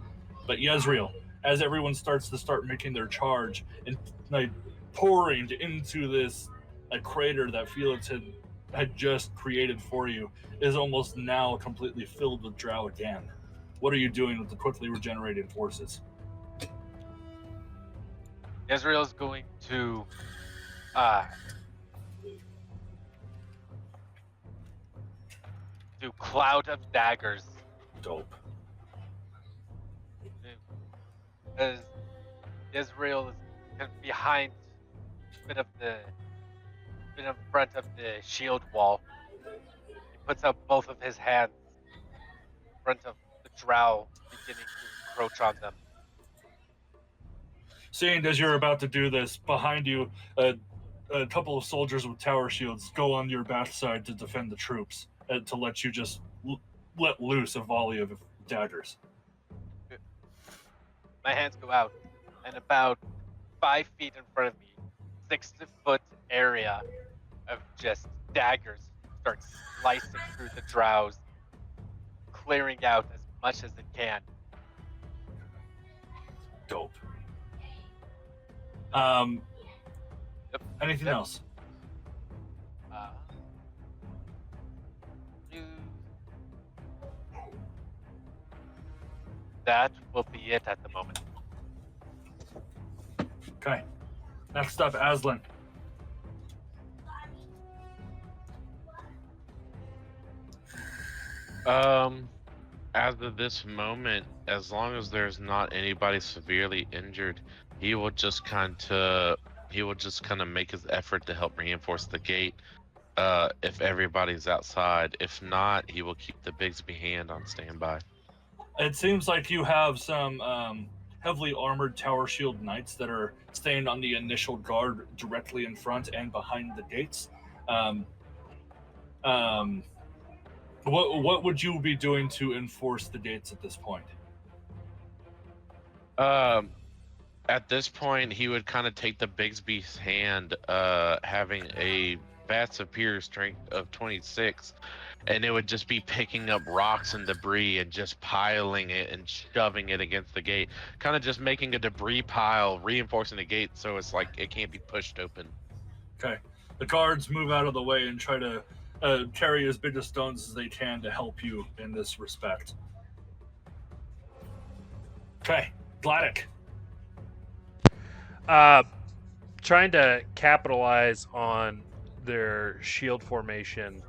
But Yezreel, as everyone starts making their charge and like pouring into this crater that Felix had just created for you, is almost now completely filled with drow again. What are you doing with the quickly regenerating forces? Yezreel is going to do Cloud of Daggers. Dope. As Yezreel is kind of behind, bit in front of the shield wall. He puts up both of his hands in front of the drow, beginning to encroach on them. Seeing as you're about to do this, behind you, a couple of soldiers with tower shields go on your backside to defend the troops, to let you just let loose a volley of daggers. My hands go out, and about 5 feet in front of me, 6-foot area of just daggers starts slicing through the drows, clearing out as much as it can. Dope. Anything else? That will be it at the moment. Okay. Next up, Aslan. As of this moment, as long as there's not anybody severely injured, he will just kind of make his effort to help reinforce the gate. If everybody's outside, if not, he will keep the Bigsby hand on standby. It seems like you have some heavily armored tower shield knights that are staying on the initial guard directly in front and behind the gates. What would you be doing to enforce the gates at this point? At this point, he would kind of take the Bigsby's hand, having a vast superior strength of 26, and it would just be picking up rocks and debris and just piling it and shoving it against the gate, kind of just making a debris pile, reinforcing the gate so it's like it can't be pushed open. Okay. The guards move out of the way and try to carry as big of stones as they can to help you in this respect. Okay. Gladdek. Trying to capitalize on their shield formation,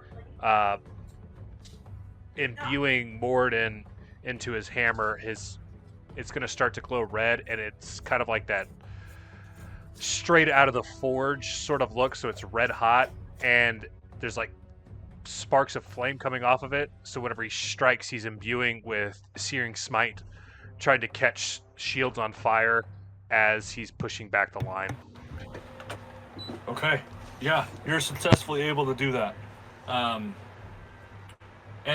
imbuing Morden into his hammer. It's going to start to glow red, and it's kind of like that straight out of the forge sort of look. So it's red hot, and there's like sparks of flame coming off of it. So whenever he strikes, he's imbuing with Searing Smite, trying to catch shields on fire as he's pushing back the line. Okay. Yeah, you're successfully able to do that. And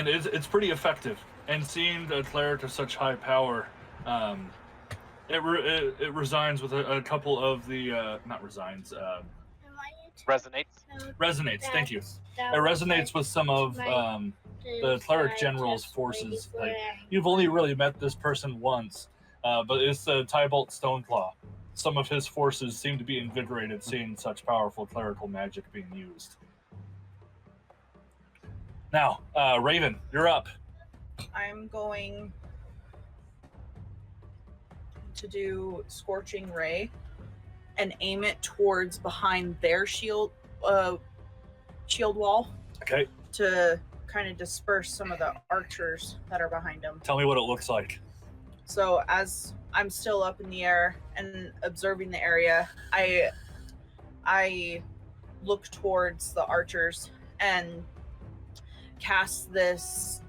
it's pretty effective. And seeing a cleric of such high power, it resigns with a couple of the... not resigns. Resonates. Resonates. Thank you. It That was resonates with some of the things cleric I general's just forces. waited Like for. you've only really met this person once, but it's the Tybalt Stoneclaw. Some of his forces seem to be invigorated seeing such powerful clerical magic being used. Now, Raven, you're up. I'm going to do Scorching Ray and aim it towards behind their shield wall Okay, to kind of disperse some of the archers that are behind them. tell me what it looks like. So as I'm still up in the air and observing the area, I look towards the archers and cast this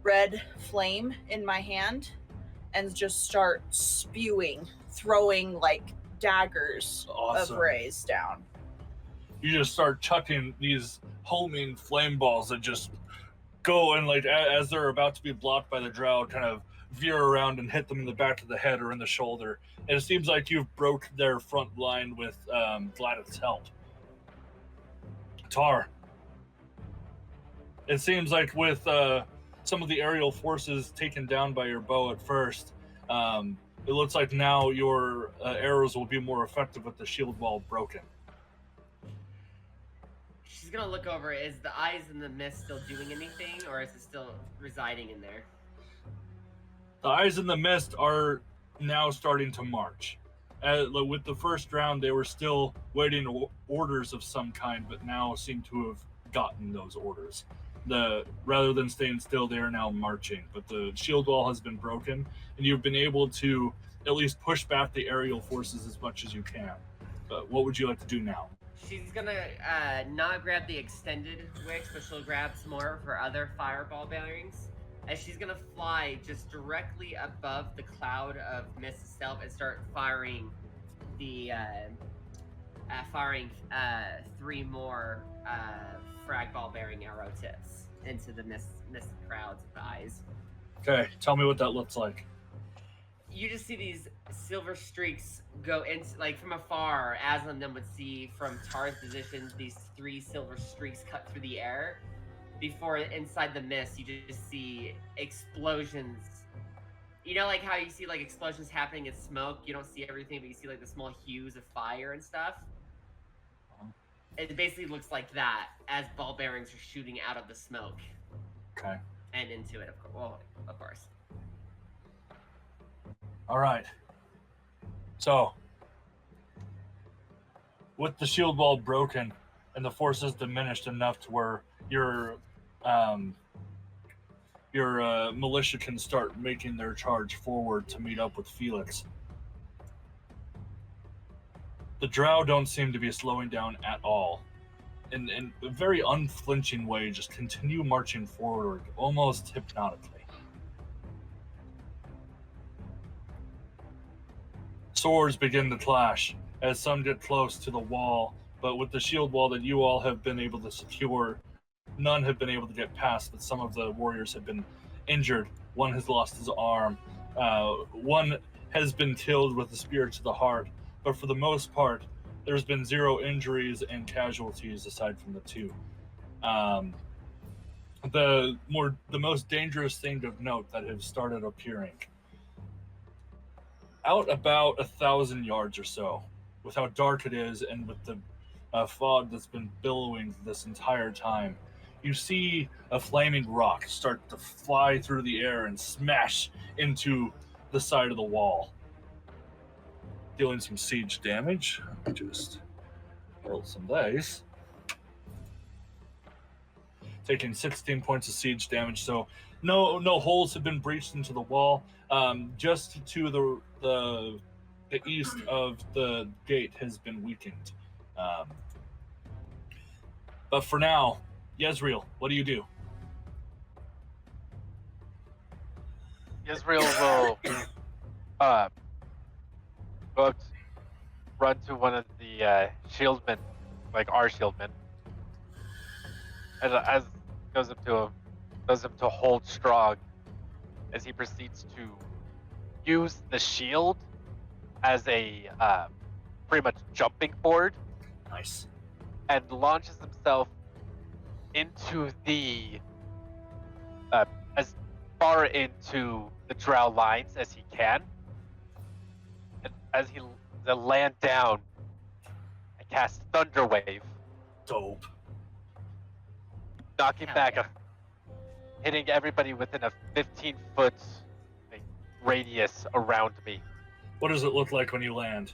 red flame in my hand and just start spewing, throwing like daggers Awesome. of rays down. You just start chucking these homing flame balls that just go and, like, as they're about to be blocked by the Drow, kind of veer around and hit them in the back of the head or in the shoulder. And it seems like you've broke their front line with Gladdek's help. Tar. It seems like with some of the aerial forces taken down by your bow at first, it looks like now your arrows will be more effective with the shield wall broken. She's gonna look over. Is the eyes in the mist still doing anything, or is it still residing in there? The eyes in the mist are now starting to march. With the first round, they were still waiting orders of some kind, but now seem to have gotten those orders. Rather than staying still, they are now marching. But the shield wall has been broken, and you've been able to at least push back the aerial forces as much as you can. But what would you like to do now? She's gonna not grab the extended wicks, but she'll grab some more of her other fireball bearings. And she's gonna fly just directly above the cloud of mist itself and start firing the three more frag ball bearing arrow tips into the mist crowds of eyes. Okay, tell me what that looks like. You just see these silver streaks go into, like, from afar. Aslan then would see from Tar's position these three silver streaks cut through the air. Before, inside the mist, you just see explosions. You know, like how you see like explosions happening in smoke. You don't see everything, but you see like the small hues of fire and stuff. It basically looks like that as ball bearings are shooting out of the smoke. Okay. And into it, of course. All right. So, with the shield wall broken and the forces diminished enough to where your militia can start making their charge forward to meet up with Felix. The Drow don't seem to be slowing down at all. In a very unflinching way, just continue marching forward, almost hypnotically. Swords begin to clash as some get close to the wall, but with the shield wall that you all have been able to secure, none have been able to get past, but some of the warriors have been injured. One has lost his arm. One has been killed with a spear to the heart, but for the most part, there's been 0 injuries and casualties aside from the 2. The most dangerous thing of note that have started appearing. Out about 1,000 yards or so, with how dark it is and with the fog that's been billowing this entire time, you see a flaming rock start to fly through the air and smash into the side of the wall, dealing some siege damage. Just roll some dice. Taking 16 points of siege damage, so no holes have been breached into the wall. Just to the east of the gate has been weakened. But for now, Yezreel, what do you do? Yezreel will run to one of the shieldmen, like our shieldmen, as goes up to him, tells him to hold strong as he proceeds to use the shield as a pretty much jumping board. Nice. and launches himself into the as far into the Drow lines as he can. And as he land down, I cast Thunder Wave, Dope. knocking Hell back yeah. hitting everybody within a 15-foot radius around me. What does it look like when you land?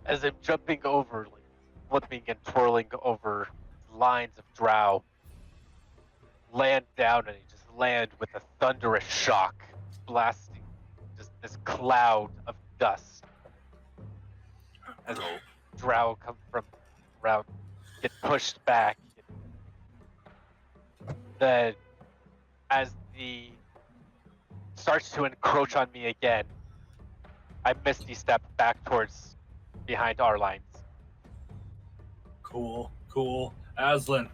As I'm jumping over, like, flipping and twirling over lines of Drow, land down and just land with a thunderous shock, blasting just this cloud of dust. As Drow come from around, get pushed back. Then, as the starts to encroach on me again, I misty step back towards behind our lines. Cool. Aslan.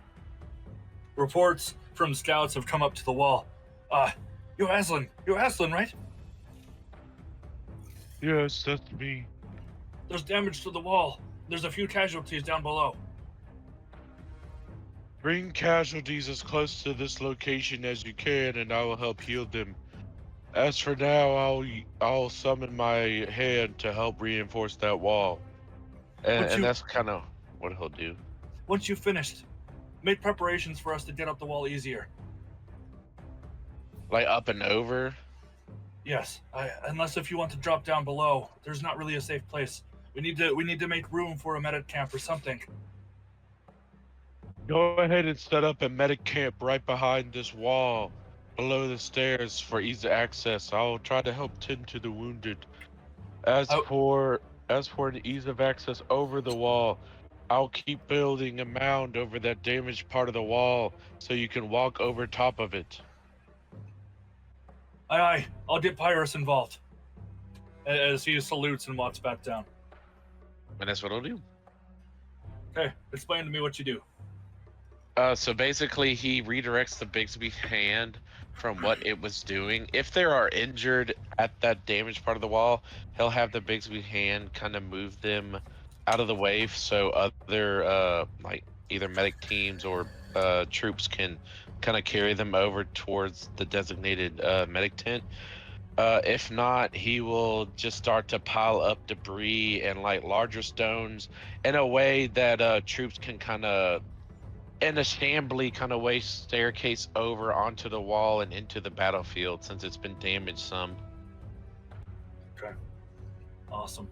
Reports from scouts have come up to the wall. You're Aslan, right? Yes, that's me. There's damage to the wall. There's a few casualties down below. Bring casualties as close to this location as you can, and I will help heal them. As for now, I'll summon my hand to help reinforce that wall. And that's kind of what he'll do. Once you've finished, make preparations for us to get up the wall easier. Like up and over? Yes, unless if you want to drop down below, there's not really a safe place. We need to make room for a medic camp or something. Go ahead and set up a medic camp right behind this wall, below the stairs for easy access. I'll try to help tend to the wounded. As for the ease of access over the wall, I'll keep building a mound over that damaged part of the wall so you can walk over top of it. Aye, I'll get Pyrus involved. As he salutes and walks back down. And that's what I'll do. Okay, explain to me what you do. So basically, he redirects the Bigsby's hand from what it was doing. If there are injured at that damaged part of the wall, he'll have the Bigsby hand kind of move them out of the way so other like either medic teams or troops can kind of carry them over towards the designated medic tent. If not, he will just start to pile up debris and like larger stones in a way that troops can kind of, in a shambly kind of way, staircase over onto the wall and into the battlefield since it's been damaged some. Okay, awesome.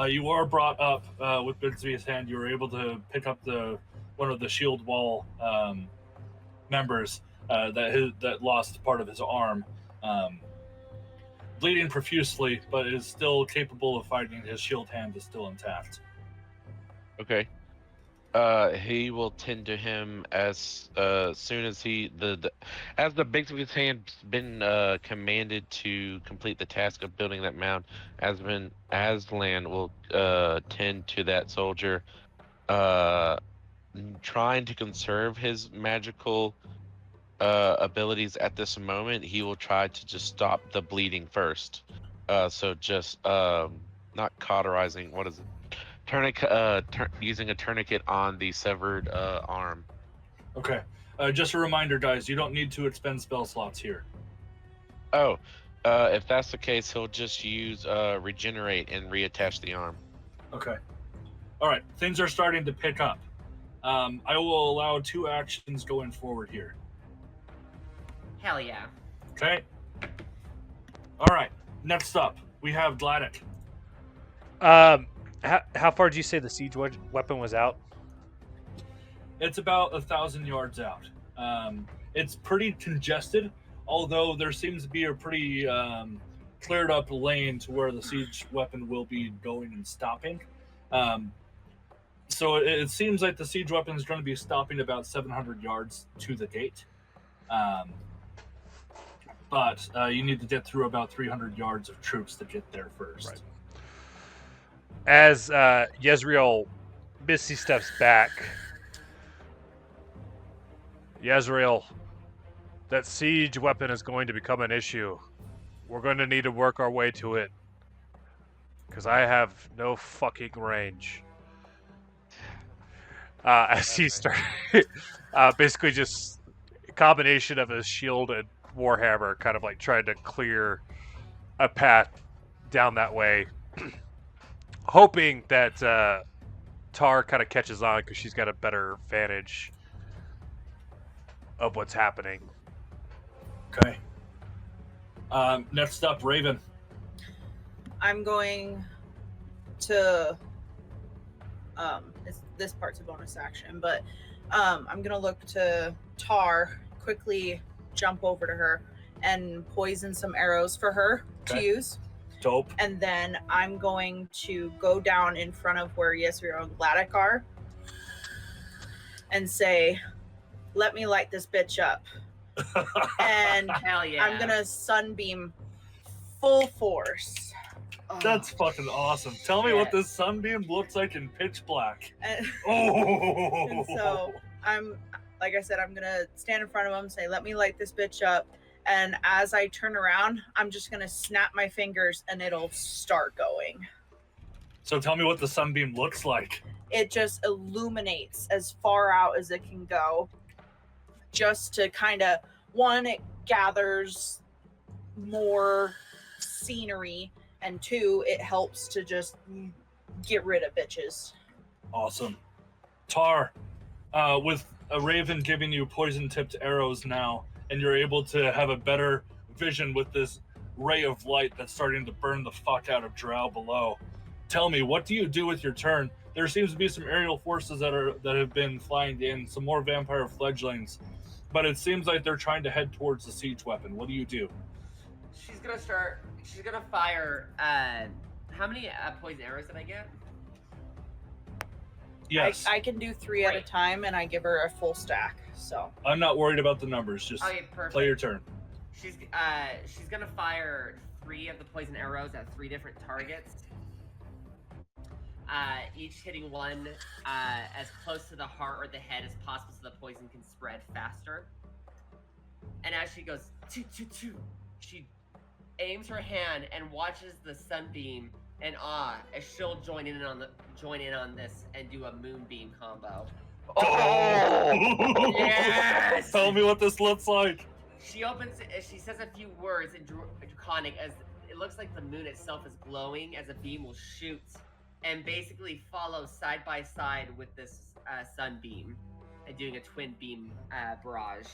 You are brought up with Bigsby's hand. You were able to pick up one of the shield wall members that lost part of his arm, bleeding profusely, but is still capable of fighting. His shield hand is still intact. Okay. He will tend to him as soon as as the Bigsby's hand's been commanded to complete the task of building that mound. Aslan will tend to that soldier, trying to conserve his magical abilities at this moment. He will try to just stop the bleeding first. So just not cauterizing. What is it? Using a tourniquet on the severed arm. Okay. Just a reminder, guys, you don't need to expend spell slots here. Oh, if that's the case, he'll just use regenerate and reattach the arm. Okay. All right. Things are starting to pick up. I will allow 2 actions going forward here. Hell yeah. Okay. All right. Next up, we have Gladdek. How far did you say the siege weapon was out? It's about 1,000 yards out. It's pretty congested, although there seems to be a pretty cleared up lane to where the siege weapon will be going and stopping. So it seems like the siege weapon is going to be stopping about 700 yards to the gate. But you need to get through about 300 yards of troops to get there first. Right. As Yezreel misty steps back, Yezreel, that siege weapon is going to become an issue. We're going to need to work our way to it. Because I have no fucking range. as he right. started, basically just a combination of his shield and warhammer, kind of like trying to clear a path down that way, hoping that Tar kind of catches on because she's got a better vantage of what's happening. Okay. Next up, Raven. I'm going to this part's a bonus action, but I'm gonna look to Tar, quickly jump over to her and poison some arrows for her to Okay. use. Dope. And then I'm going to go down in front of where Yesreel and Gladdek are and say, let me light this bitch up. And Hell yeah. I'm gonna sunbeam full force. That's fucking awesome. Tell me what this sunbeam looks like in pitch black. And, Oh! and so I'm, like I said, I'm gonna stand in front of him, say, let me light this bitch up. And as I turn around, I'm just gonna snap my fingers and it'll start going. So tell me what the sunbeam looks like. It just illuminates as far out as it can go, just to kind of, one, it gathers more scenery, and two, it helps to just get rid of bitches. Awesome. Tar, with a raven giving you poison-tipped arrows now, and you're able to have a better vision with this ray of light that's starting to burn the fuck out of Drow below. Tell me, what do you do with your turn? There seems to be some aerial forces that have been flying in, some more vampire fledglings, but it seems like they're trying to head towards the siege weapon. What do you do? She's gonna fire, how many poison arrows did I get? Yes. I can do 3 at a Great. time, and I give her a full stack. So I'm not worried about the numbers. Just Okay, perfect. play your turn. She's gonna fire 3 of the poison arrows at 3 different targets. Each hitting one as close to the heart or the head as possible, so the poison can spread faster. And as she goes, choo, choo, choo, she aims her hand and watches the sunbeam in awe as she'll join in on this and do a moonbeam combo. Oh! Yes! Tell me what this looks like. She says a few words in Draconic as it looks like the moon itself is glowing as a beam will shoot and basically follow side by side with this sunbeam and doing a twin beam barrage.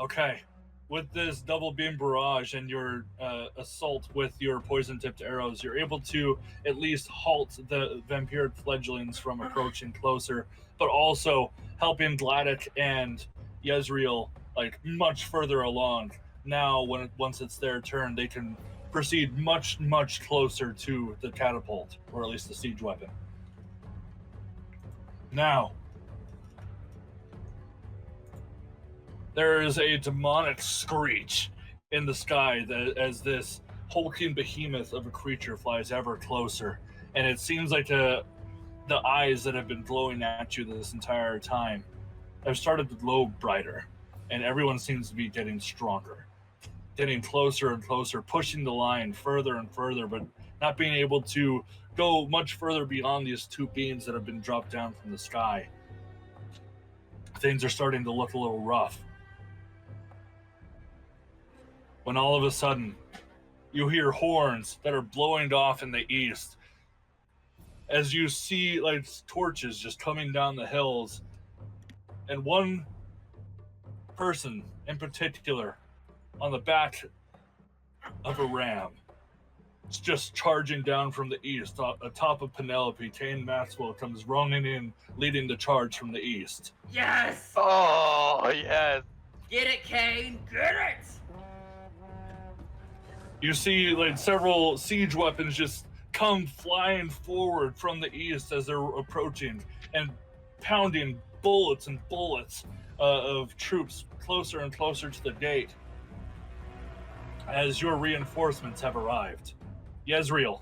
Okay. With this double beam barrage and your assault with your poison-tipped arrows, you're able to at least halt the vampiric fledglings from approaching closer, but also helping Gladdek and Yesreel like much further along. Now, once it's their turn, they can proceed much, much closer to the catapult, or at least the siege weapon. Now, there is a demonic screech in the sky as this hulking behemoth of a creature flies ever closer, and it seems like the eyes that have been glowing at you this entire time have started to glow brighter, and everyone seems to be getting stronger, getting closer and closer, pushing the line further and further, but not being able to go much further beyond these 2 beams that have been dropped down from the sky. Things are starting to look a little rough. When all of a sudden, you hear horns that are blowing off in the east. As you see like torches just coming down the hills. And one person in particular on the back of a ram is just charging down from the east. Atop of Penelope, Cain Maxwell comes running in, leading the charge from the east. Yes! Oh, yes. Get it, Cain! Get it! You see like several siege weapons just come flying forward from the east as they're approaching and pounding bullets and bullets of troops closer and closer to the gate as your reinforcements have arrived. Yesreel.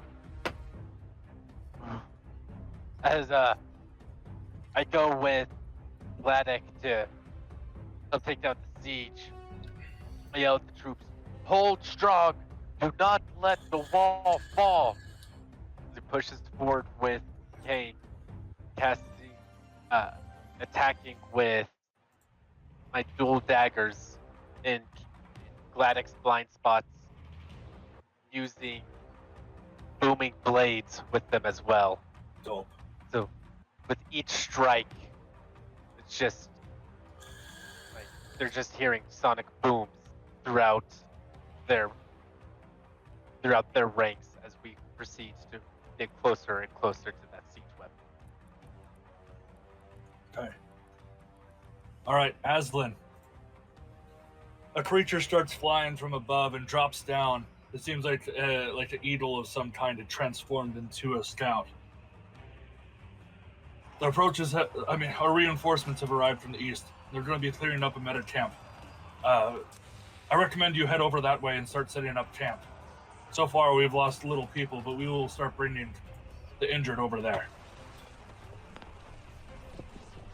As I go with Gladdek to take down the siege, I yell at the troops, hold strong, do not let the wall fall. As he pushes forward with Cain, casting attacking with my dual daggers in Gladdek's blind spots, using booming blades with them as well. Dope. So with each strike, it's just like they're just hearing sonic booms throughout their ranks as we proceed to get closer and closer to that siege weapon. Okay. All right, Aslan. A creature starts flying from above and drops down. It seems like an eagle of some kind had transformed into a scout. The approaches, our reinforcements have arrived from the east. They're going to be clearing up a meta camp. I recommend you head over that way and start setting up camp. So far, we've lost little people, but we will start bringing the injured over there.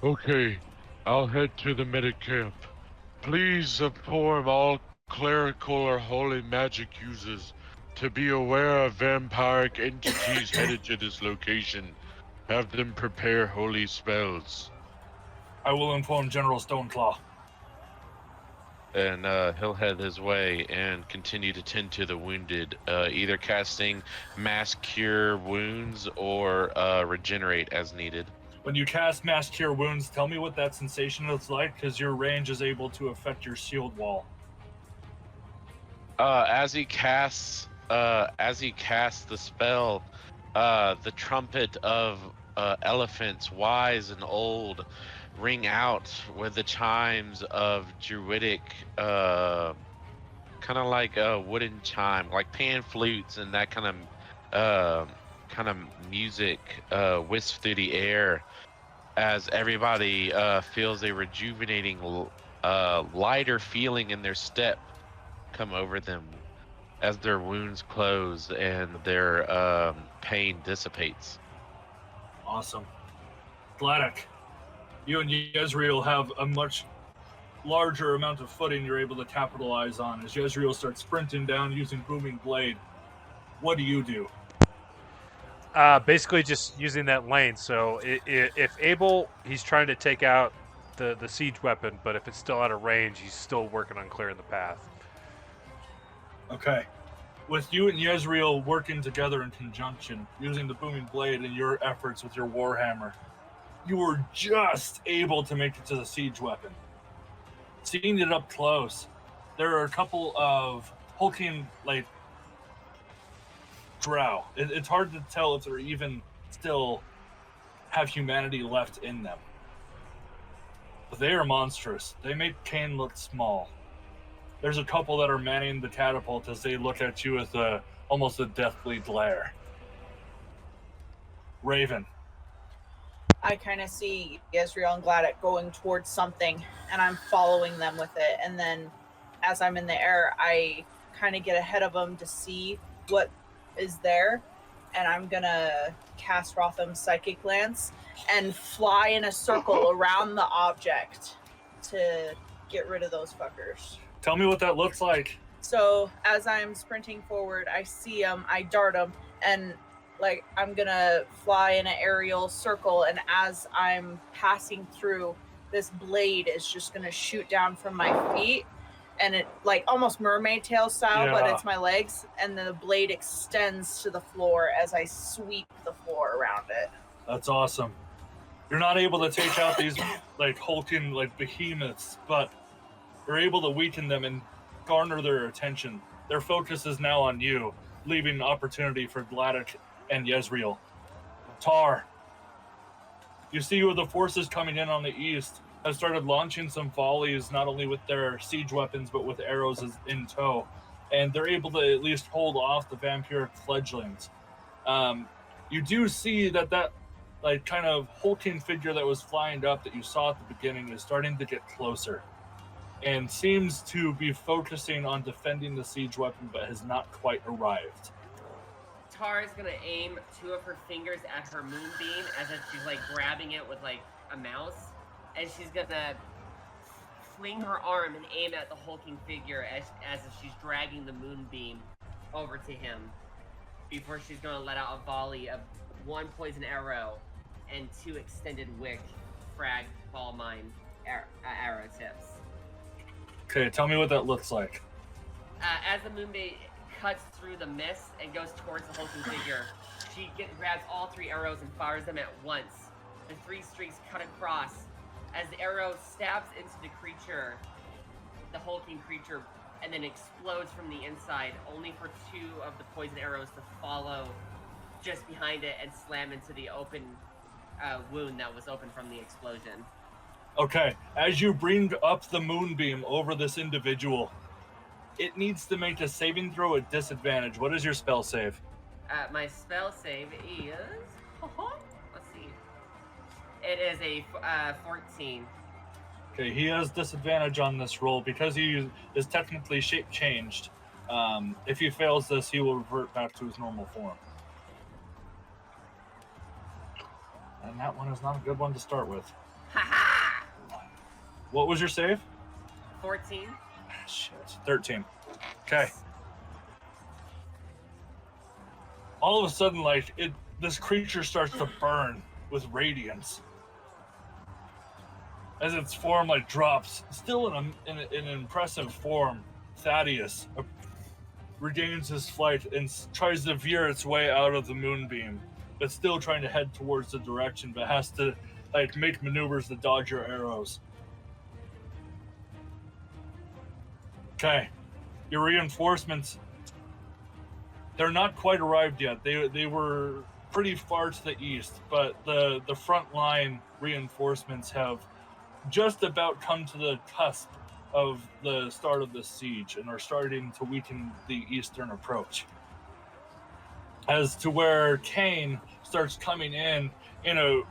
Okay, I'll head to the medic camp. Please inform all clerical or holy magic users to be aware of vampiric entities headed to this location. Have them prepare holy spells. I will inform General Stoneclaw. And he'll head his way and continue to tend to the wounded, either casting Mass Cure Wounds or Regenerate as needed. When you cast Mass Cure Wounds, tell me what that sensation looks like, because your range is able to affect your shield wall. As he casts the spell, the trumpet of elephants, wise and old, ring out with the chimes of druidic, kind of like a wooden chime, like pan flutes and that kind of music wisp through the air as everybody feels a rejuvenating, lighter feeling in their step come over them as their wounds close and their pain dissipates. Awesome. Gladdek, you and Yezreel have a much larger amount of footing you're able to capitalize on as Yezreel starts sprinting down using Booming Blade. What do you do? Basically just using that lane. So if able, he's trying to take out the siege weapon, but if it's still out of range, he's still working on clearing the path. Okay. With you and Yezreel working together in conjunction, using the Booming Blade and your efforts with your Warhammer, you were just able to make it to the siege weapon. Seeing it up close, there are a couple of hulking, Drow. It's hard to tell if they're even still have humanity left in them. But they are monstrous. They make Cain look small. There's a couple that are manning the catapult as they look at you with almost a deathly glare. Raven. I kind of see Yezreel and Gladdek going towards something, and I'm following them with it. And then as I'm in the air, I kind of get ahead of them to see what is there. And I'm going to cast Rotham's Psychic Lance and fly in a circle around the object to get rid of those fuckers. Tell me what that looks like. So as I'm sprinting forward, I see them, I dart them, and I'm gonna fly in an aerial circle, and as I'm passing through, this blade is just gonna shoot down from my feet, and it almost mermaid tail style, but it's my legs, and then the blade extends to the floor as I sweep the floor around it. That's awesome. You're not able to take out these hulking behemoths, but you're able to weaken them and garner their attention. Their focus is now on you, leaving an opportunity for Gladdek and Yezreel. Tar, you see who the forces coming in on the east have started launching some volleys, not only with their siege weapons, but with arrows in tow. And they're able to at least hold off the vampiric fledglings. You do see that kind of hulking figure that was flying up that you saw at the beginning is starting to get closer and seems to be focusing on defending the siege weapon, but has not quite arrived. Tar is gonna aim two of her fingers at her moonbeam as if she's grabbing it with a mouse, and she's gonna fling her arm and aim at the hulking figure as if she's dragging the moonbeam over to him before she's gonna let out a volley of one poison arrow and two extended wick frag ball mine arrow tips. Okay, tell me what that looks like. As the moonbeam cuts through the mist and goes towards the hulking figure, she grabs all 3 arrows and fires them at once. The 3 streaks cut across. As the arrow stabs into the creature, the hulking creature, and then explodes from the inside, only for 2 of the poison arrows to follow just behind it and slam into the open wound that was open from the explosion. Okay, as you bring up the moonbeam over this individual, it needs to make a saving throw at disadvantage. What is your spell save? My spell save is... let's see. It is a 14. Okay, he has disadvantage on this roll because he is technically shape changed. If he fails this, he will revert back to his normal form. And that one is not a good one to start with. Ha-ha! What was your save? 14. Shit, 13. Okay. All of a sudden, this creature starts to burn with radiance. As its form drops, still in an impressive form, Thaddeus regains his flight and tries to veer its way out of the moonbeam, but still trying to head towards the direction, but has to make maneuvers to dodge your arrows. Okay, your reinforcements, they're not quite arrived yet. They were pretty far to the east, but the front line reinforcements have just about come to the cusp of the start of the siege and are starting to weaken the eastern approach. As to where Cain starts coming in a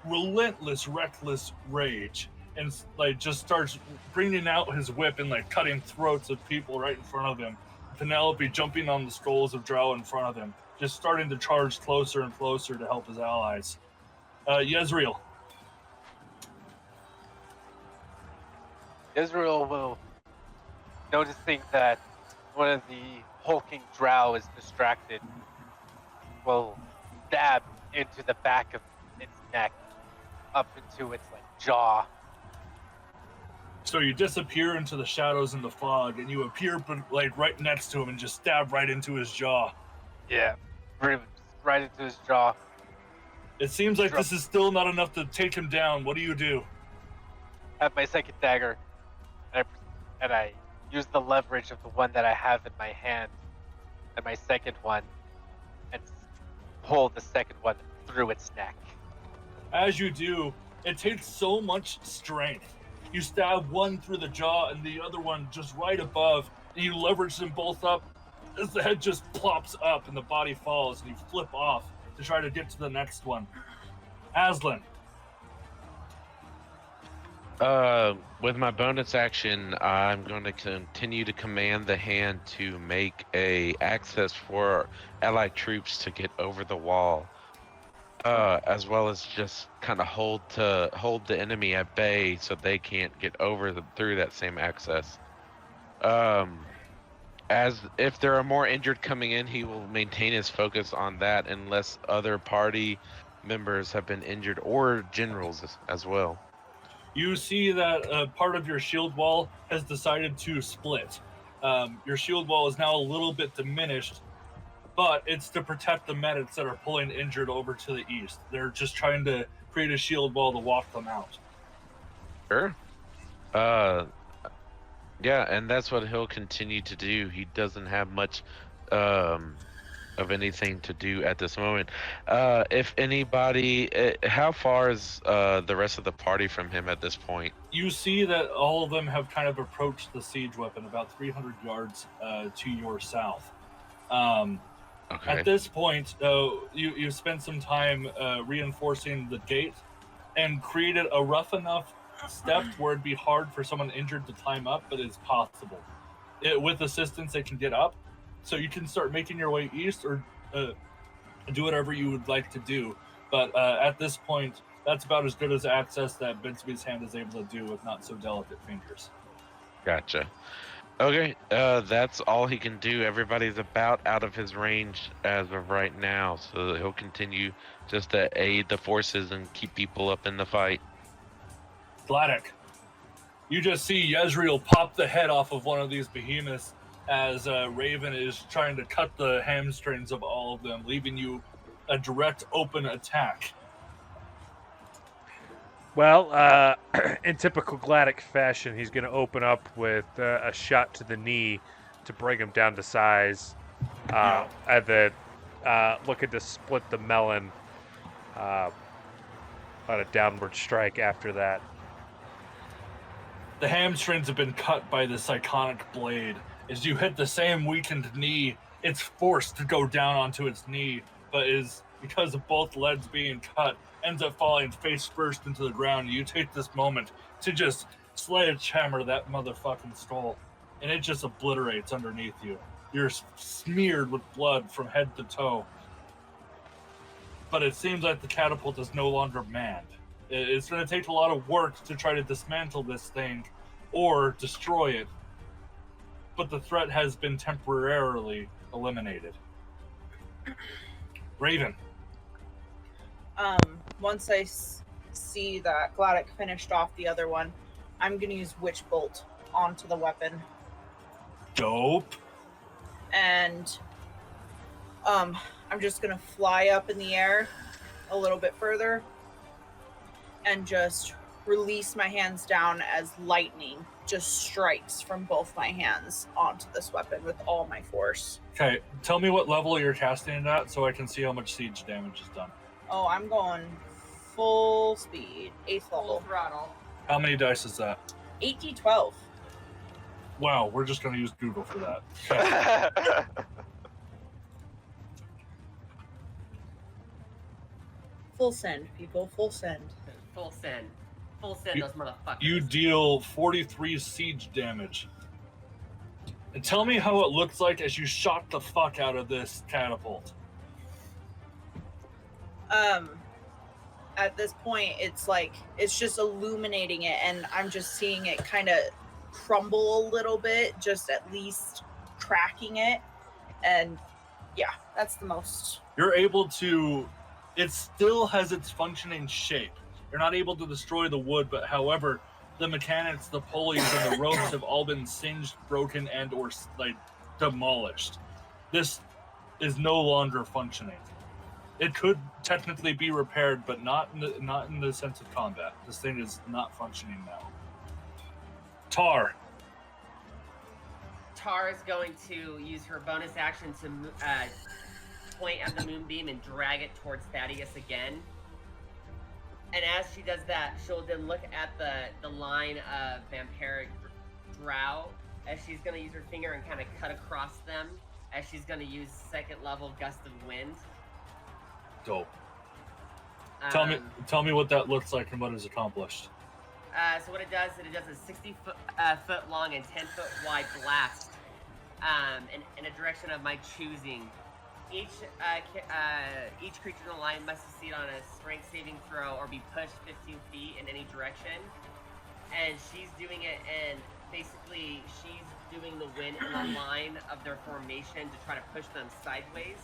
relentless, reckless rage, and just starts bringing out his whip and cutting throats of people right in front of him. Penelope jumping on the skulls of Drow in front of him, just starting to charge closer and closer to help his allies. Yezreel. Israel will, noticing that one of the hulking Drow is distracted, will stab into the back of its neck, up into its jaw. So you disappear into the shadows and the fog, and you appear right next to him and just stab right into his jaw. Yeah, right into his jaw. It seems like this is still not enough to take him down. What do you do? I have my second dagger, and I use the leverage of the one that I have in my hand, and my second one, and pull the second one through its neck. As you do, it takes so much strength. You stab one through the jaw and the other one just right above, and you leverage them both up as the head just plops up and the body falls, and you flip off to try to get to the next one. Aslan. With my bonus action, I'm going to continue to command the hand to make a access for allied troops to get over the wall, as well as just kind of hold the enemy at bay so they can't get through that same access. As if there are more injured coming in, he will maintain his focus on that unless other party members have been injured or generals as well. You see that part of your shield wall has decided to split. Your shield wall is now a little bit diminished, but it's to protect the medics that are pulling injured over to the east. They're just trying to create a shield wall to walk them out. Sure. Yeah, and that's what he'll continue to do. He doesn't have much of anything to do at this moment. If anybody, how far is the rest of the party from him at this point? You see that all of them have kind of approached the siege weapon about 300 yards to your south. Okay. At this point, you spent some time reinforcing the gate and created a rough enough step where it'd be hard for someone injured to climb up, but it's possible. With assistance, they can get up. So you can start making your way east or do whatever you would like to do. But at this point, that's about as good as access that Binsby's hand is able to do with not so delicate fingers. Gotcha. Okay, that's all he can do. Everybody's about out of his range as of right now, so he'll continue just to aid the forces and keep people up in the fight. Gladdek, you just see Yezreel pop the head off of one of these behemoths as Raven is trying to cut the hamstrings of all of them, leaving you a direct open attack. Well, in typical Gladdek fashion, he's going to open up with a shot to the knee to bring him down to size, and then looking to split the melon on a downward strike after that. The hamstrings have been cut by the iconic blade. As you hit the same weakened knee, it's forced to go down onto its knee, but is, because of both legs being cut, ends up falling face first into the ground. You take this moment to just sledgehammer that motherfucking skull, and it just obliterates underneath you. You're smeared with blood from head to toe. But it seems like the catapult is no longer manned. It's going to take a lot of work to try to dismantle this thing or destroy it. But the threat has been temporarily eliminated. Raven. Once I see that Gladdek finished off the other one, I'm going to use Witch Bolt onto the weapon. Dope. And I'm just going to fly up in the air a little bit further and just release my hands down as lightning just strikes from both my hands onto this weapon with all my force. Okay, tell me what level you're casting it at so I can see how much siege damage is done. Oh, I'm going full speed, 8th Full level. throttle. How many dice is that? 8d12. Wow, we're just going to use Google for that. Okay. Full send, people. Full send. Full send. Full send those motherfuckers. You deal 43 siege damage. And tell me how it looks like as you shot the fuck out of this catapult. At this point, it's just illuminating it, and I'm just seeing it kind of crumble a little bit, just at least cracking it. And yeah, that's the most. You're able to... It still has its functioning shape. You're not able to destroy the wood, but however, the mechanics, the pulleys, and the ropes have all been singed, broken, and or demolished. This is no longer functioning. It could technically be repaired, but not in the sense of combat. This thing is not functioning now. Tar. Tar is going to use her bonus action to point at the moonbeam and drag it towards Thaddeus again. And as she does that, she'll then look at the line of vampiric drow as she's going to use her finger and kind of cut across them as she's going to use 2nd level Gust of Wind. Dope. Tell me what that looks like and what is accomplished. So what it does is it does a 60-foot long and 10-foot wide blast in a direction of my choosing. Each creature in the line must succeed on a strength saving throw or be pushed 15 feet in any direction. And she's doing it, and basically she's doing the wind in the line of their formation to try to push them sideways.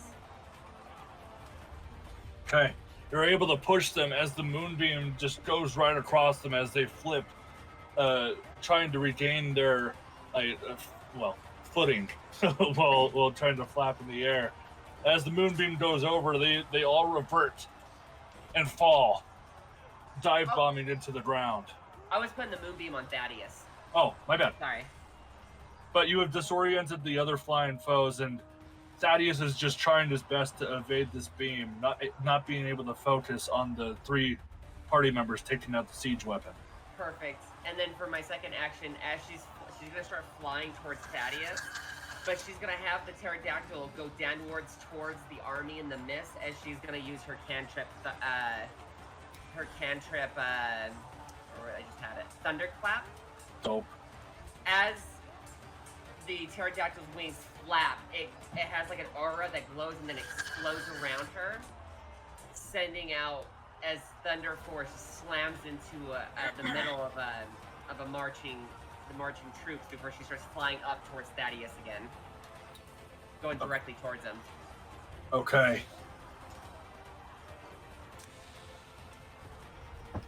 Okay. You're able to push them as the moonbeam just goes right across them as they flip, trying to regain their footing while trying to flap in the air. As the moonbeam goes over, they all revert and fall, dive bombing into the ground. I was putting the moonbeam on Thaddeus. Oh, my bad. Sorry. But you have disoriented the other flying foes, and Thaddeus is just trying his best to evade this beam, not being able to focus on the 3 party members taking out the siege weapon. Perfect. And then for my second action, as she's gonna start flying towards Thaddeus, but she's gonna have the pterodactyl go downwards towards the army in the mist as she's gonna use her cantrip. Or I just had it. Thunderclap. Dope. As the pterodactyl's wings flap, it has like an aura that glows and then explodes around her, sending out as thunder force slams into the middle of the marching troops before she starts flying up towards Thaddeus again, going directly towards him. Okay.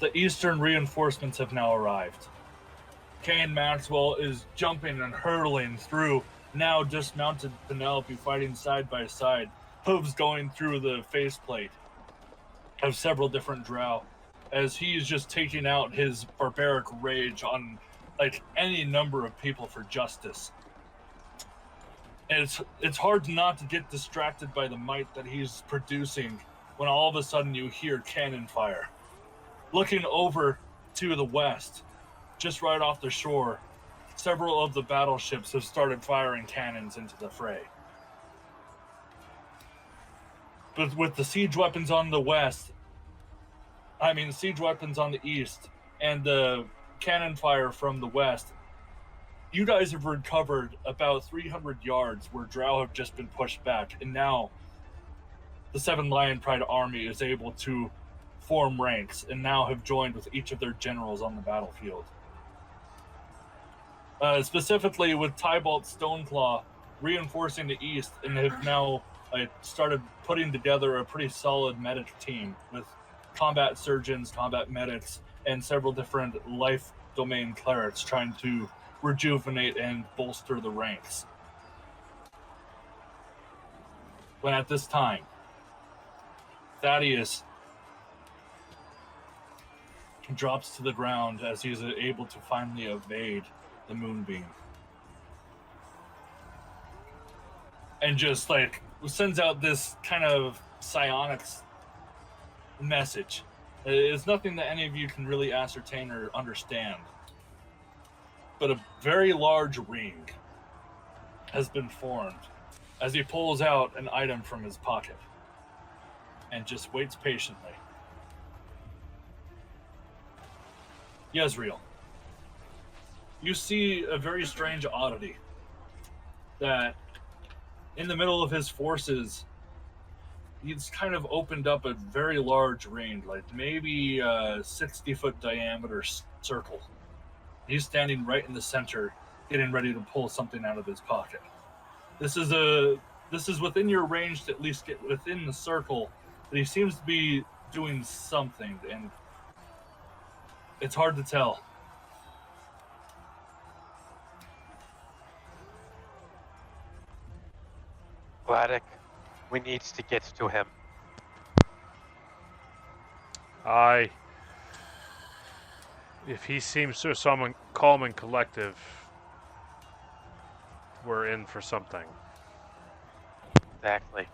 The eastern reinforcements have now arrived. Cain Maxwell is jumping and hurtling through now dismounted Penelope, fighting side by side, hooves going through the faceplate of several different Drow, as he is just taking out his barbaric rage on like any number of people for justice. And it's hard not to get distracted by the might that he's producing when all of a sudden you hear cannon fire. Looking over to the west, just right off the shore, several of the battleships have started firing cannons into the fray. But with the siege weapons on the siege weapons on the east, and the cannon fire from the west, you guys have recovered about 300 yards where Drow have just been pushed back, and now the Seven Lion Pride army is able to form ranks and now have joined with each of their generals on the battlefield. Specifically with Tybalt Stoneclaw reinforcing the east, and have now started putting together a pretty solid medic team with combat surgeons, combat medics, and several different life domain clerics trying to rejuvenate and bolster the ranks. When at this time, Thaddeus drops to the ground as he is able to finally evade the moonbeam. And just sends out this kind of psionics message. It's nothing that any of you can really ascertain or understand. But a very large ring has been formed as he pulls out an item from his pocket and just waits patiently. Yezreel, you see a very strange oddity that in the middle of his forces, he's kind of opened up a very large ring, like maybe a 60-foot diameter circle. He's standing right in the center, getting ready to pull something out of his pocket. This is within your range to at least get within the circle, but he seems to be doing something, and it's hard to tell. Gladdek, we need to get to him. If he seems so calm and collective, we're in for something. Exactly.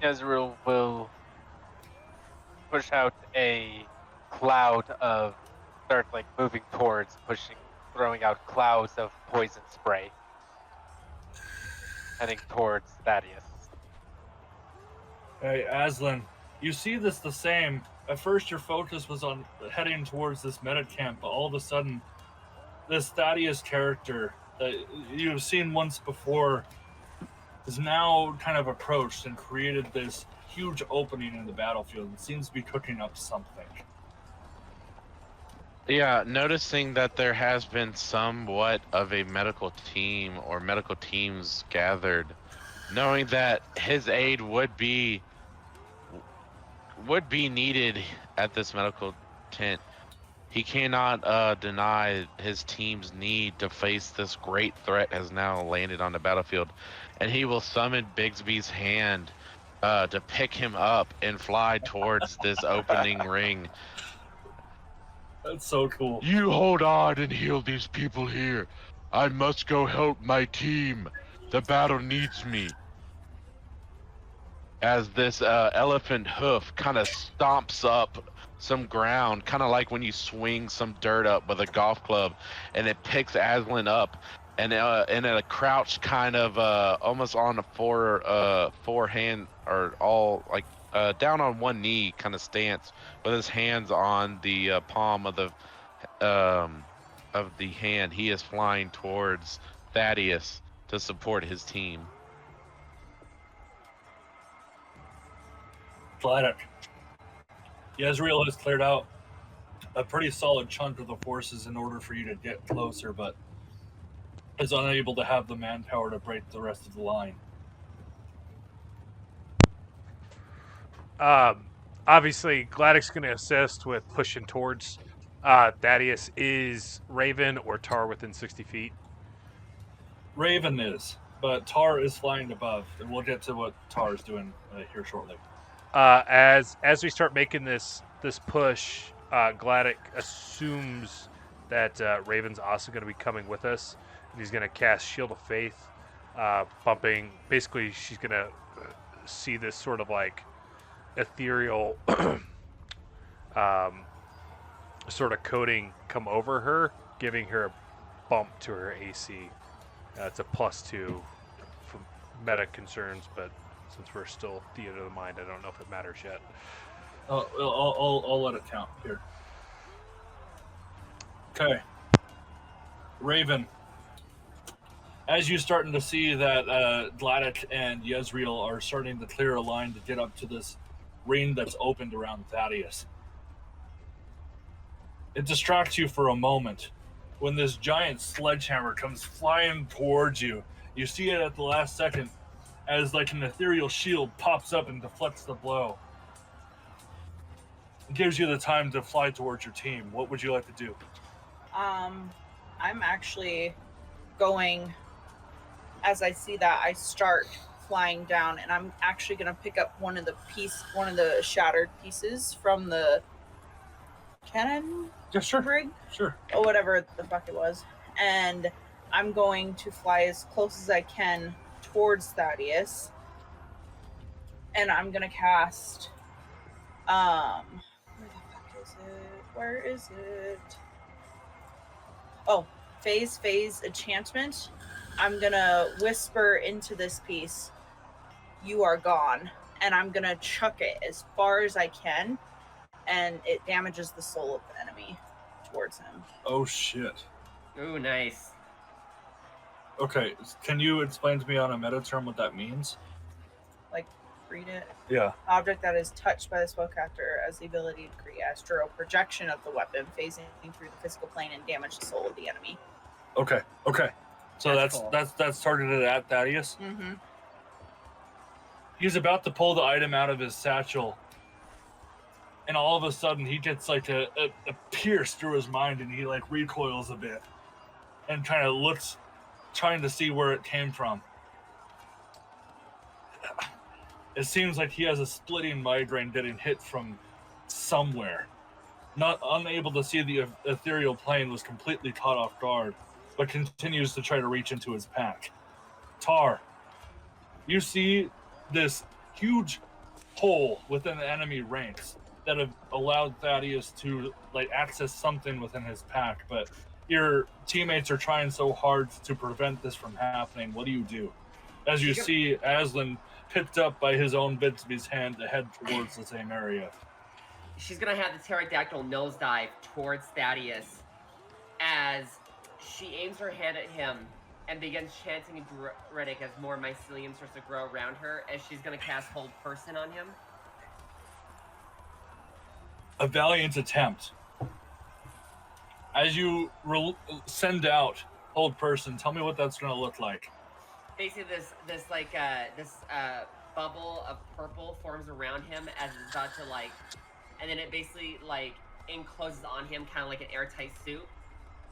Yezreel will push out a cloud of, start moving towards, throwing out clouds of poison spray, heading towards Thaddeus. Hey, Aslan, you see this the same. At first your focus was on heading towards this meta camp, but all of a sudden, this Thaddeus character that you have seen once before is now kind of approached and created this huge opening in the battlefield and seems to be cooking up something. Yeah, noticing that there has been somewhat of a medical team or medical teams gathered, knowing that his aid would be needed at this medical tent. He cannot deny his team's need to face this great threat has now landed on the battlefield, and he will summon Bigsby's hand to pick him up and fly towards this opening ring. That's so cool. You hold on and heal these people here. I must go help my team. The battle needs me. As this elephant hoof kind of stomps up some ground, kind of like when you swing some dirt up with a golf club, and it picks Aslan up, and in a crouch kind of almost on a forehand or all down on one knee kind of stance with his hands on the palm of the hand. He is flying towards Thaddeus to support his team. Gladdek. Yezreel has cleared out a pretty solid chunk of the forces in order for you to get closer, but is unable to have the manpower to break the rest of the line. obviously, Gladdek's going to assist with pushing towards Thaddeus. Is Raven or Tar within 60 feet? Raven is, but Tar is flying above, and we'll get to what Tar is doing here shortly. As we start making this push, Gladdek assumes that Raven's also going to be coming with us, and he's going to cast Shield of Faith, bumping. Basically, she's going to see this sort of like ethereal sort of coating come over her, giving her a bump to her AC. It's a +2 for meta concerns, but since we're still theater of the mind, I don't know if it matters yet. I'll let it count here. Okay. Raven, as you're starting to see that Gladdek and Yezreel are starting to clear a line to get up to this ring that's opened around Thaddeus, it distracts you for a moment when this giant sledgehammer comes flying towards you. You see it at the last second as like an ethereal shield pops up and deflects the blow. It gives you the time to fly towards your team. What would you like to do? I'm actually going, as I see that, I start flying down, and I'm actually going to pick up one of the shattered pieces from the cannon rig, Sure. or whatever the fuck it was, and I'm going to fly as close as I can towards Thaddeus, and I'm going to cast, where the fuck is it? Where is it? Oh, phase enchantment. I'm gonna whisper into this piece, "You are gone," and I'm gonna chuck it as far as I can, and it damages the soul of the enemy towards him. Oh shit. Ooh, nice. Okay, can you explain to me on a meta term what that means? Like, read it. Yeah. Object that is touched by the spellcaster has the ability to create astral projection of the weapon, phasing through the physical plane and damage the soul of the enemy. Okay. So That's cool. that's targeted at Thaddeus. Mm-hmm. He's about to pull the item out of his satchel, and all of a sudden he gets like a pierce through his mind, and he like recoils a bit and kind of looks, trying to see where it came from. It seems like he has a splitting migraine getting hit from somewhere. Not unable to see the ethereal plane, was completely caught off guard, but continues to try to reach into his pack. Tar, you see this huge hole within the enemy ranks that have allowed Thaddeus to like access something within his pack, but your teammates are trying so hard to prevent this from happening. What do? As you see Aslan picked up by his own bits of his hand to head towards the same area. She's gonna have the pterodactyl nosedive towards Thaddeus as she aims her hand at him and begins chanting Druidic as more mycelium starts to grow around her, as she's gonna cast Hold Person on him. A valiant attempt. As you send out Hold Person, tell me what that's going to look like. Basically, this bubble of purple forms around him as it's about to like, and then it basically like encloses on him, kind of like an airtight suit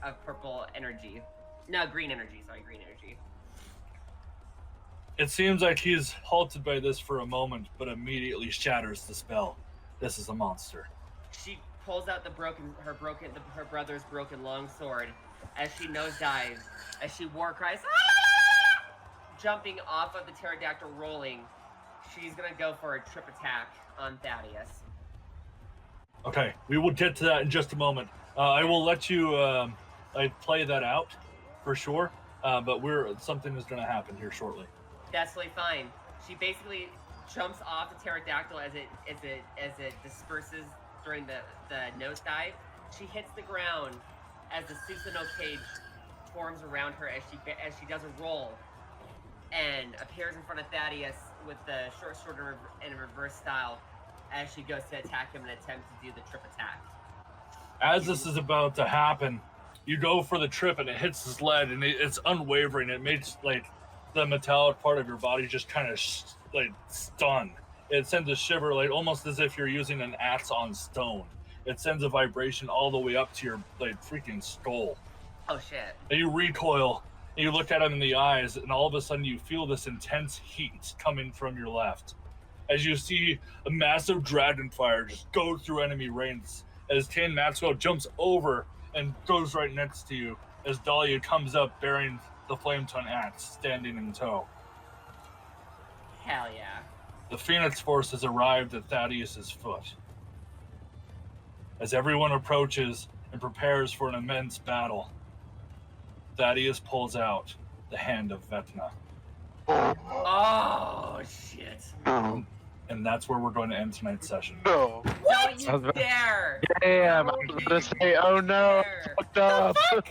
of purple energy. No, green energy. Sorry, green energy. It seems like he's halted by this for a moment, but immediately shatters the spell. This is a monster. She pulls out her brother's broken longsword as she nosedives, as she war cries, "Ah!" Jumping off of the pterodactyl, rolling. She's gonna go for a trip attack on Thaddeus. Okay, we will get to that in just a moment. I will let you play that out for sure, but something is going to happen here shortly. That's totally fine. She basically jumps off the pterodactyl as it disperses during the nosedive. She hits the ground as the Susanoo cage forms around her as she does a roll and appears in front of Thaddeus with the short sword in a reverse style as she goes to attack him and attempt to do the trip attack. As this is about to happen, you go for the trip and it hits his lead, and it's unwavering. It makes like the metallic part of your body just kind of like stun. it sends a shiver, like almost as if you're using an axe on stone. It sends a vibration all the way up to your like freaking skull. Oh shit. And you recoil, and you look at him in the eyes, and all of a sudden you feel this intense heat coming from your left. As you see a massive dragon fire just go through enemy ranks, as Cain Maxwell jumps over and goes right next to you, as Dahlia comes up bearing the flame tongue axe, standing in tow. Hell yeah. The Phoenix Force has arrived at Thaddeus's foot. As everyone approaches and prepares for an immense battle, Thaddeus pulls out the Hand of Vecna. Oh shit. And that's where we're going to end tonight's session. No. Don't you dare! Damn, I was Don't gonna you say, oh no, dare. fucked up. Fuck!